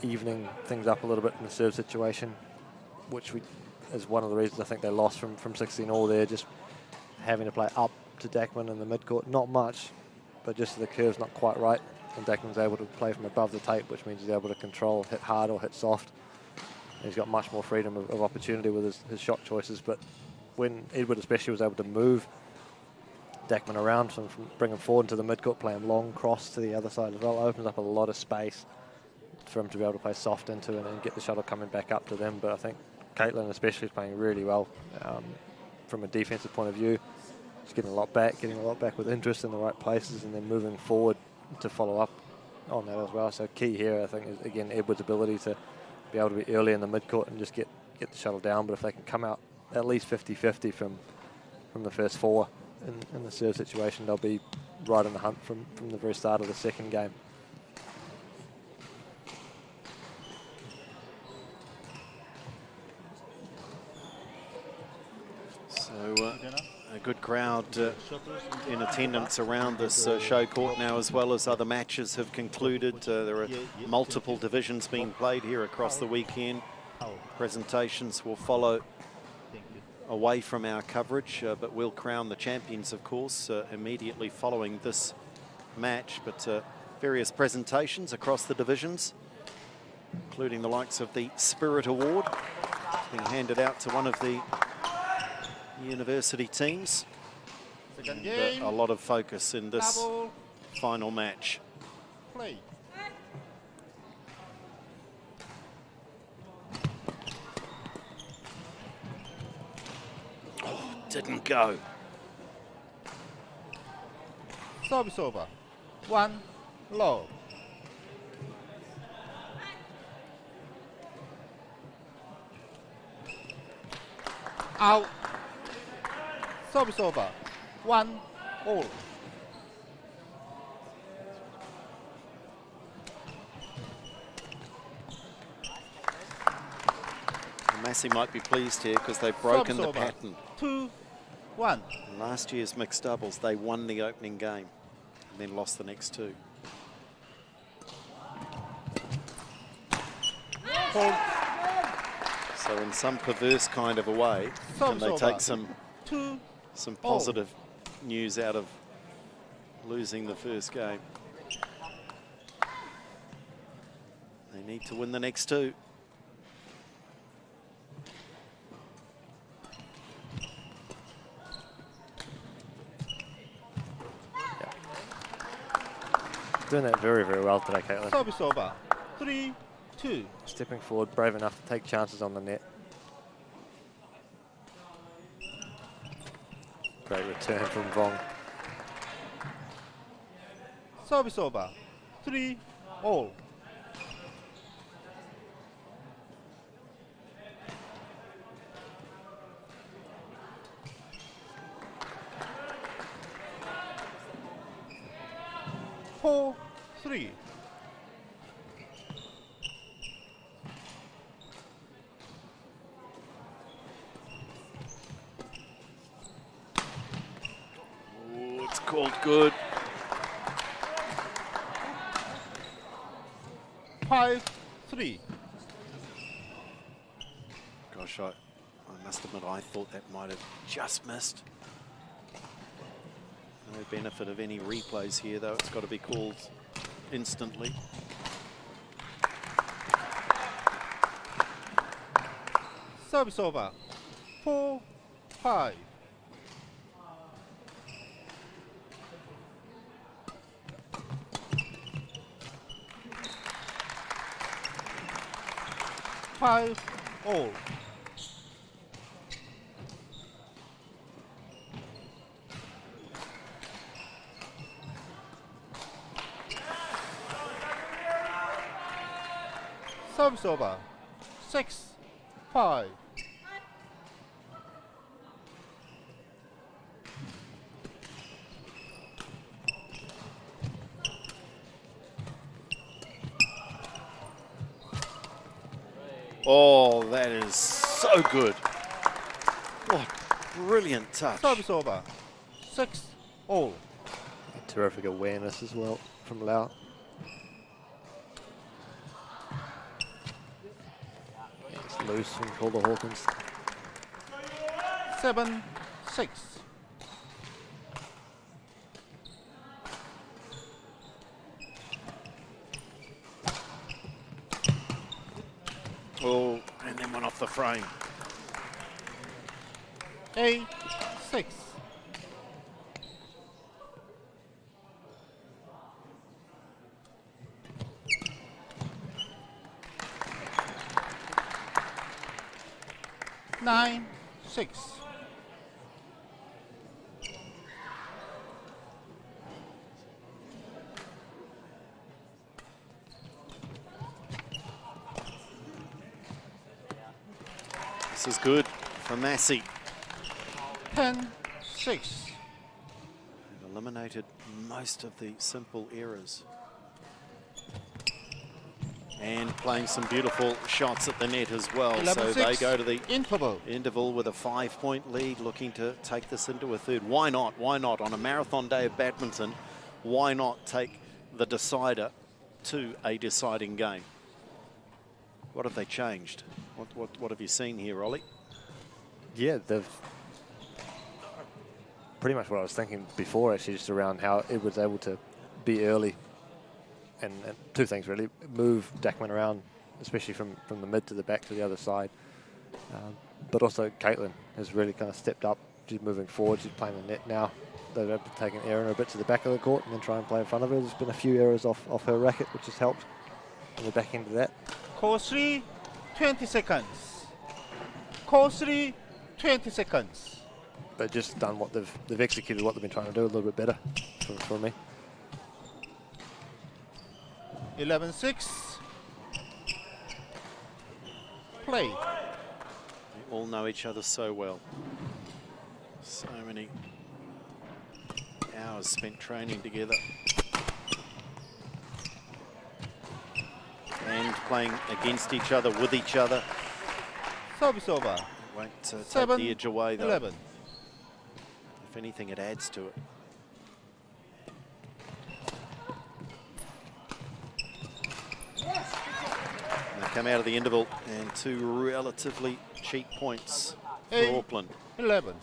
evening things up a little bit in the serve situation, which is one of the reasons I think they lost from 16-all there, just having to play up to Dackman in the midcourt. Not much, but just the curve's not quite right, and Dackman's able to play from above the tape, which means he's able to control, hit hard or hit soft. And he's got much more freedom of opportunity with his shot choices, but when Edward especially was able to move Dackman around, from bring him forward into the midcourt, play him long cross to the other side as well, opens up a lot of space for him to be able to play soft into and get the shuttle coming back up to them. But I think Caitlin especially is playing really well from a defensive point of view. She's getting a lot back with interest in the right places, and then moving forward to follow up on that as well. So key here, I think, is again Edward's ability to be able to be early in the midcourt and just get the shuttle down. But if they can come out at least 50-50 from the first four in the serve situation, they'll be right in the hunt from the very start of the second game. So a good crowd in attendance around this show court now, as well as other matches have concluded. There are multiple divisions being played here across the weekend. Presentations will follow away from our coverage, but we'll crown the champions, of course, immediately following this match. But various presentations across the divisions, including the likes of the Spirit Award, being handed out to one of the university teams. And, a lot of focus in this final match. Play. Didn't go. Service over. 1 low. Out. Service over. 1 all. Massey might be pleased here because they've broken the pattern. 2-1. Last year's mixed doubles, they won the opening game and then lost the next two. So in some perverse kind of a way, can they take some positive news out of losing the first game? They need to win the next two. Doing that very, very well today, Caitlin. Service over. 3-2. Stepping forward, brave enough to take chances on the net. Great return from Vong. Service over. 3 all. 3. Oh, it's called good. 5-3. Gosh, I must admit, I thought that might have just missed. No benefit of any replays here, though. It's got to be called instantly. Service over. 4-5. Five all. Service over. 6-5. Oh, that is so good. What brilliant touch. Service over. 6 all. Terrific awareness as well from Lau. It's loose from Calder Hawkins. 7-6. Oh, and then one off the frame. 8-6. Nine, 6. This is good for Massey. 10-6. They've eliminated most of the simple errors. And playing some beautiful shots at the net as well. So they go to the interval with a 5-point lead, looking to take this into a third. Why not? Why not? On a marathon day of badminton, why not take the decider to a deciding game? What have they changed? What have you seen here, Ollie? Yeah, they've pretty much what I was thinking before, actually, just around how it was able to be early. And two things really: move Dackman around, especially from the mid to the back to the other side. But also Caitlin has really kind of stepped up. She's moving forward. She's playing the net now. They've able to take an error a bit to the back of the court and then try and play in front of her. There's been a few errors off her racket, which has helped on the back end of that. Course 3, 20 seconds. Course 3, 20 seconds. But just done what they've executed what they've been trying to do a little bit better for me. 11-6. Play. They all know each other so well. So many hours spent training together. And playing against each other, with each other. Service over. Won't take 7, the edge away though. 11. If anything, it adds to it. They come out of the interval and two relatively cheap points for 8, Auckland. 11.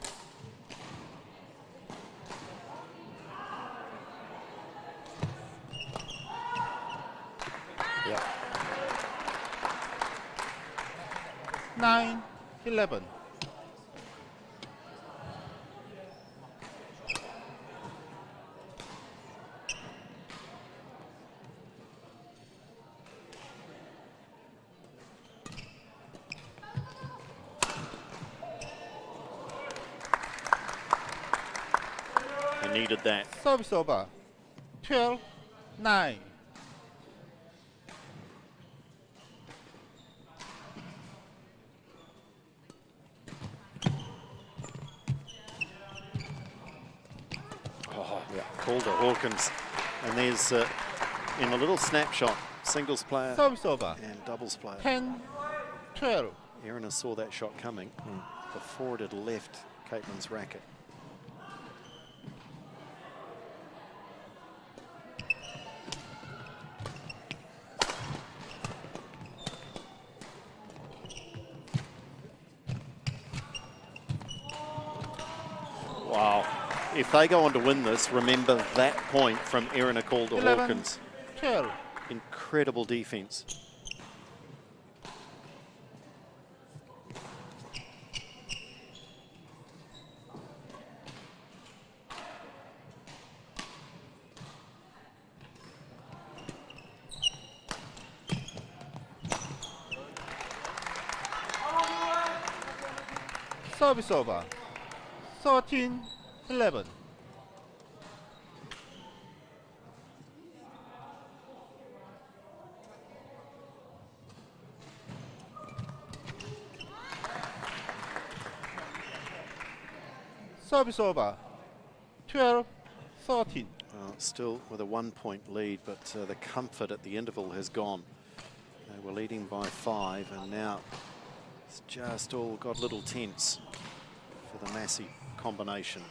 Yeah. 9, 11. They needed that. Service over. 12, 9. Oh, yeah. Calder Hawkins. And there's in a little snapshot. Singles player Service over. and doubles player. 10-12. Erina saw that shot coming before it had left Caitlin's racket. Wow. If they go on to win this, remember that point from Erina Calder-Hawkins. 12. Incredible defense. Service over. 13-11. Service over. 12-13. Still with a 1-point lead, but the comfort at the interval has gone. They were leading by 5, and now it's just all got a little tense for the Massey combination.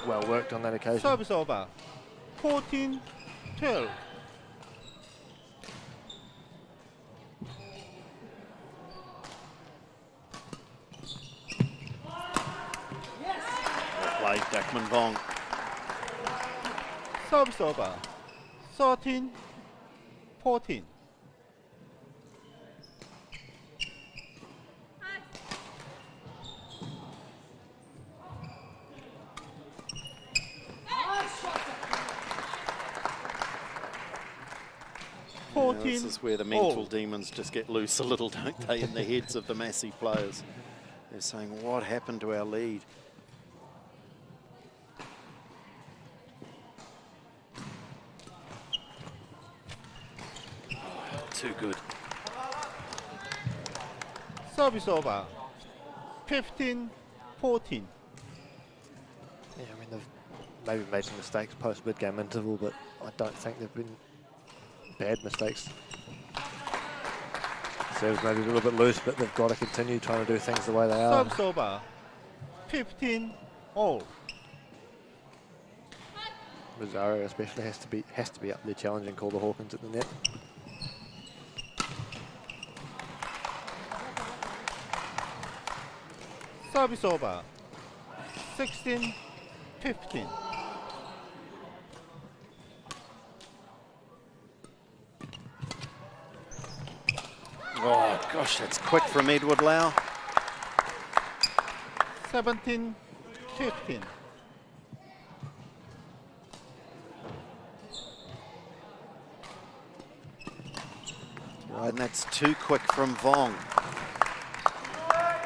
Well worked on that occasion. Service over. 14-12. Well played, Dakman Vong. Service over. 13-14. This is where the mental demons just get loose a little, don't they, in the heads of the Massey players. They're saying, what happened to our lead? Too good. Service over. 15-14. Yeah, I mean, they've maybe made some mistakes post mid-game interval, but I don't think they've been bad mistakes. Serves maybe a little bit loose, but they've got to continue trying to do things the way they are. Service over. 15-all. Rosario especially has to be up there challenging Calder-Hawkins at the net. Service over. 16-15. Oh, gosh, that's quick from Edward Lau. 17-15. Right, and that's too quick from Vong.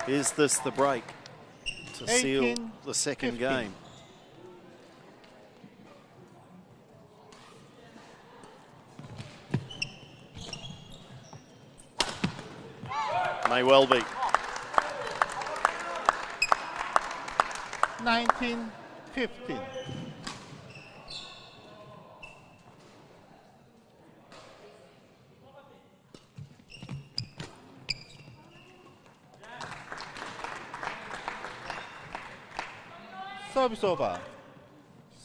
Is this the break to seal the second game? May well be. 19-15. Service over.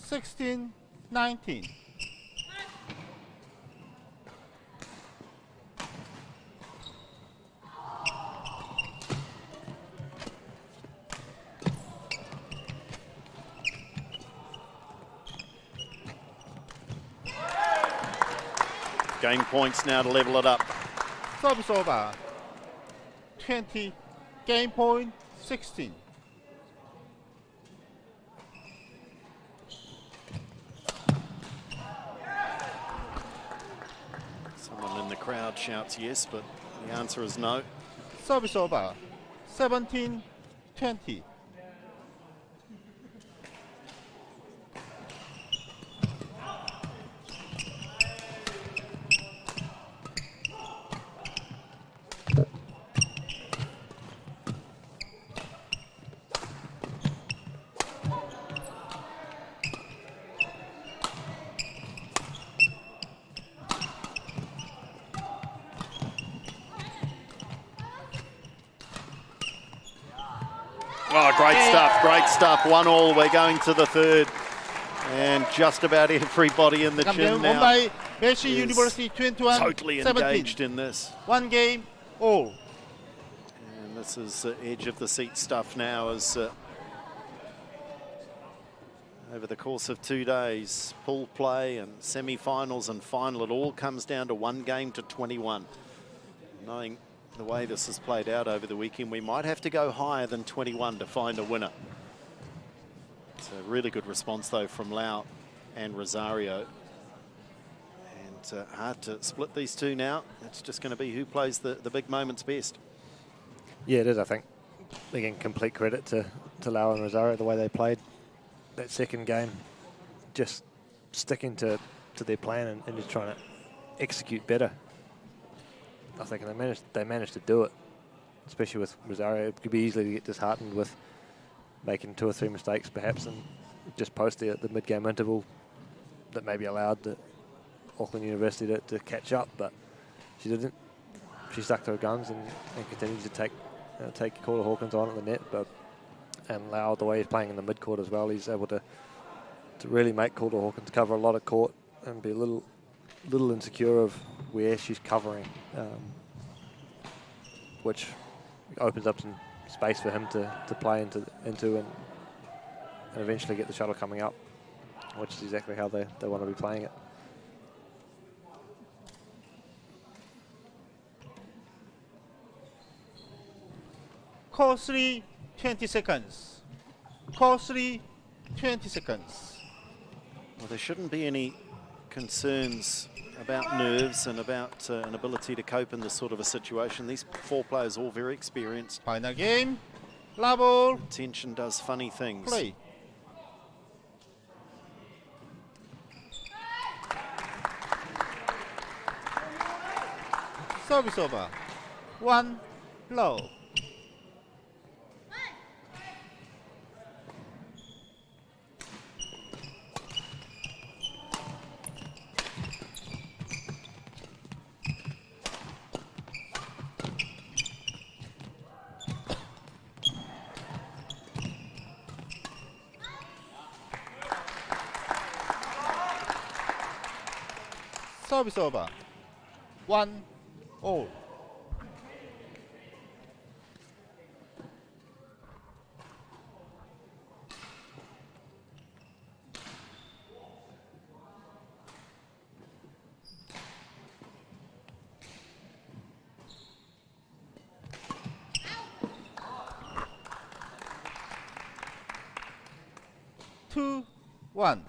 16-19. Game points now to level it up. Service over. 20. Game point 16. Someone in the crowd shouts yes, but the answer is no. Service over. 17-20. Oh, great stuff. 1-1. We're going to the third. And just about everybody in the gym now by Massey University 21, totally 17. engaged in this. 1 game, all. And this is edge of the seat stuff now as over the course of 2 days, pool play and semi-finals and final, it all comes down to 1 game to 21. Knowing the way this has played out over the weekend, we might have to go higher than 21 to find a winner. It's a really good response, though, from Lau and Rosario. And hard to split these two now. It's just going to be who plays the big moments best. Yeah, it is, I think. Again, complete credit to Lau and Rosario, the way they played that second game. Just sticking to their plan and just trying to execute better. I think they managed to do it, especially with Rosario. It could be easily to get disheartened with making 2 or 3 mistakes perhaps and just post the mid-game interval that maybe allowed the Auckland University to catch up, but she didn't. She stuck to her guns and continued to take Calder Hawkins on at the net, and Lau, the way he's playing in the mid-court as well, he's able to really make Calder Hawkins cover a lot of court and be a little insecure of where she's covering, which opens up some space for him to play into and eventually get the shuttle coming up, which is exactly how they want to be playing it. Call 3, 20 seconds. Call 3, 20 seconds. Well, there shouldn't be any concerns about nerves and about an ability to cope in this sort of a situation. These 4 players all very experienced. Final game, level. Tension does funny things. Play. Service over. 1 low. Service over. 1-all. Two, 1.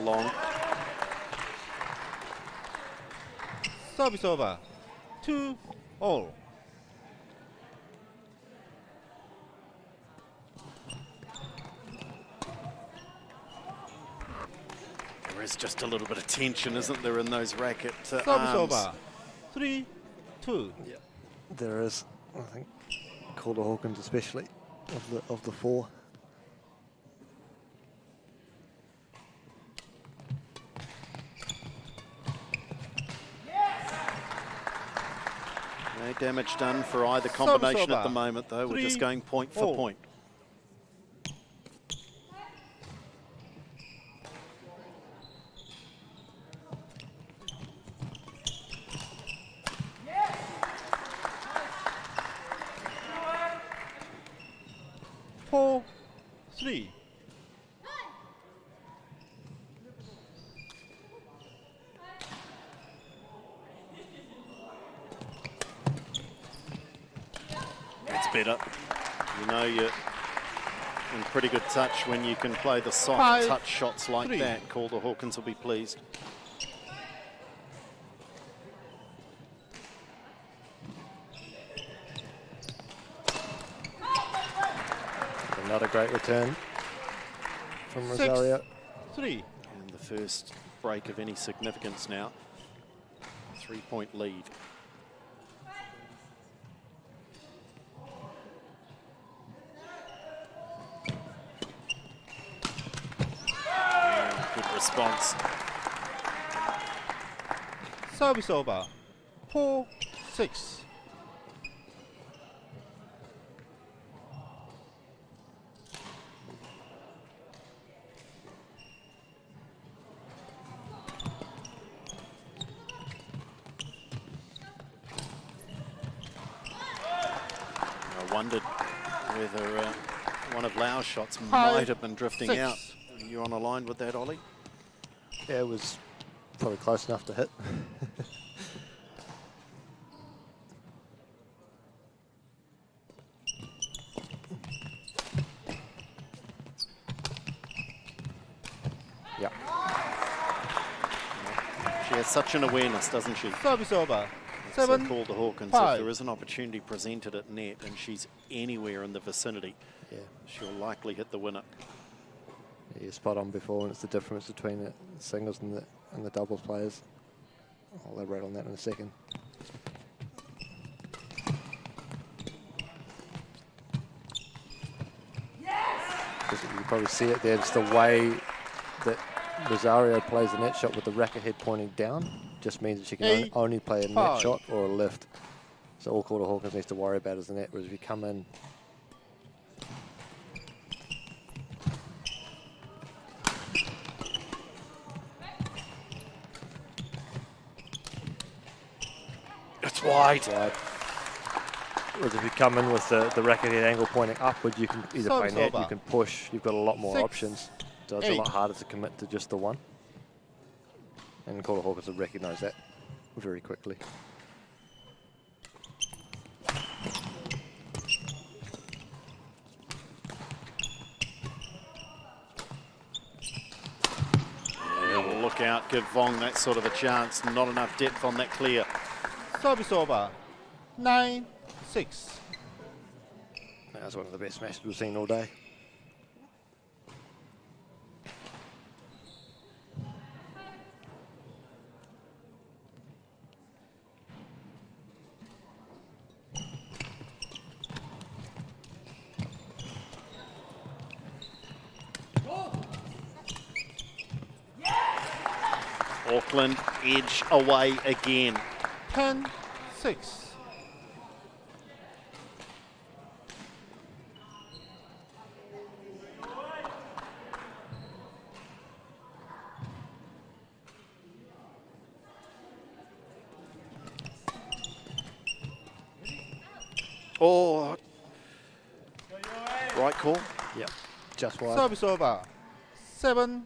Long. Service over. 2-all. There is just a little bit of tension, isn't there, in those racket Service arms. over. 3-2. Yeah, there is. I think Calder Hawkins, especially of the 4. No damage done for either combination at the moment, though. We're just going point for point. Four, 3. Better. You know you're in pretty good touch when you can play the soft touch shots like that. Calder Hawkins will be pleased. Another great return from Rosario. 6-3. And the first break of any significance now. 3-point lead. Response. Service over. 4-6. I wondered whether one of Lau's shots might have been drifting out. Are you on a line with that, Ollie? Yeah, it was probably close enough to hit. Yeah. She has such an awareness, doesn't she? Service over. So 7-5. called the Hawkins. If there is an opportunity presented at net and she's anywhere in the vicinity, she'll likely hit the winner. Yeah, you're spot on before, and it's the difference between the singles and the doubles players. I'll elaborate on that in a second. You probably see it there, just the way that Rosario plays the net shot with the racket head pointing down just means that she can only play a net shot or a lift. So all Calder Hawkins needs to worry about is the net, whereas if you come in it's wide. Whereas if you come in with the racket head angle pointing upward, you can either play net, you can push, you've got a lot more options. So it's a lot harder to commit to just the one. And Calder Hawkins will recognise that very quickly. Yeah, look out, give Vong that sort of a chance. Not enough depth on that clear. Service over. 9-6. That's one of the best matches we've seen all day. Auckland edge away again. 10-6. Oh, right call. Yep, just wide. Service over. 7-10.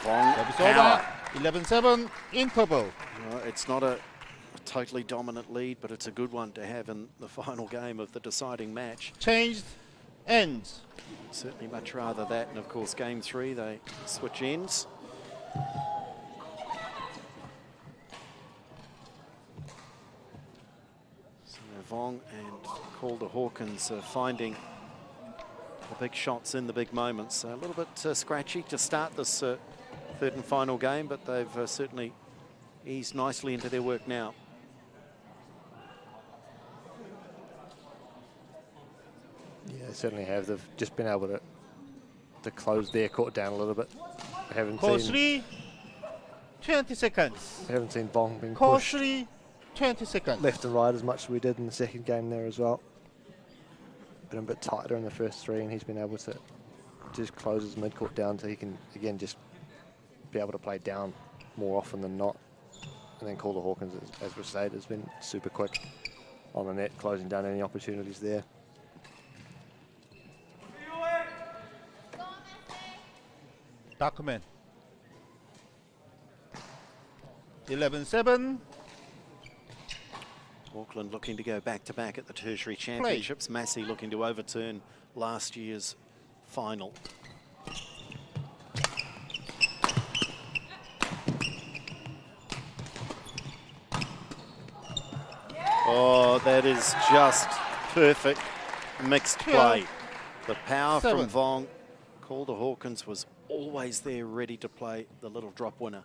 Vong, Service over. 11-7. Interval. It's not a totally dominant lead, but it's a good one to have in the final game of the deciding match. Changed ends. Certainly much rather that, and of course game 3 they switch ends. So Vong and Calder Hawkins finding the big shots in the big moments. A little bit scratchy to start this third and final game, but they've certainly eased nicely into their work now. Yeah, they certainly have. They've just been able to close their court down a little bit. I haven't Court seen 3, 20 seconds. I haven't seen Vong being Court pushed 3, 20 seconds. left and right as much as we did in the second game there as well. Been a bit tighter in the first 3, and he's been able to just close his mid-court down so he can again just be able to play down more often than not. And then Calder Hawkins, as we said, has been super quick on the net, closing down any opportunities there. Document. 11-7. Auckland looking to go back-to-back at the Tertiary Championships. Massey looking to overturn last year's final. Oh, that is just perfect mixed play. The power from Vong. Calder Hawkins was always there ready to play the little drop winner.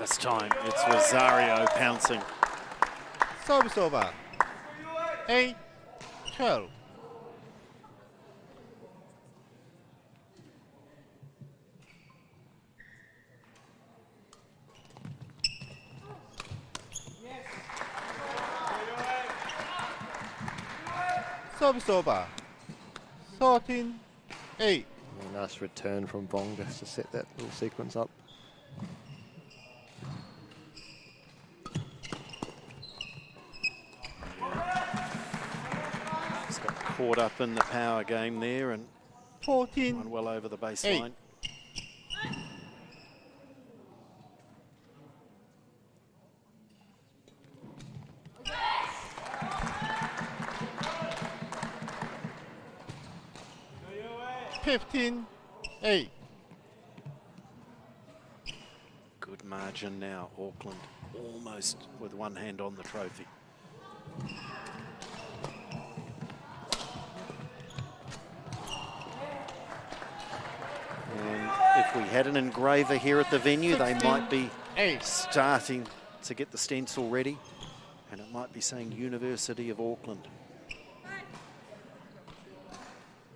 this time. It's Rosario pouncing. Service over. 8-12. Service over. 13-8. Nice return from Bong just to set that little sequence up. Just got caught up in the power game there and 14. Gone well over the baseline. 15-8. Good margin now, Auckland, almost with one hand on the trophy. And if we had an engraver here at the venue, they might be starting to get the stencil ready, and it might be saying University of Auckland.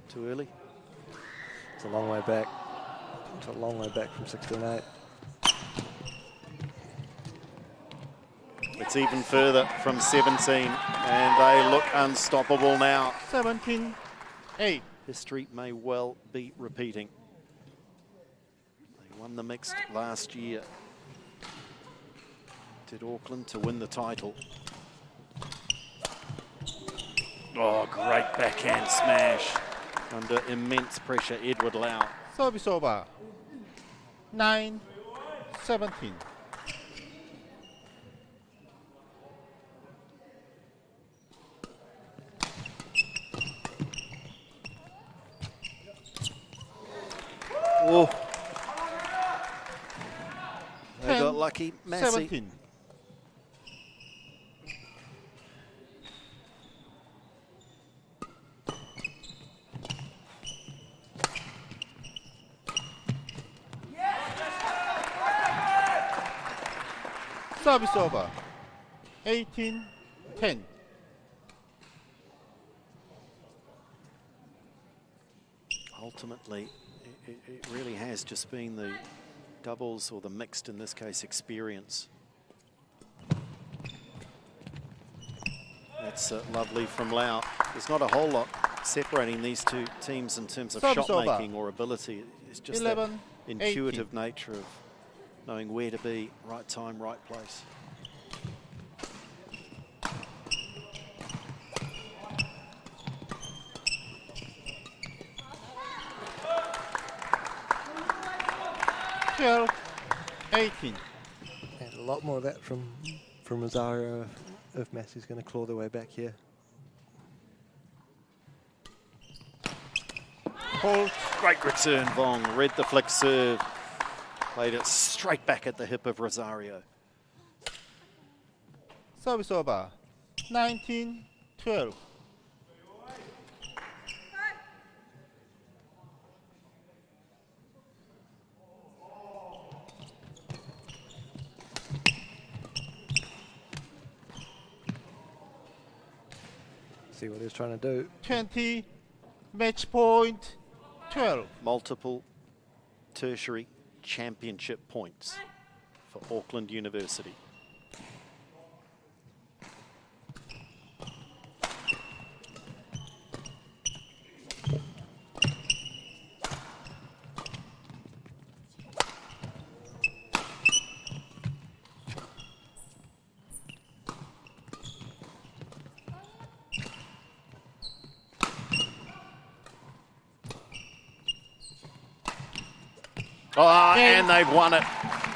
Too early? It's a long way back. It's a long way back from 16-8. It's even further from 17, and they look unstoppable now. 17-8. History may well be repeating. They won the mixed last year. Did Auckland to win the title. Oh, great backhand smash. Under immense pressure, Edward Lau. Service over. 9-17. Oh. They got lucky. Massey. 17. Service over. 18-10. Ultimately, it really has just been the doubles, or the mixed in this case, experience. That's lovely from Lau. There's not a whole lot separating these two teams in terms of Service shot over. making or ability. It's just 11, that intuitive nature of knowing where to be, right time, right place. Twelve, 18. And a lot more of that from Rosario if Massey's going to claw their way back here. Hold. Great return, Vong. Read the flick serve. Played it straight back at the hip of Rosario. Service over. 19-12. See what he's trying to do. 20, match point 12. Multiple tertiary championship points for Auckland University. Oh, and they've won it.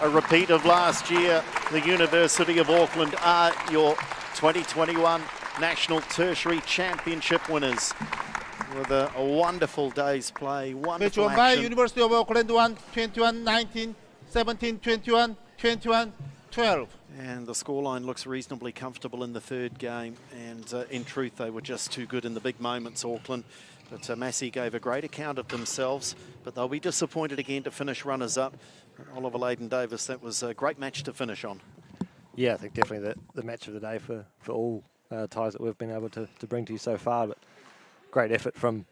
A repeat of last year. The University of Auckland are your 2021 National Tertiary Championship winners with a wonderful day's play, Match wonderful won by action. University of Auckland 1, 21-19, 17-21, 21-12. And the scoreline looks reasonably comfortable in the third game. And in truth, they were just too good in the big moments, Auckland. But Massey gave a great account of themselves, but they'll be disappointed again to finish runners-up. Oliver Leyden-Davis, that was a great match to finish on. Yeah, I think definitely the match of the day for all ties that we've been able to bring to you so far. But great effort from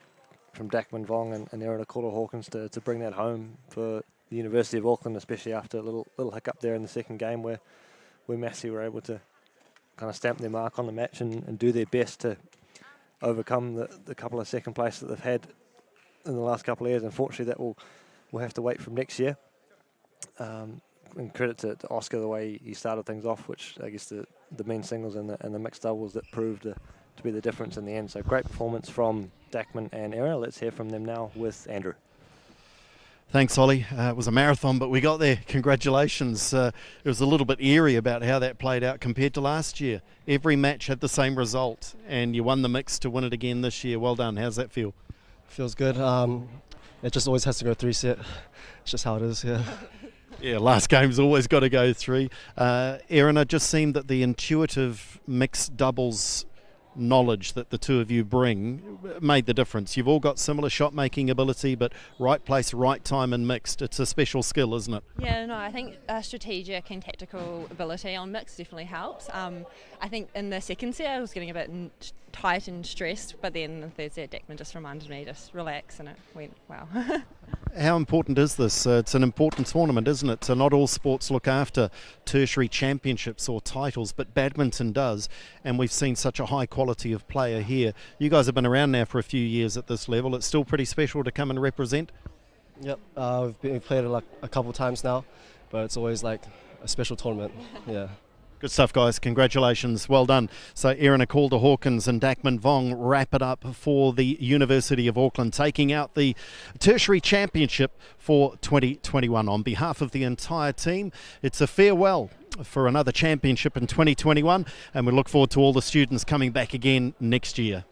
Dakman Vong and Erina Hawkins to bring that home for the University of Auckland, especially after a little hiccup there in the second game where Massey were able to kind of stamp their mark on the match and do their best to overcome the couple of second place that they've had in the last couple of years. Unfortunately, that we'll have to wait from next year. And credit to Oscar the way he started things off, which I guess the men's singles and the mixed doubles that proved to be the difference in the end. So great performance from Dakman and Erina. Let's hear from them now with Andrew. Thanks, Ollie. It was a marathon, but we got there. Congratulations. It was a little bit eerie about how that played out compared to last year. Every match had the same result, and you won the mix to win it again this year. Well done. How's that feel? Feels good. It just always has to go 3-set. It's just how it is, yeah. Yeah, last game's always got to go 3. Erina, just seemed that the intuitive mixed doubles knowledge that the two of you bring made the difference. You've all got similar shot making ability, but right place, right time and mixed. It's a special skill, isn't it? Yeah, no, I think strategic and tactical ability on mixed definitely helps. I think in the second set I was getting a bit tight and stressed, but then in the third set Dakman just reminded me just relax, and it went wow. How important is this? It's an important tournament, isn't it? So not all sports look after tertiary championships or titles, but badminton does, and we've seen such a high quality of player here. You guys have been around now for a few years at this level. It's still pretty special to come and represent. Yep, we've played it like a couple times now, but it's always like a special tournament. Yeah. Good stuff, guys. Congratulations. Well done. So Erina Hawkins and Dakman Vong wrap it up for the University of Auckland, taking out the Tertiary Championship for 2021. On behalf of the entire team, it's a farewell for another championship in 2021, and we look forward to all the students coming back again next year.